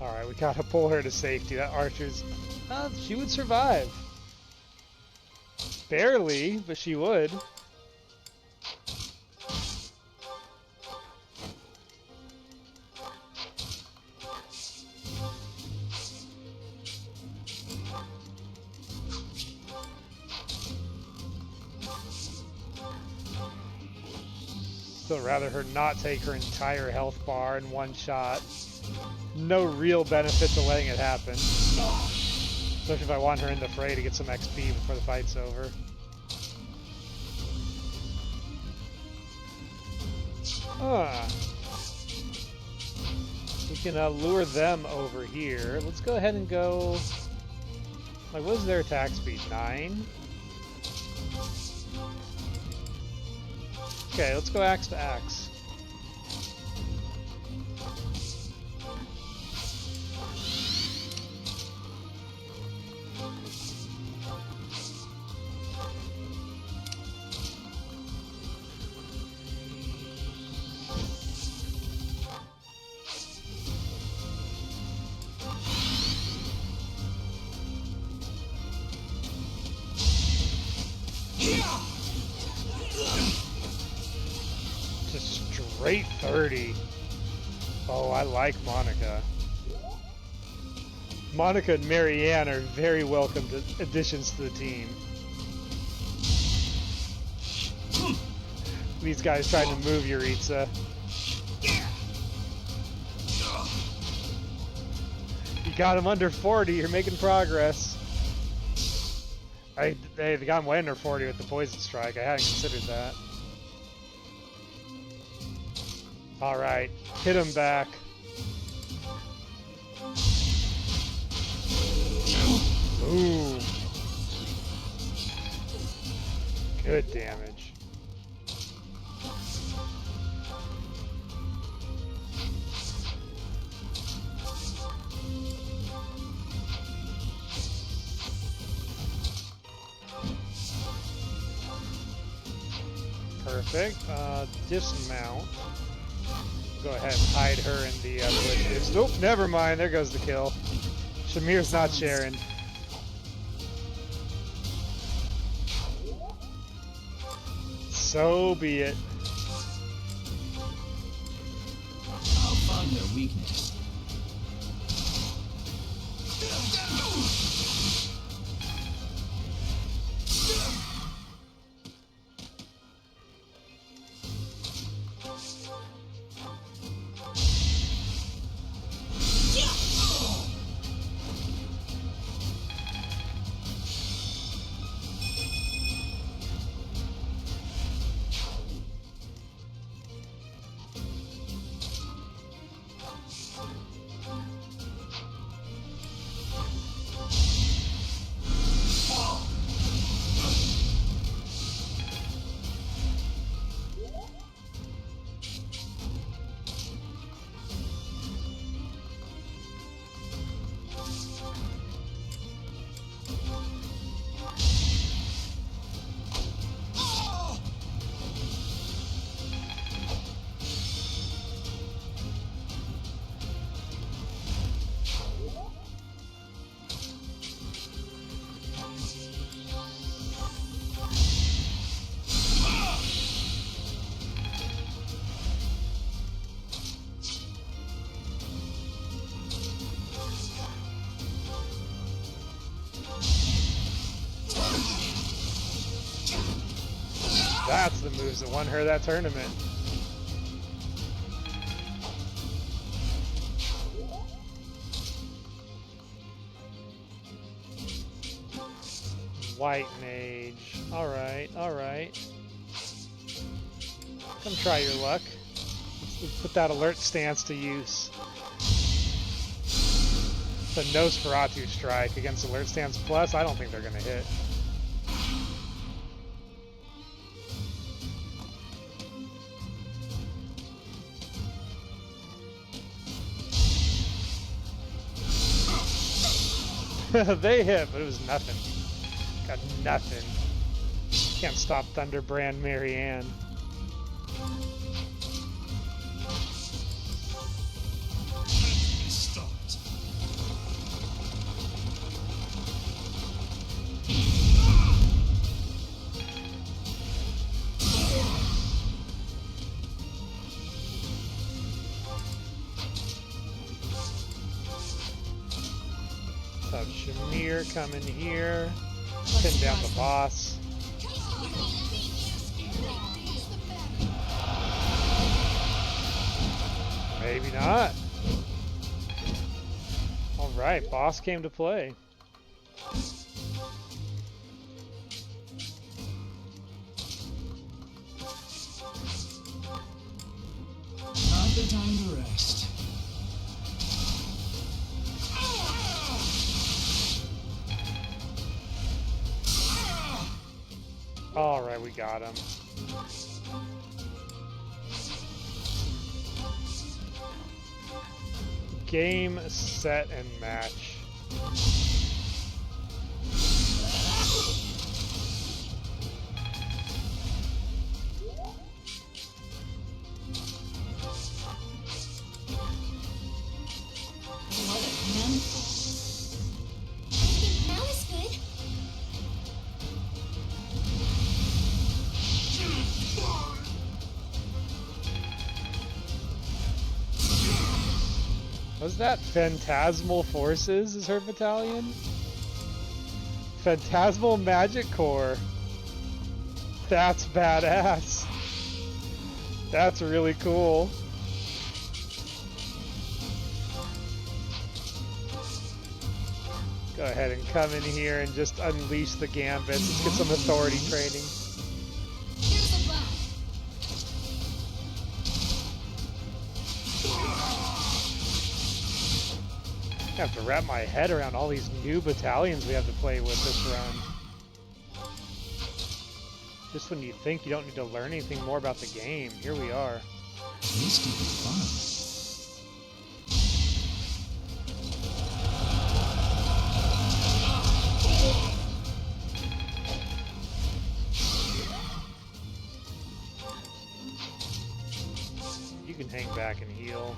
Alright, we gotta pull her to safety. That archer's... she would survive. Barely, but she would. Still rather her not take her entire health bar in one shot. No real benefit to letting it happen. Especially if I want her in the fray to get some XP before the fight's over. We can lure them over here. Let's go ahead and go... Like, what is their attack speed? 9? Okay, let's go axe to axe. Straight 30. Oh, I like Monica. Monica and Marianne are very welcome additions to the team. These guys trying to move Yuritsa. You got him under 40, you're making progress. They got him way under 40 with the poison strike. I hadn't considered that. Alright, hit him back. Ooh. Good damage. Perfect. Dismount. Go ahead and hide her in the bushes. Nope, never mind. There goes the kill. Shamir's not sharing. So be it. I'll find their weakness. That's the moves that won her that tournament. White Mage. Alright, alright. Come try your luck. Let's put that alert stance to use. The Nosferatu strike against alert stance plus, I don't think they're gonna hit. They hit, but it was nothing. Got nothing. Can't stop Thunderbrand Marianne. Shamir coming here, pin down the boss. Maybe not. Alright, boss came to play. Not the time to rest. Alright, we got him. Game, set, and match. Now is good. Was that Phantasmal Forces is her battalion? Phantasmal Magic Corps. That's badass. That's really cool. Go ahead and come in here and just unleash the gambits. Let's get some authority training. I have to wrap my head around all these new battalions we have to play with this run. Just when you think you don't need to learn anything more about the game, here we are. This could be fun. You can hang back and heal.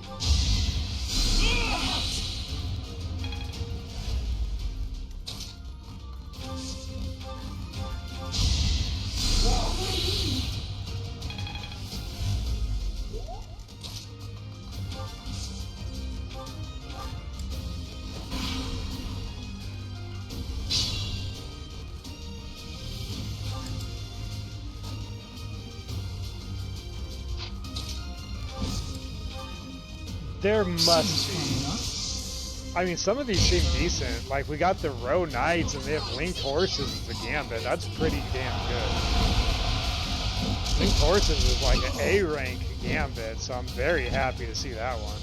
There must be. I mean, some of these seem decent. Like, we got the Row Knights and they have Linked Horses as the Gambit. That's pretty damn good. Linked Horses is like an A-rank Gambit, so I'm very happy to see that one.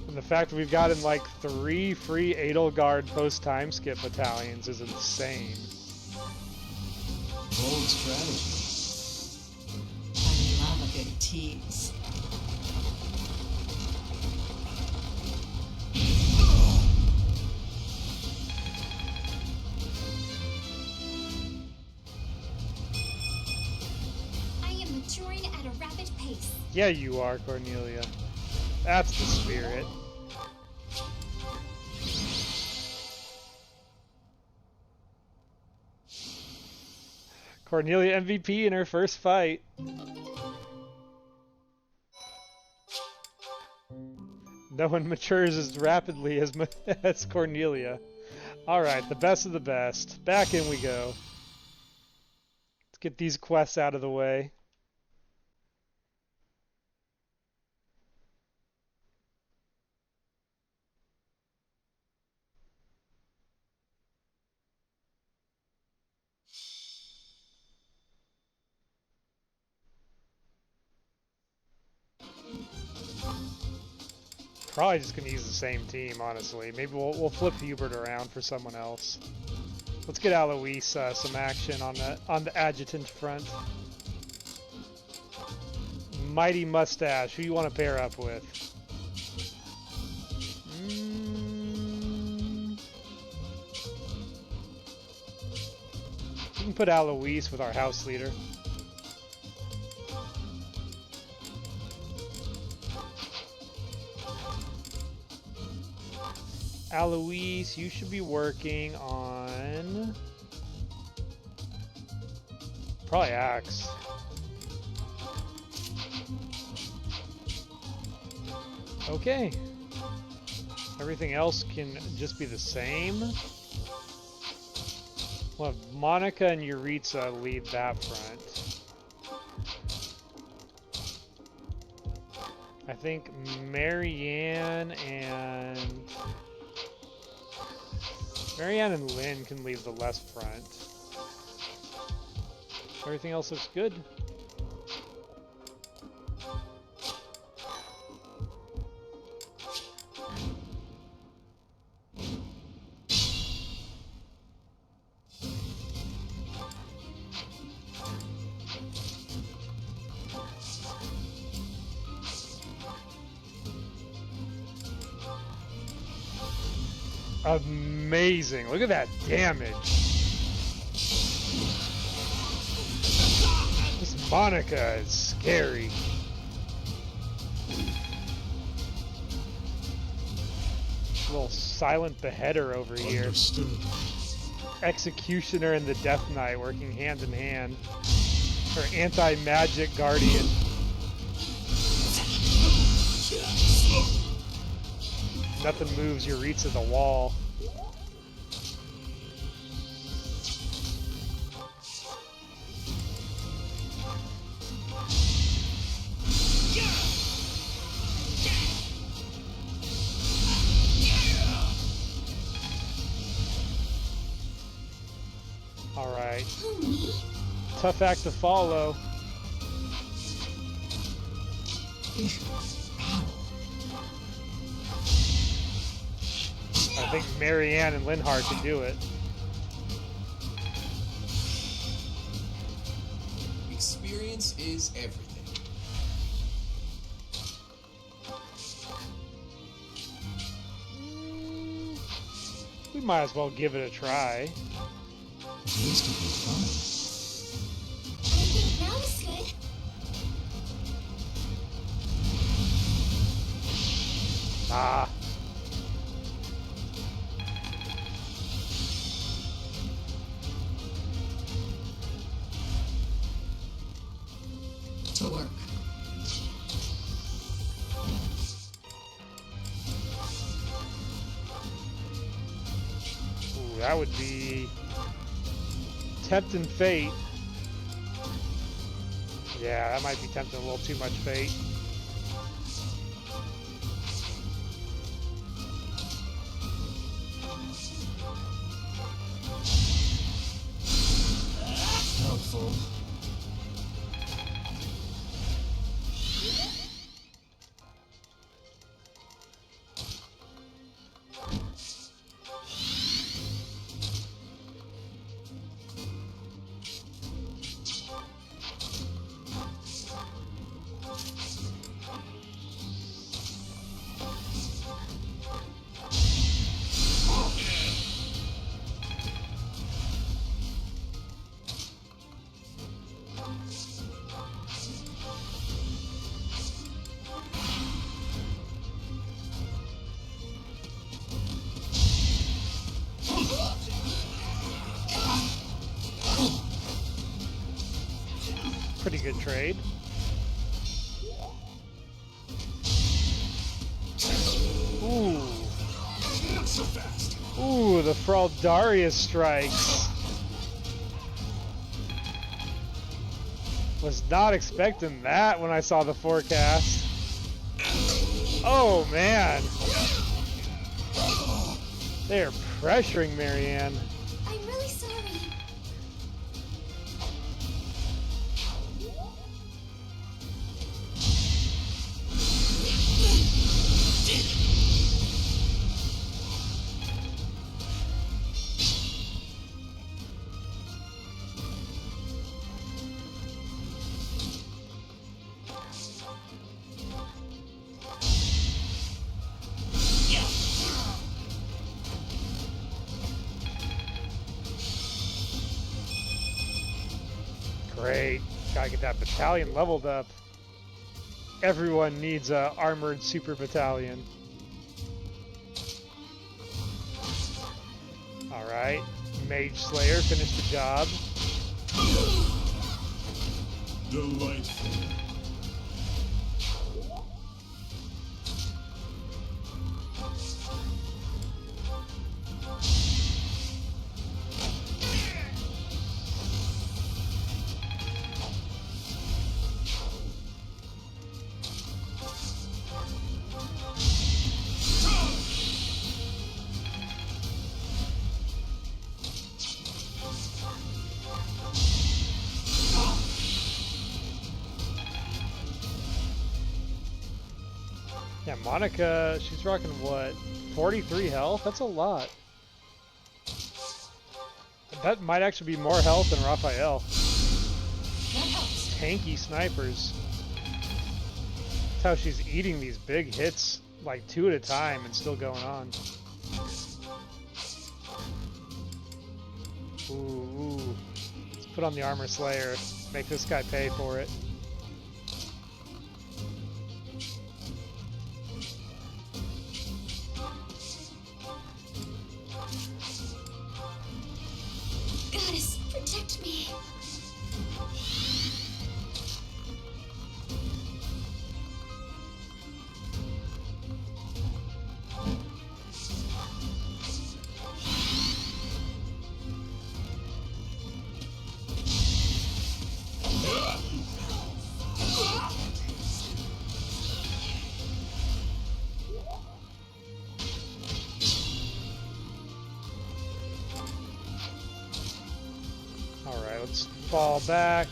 And the fact that we've gotten like 3 free Edelgard post-time skip battalions is insane. Bold strategy. I love a good tease. I am maturing at a rapid pace. Yeah, you are, Cornelia. That's the spirit. Cornelia MVP in her first fight. No one matures as rapidly as, as Cornelia. Alright, the best of the best. Back in we go. Let's get these quests out of the way. Probably just gonna use the same team, honestly. Maybe we'll flip Hubert around for someone else. Let's get Alois some action on the adjutant front. Mighty Mustache, who you want to pair up with? We can put Alois with our house leader. Alois, you should be working on probably Axe. Okay. Everything else can just be the same. We'll have Monica and Yuritsa lead that front. I think Marianne and Lynn can leave the left front. Everything else looks good. Amazing. Look at that damage. This Monica is scary. Little silent beheader over here. Understood. Executioner and the Death Knight working hand in hand. Her anti-magic guardian. Nothing moves your reach of the wall. All right. Tough act to follow. I think Marianne and Linhardt can do it. Experience is everything. We might as well give it a try. This could be fun. Now it's good. Ah. To work. Ooh, that would be tempting fate. Yeah, that might be tempting a little too much fate. Helpful. Pretty good trade. Ooh. Not so fast. Ooh, the Fraldarius strikes. Was not expecting that when I saw the forecast. Oh man. They are pressuring Marianne. I'm really sorry. Great. Gotta get that battalion leveled up. Everyone needs a armored super battalion. Alright. Mage Slayer finished the job. Delightful. Yeah, Monica, she's rocking what? 43 health? That's a lot. That might actually be more health than Raphael. Tanky snipers. That's how she's eating these big hits, like 2 at a time, and still going on. Ooh. Let's put on the Armor Slayer. Make this guy pay for it. Goddess, protect me. Alright, let's fall back.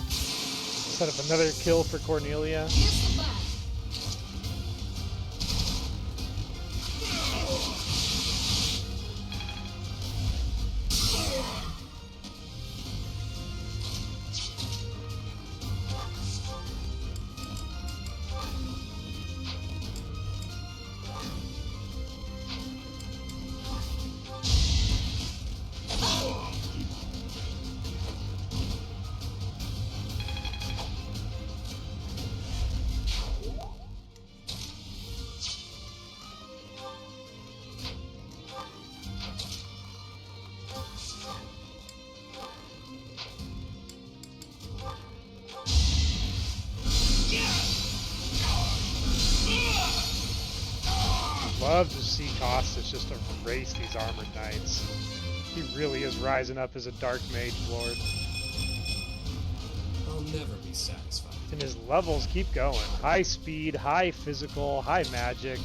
Set up another kill for Cornelia. Love to see Costas just erase these armored knights. He really is rising up as a dark mage lord. I'll never be satisfied. And his levels keep going. High speed, high physical, high magic.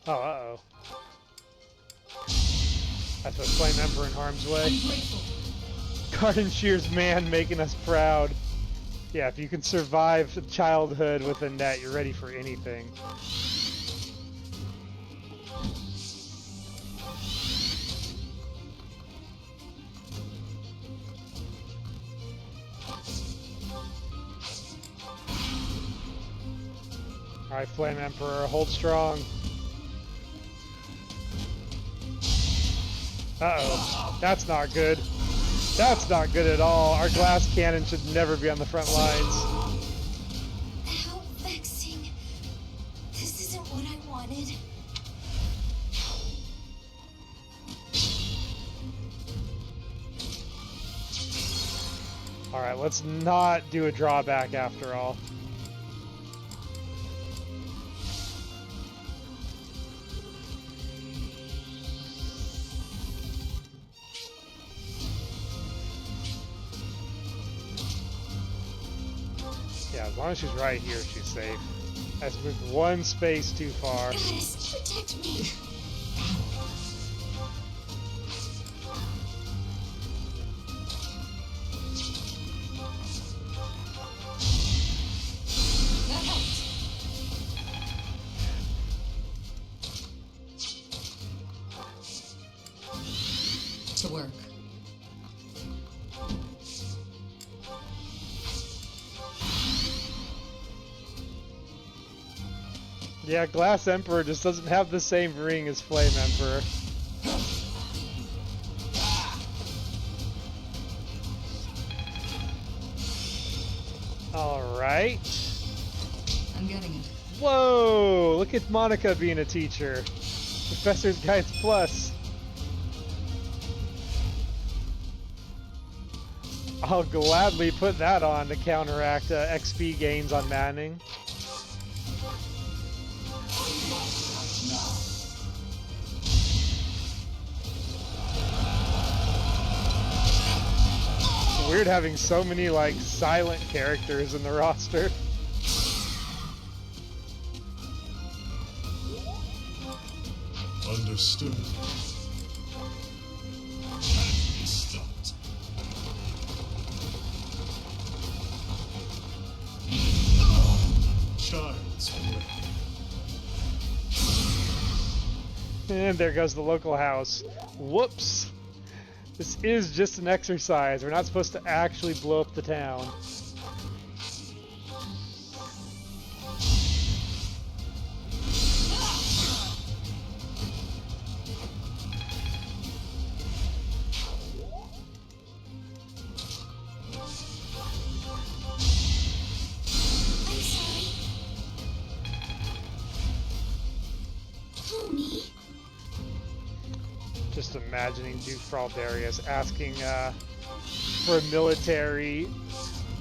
Oh, uh-oh. I put Flame Emperor in harm's way. Garden Shear's man making us proud. Yeah, if you can survive childhood with a net, you're ready for anything. Alright, Flame Emperor, hold strong. Uh-oh, that's not good. That's not good at all. Our glass cannon should never be on the front lines. How vexing. This isn't what I wanted. Alright, let's not do a drawback after all. Yeah, as long as she's right here, she's safe. That's moved one space too far. Goddess, protect me. To work. Yeah, Glass Emperor just doesn't have the same ring as Flame Emperor. Alright. I'm getting it. Whoa! Look at Monica being a teacher. Professor's Guides Plus. I'll gladly put that on to counteract XP gains on Manning. weird having so many like silent characters in the roster. Understood. Stopped. Child's play. And there goes the local house. Whoops. This is just an exercise. We're not supposed to actually blow up the town. Just imagining Duke Fraldarius asking for a military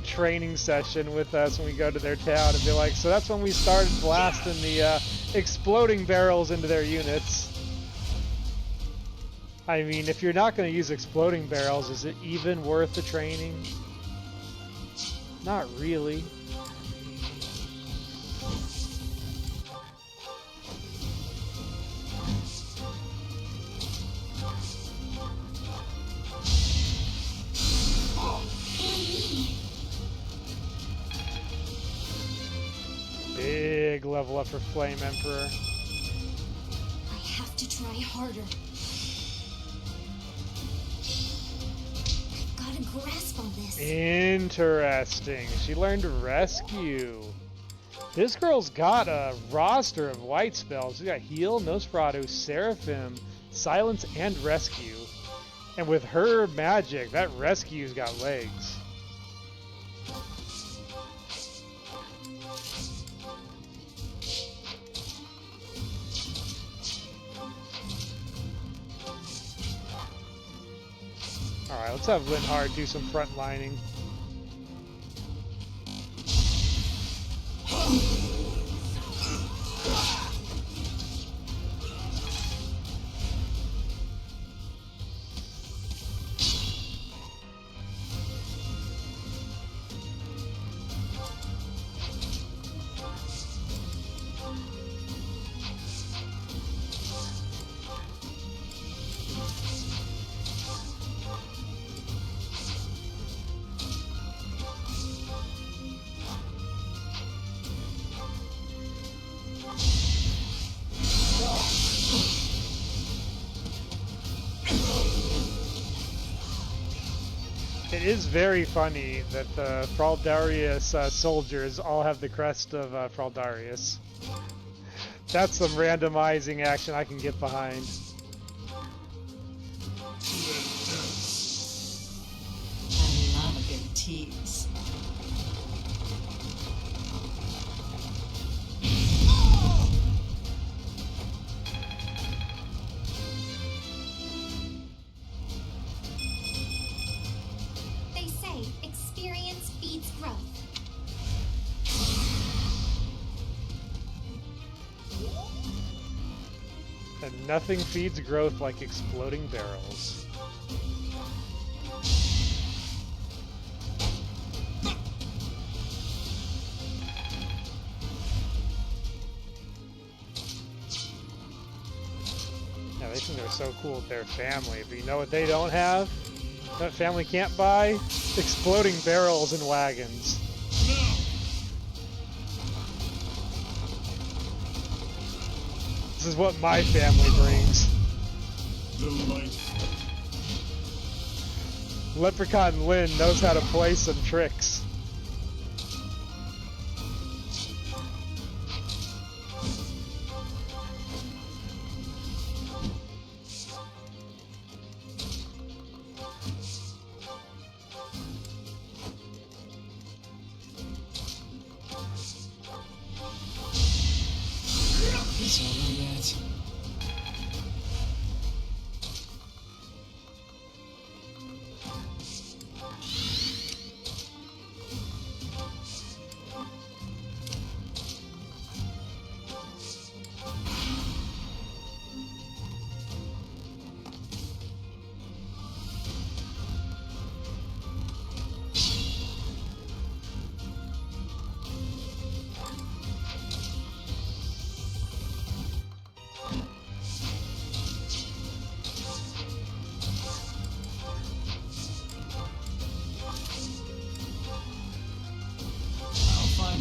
training session with us when we go to their town and be like, so that's when we started blasting the exploding barrels into their units. I mean, if you're not going to use exploding barrels, is it even worth the training? Not really. Big level up for Flame Emperor. I have to try harder. I've got a grasp on this. Interesting. She learned Rescue. This girl's got a roster of white spells. She's got Heal, Nosferatu, Seraphim, Silence, and Rescue. And with her magic, that Rescue's got legs. Alright, let's have Linhardt do some front lining. It is very funny that the Fraldarius soldiers all have the crest of Fraldarius. That's some randomizing action I can get behind. I love a good tease. Experience feeds growth. And nothing feeds growth like exploding barrels. Yeah, they think they're so cool with their family, but you know what they don't have? That family can't buy? Exploding barrels and wagons. This is what my family brings. Delightful. Leprechaun Lynn knows how to play some tricks.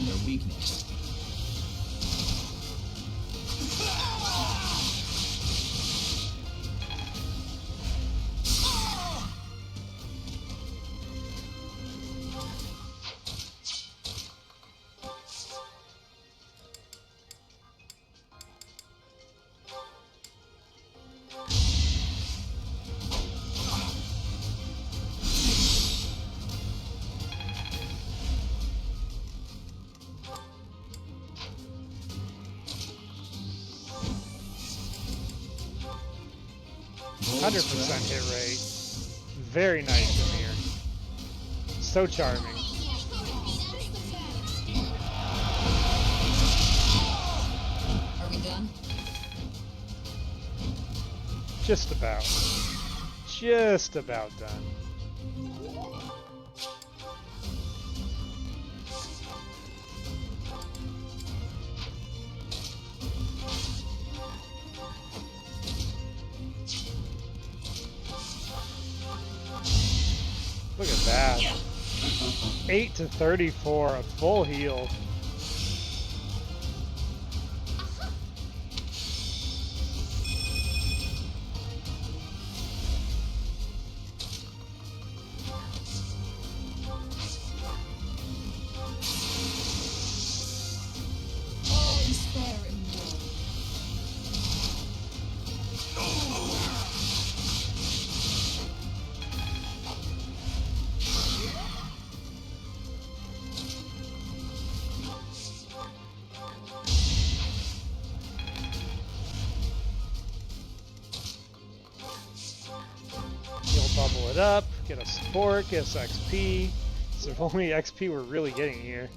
their weakness. Hit rate. Very nice, Amir. So charming. Are we done? Just about. Just about done. Look at that. 8 to 34, a full heal. Bubble it up, get us support, get us XP. So if only XP we're really getting here.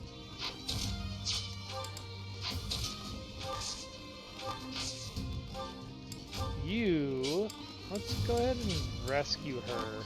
Let's go ahead and rescue her.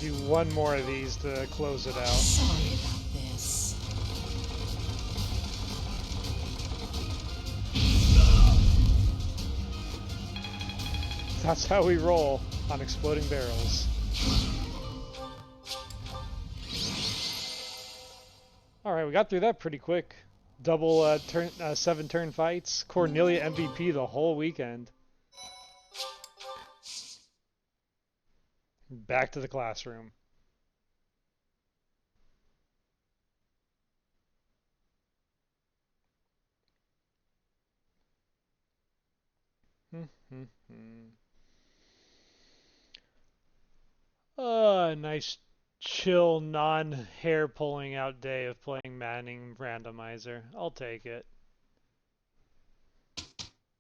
Do one more of these to close it out. Sorry about this. That's how we roll on exploding barrels. Alright, we got through that pretty quick. Double 7-turn fights. Cornelia MVP the whole weekend. Back to the classroom. A nice, chill, non-hair pulling out day of playing Manning Randomizer. I'll take it.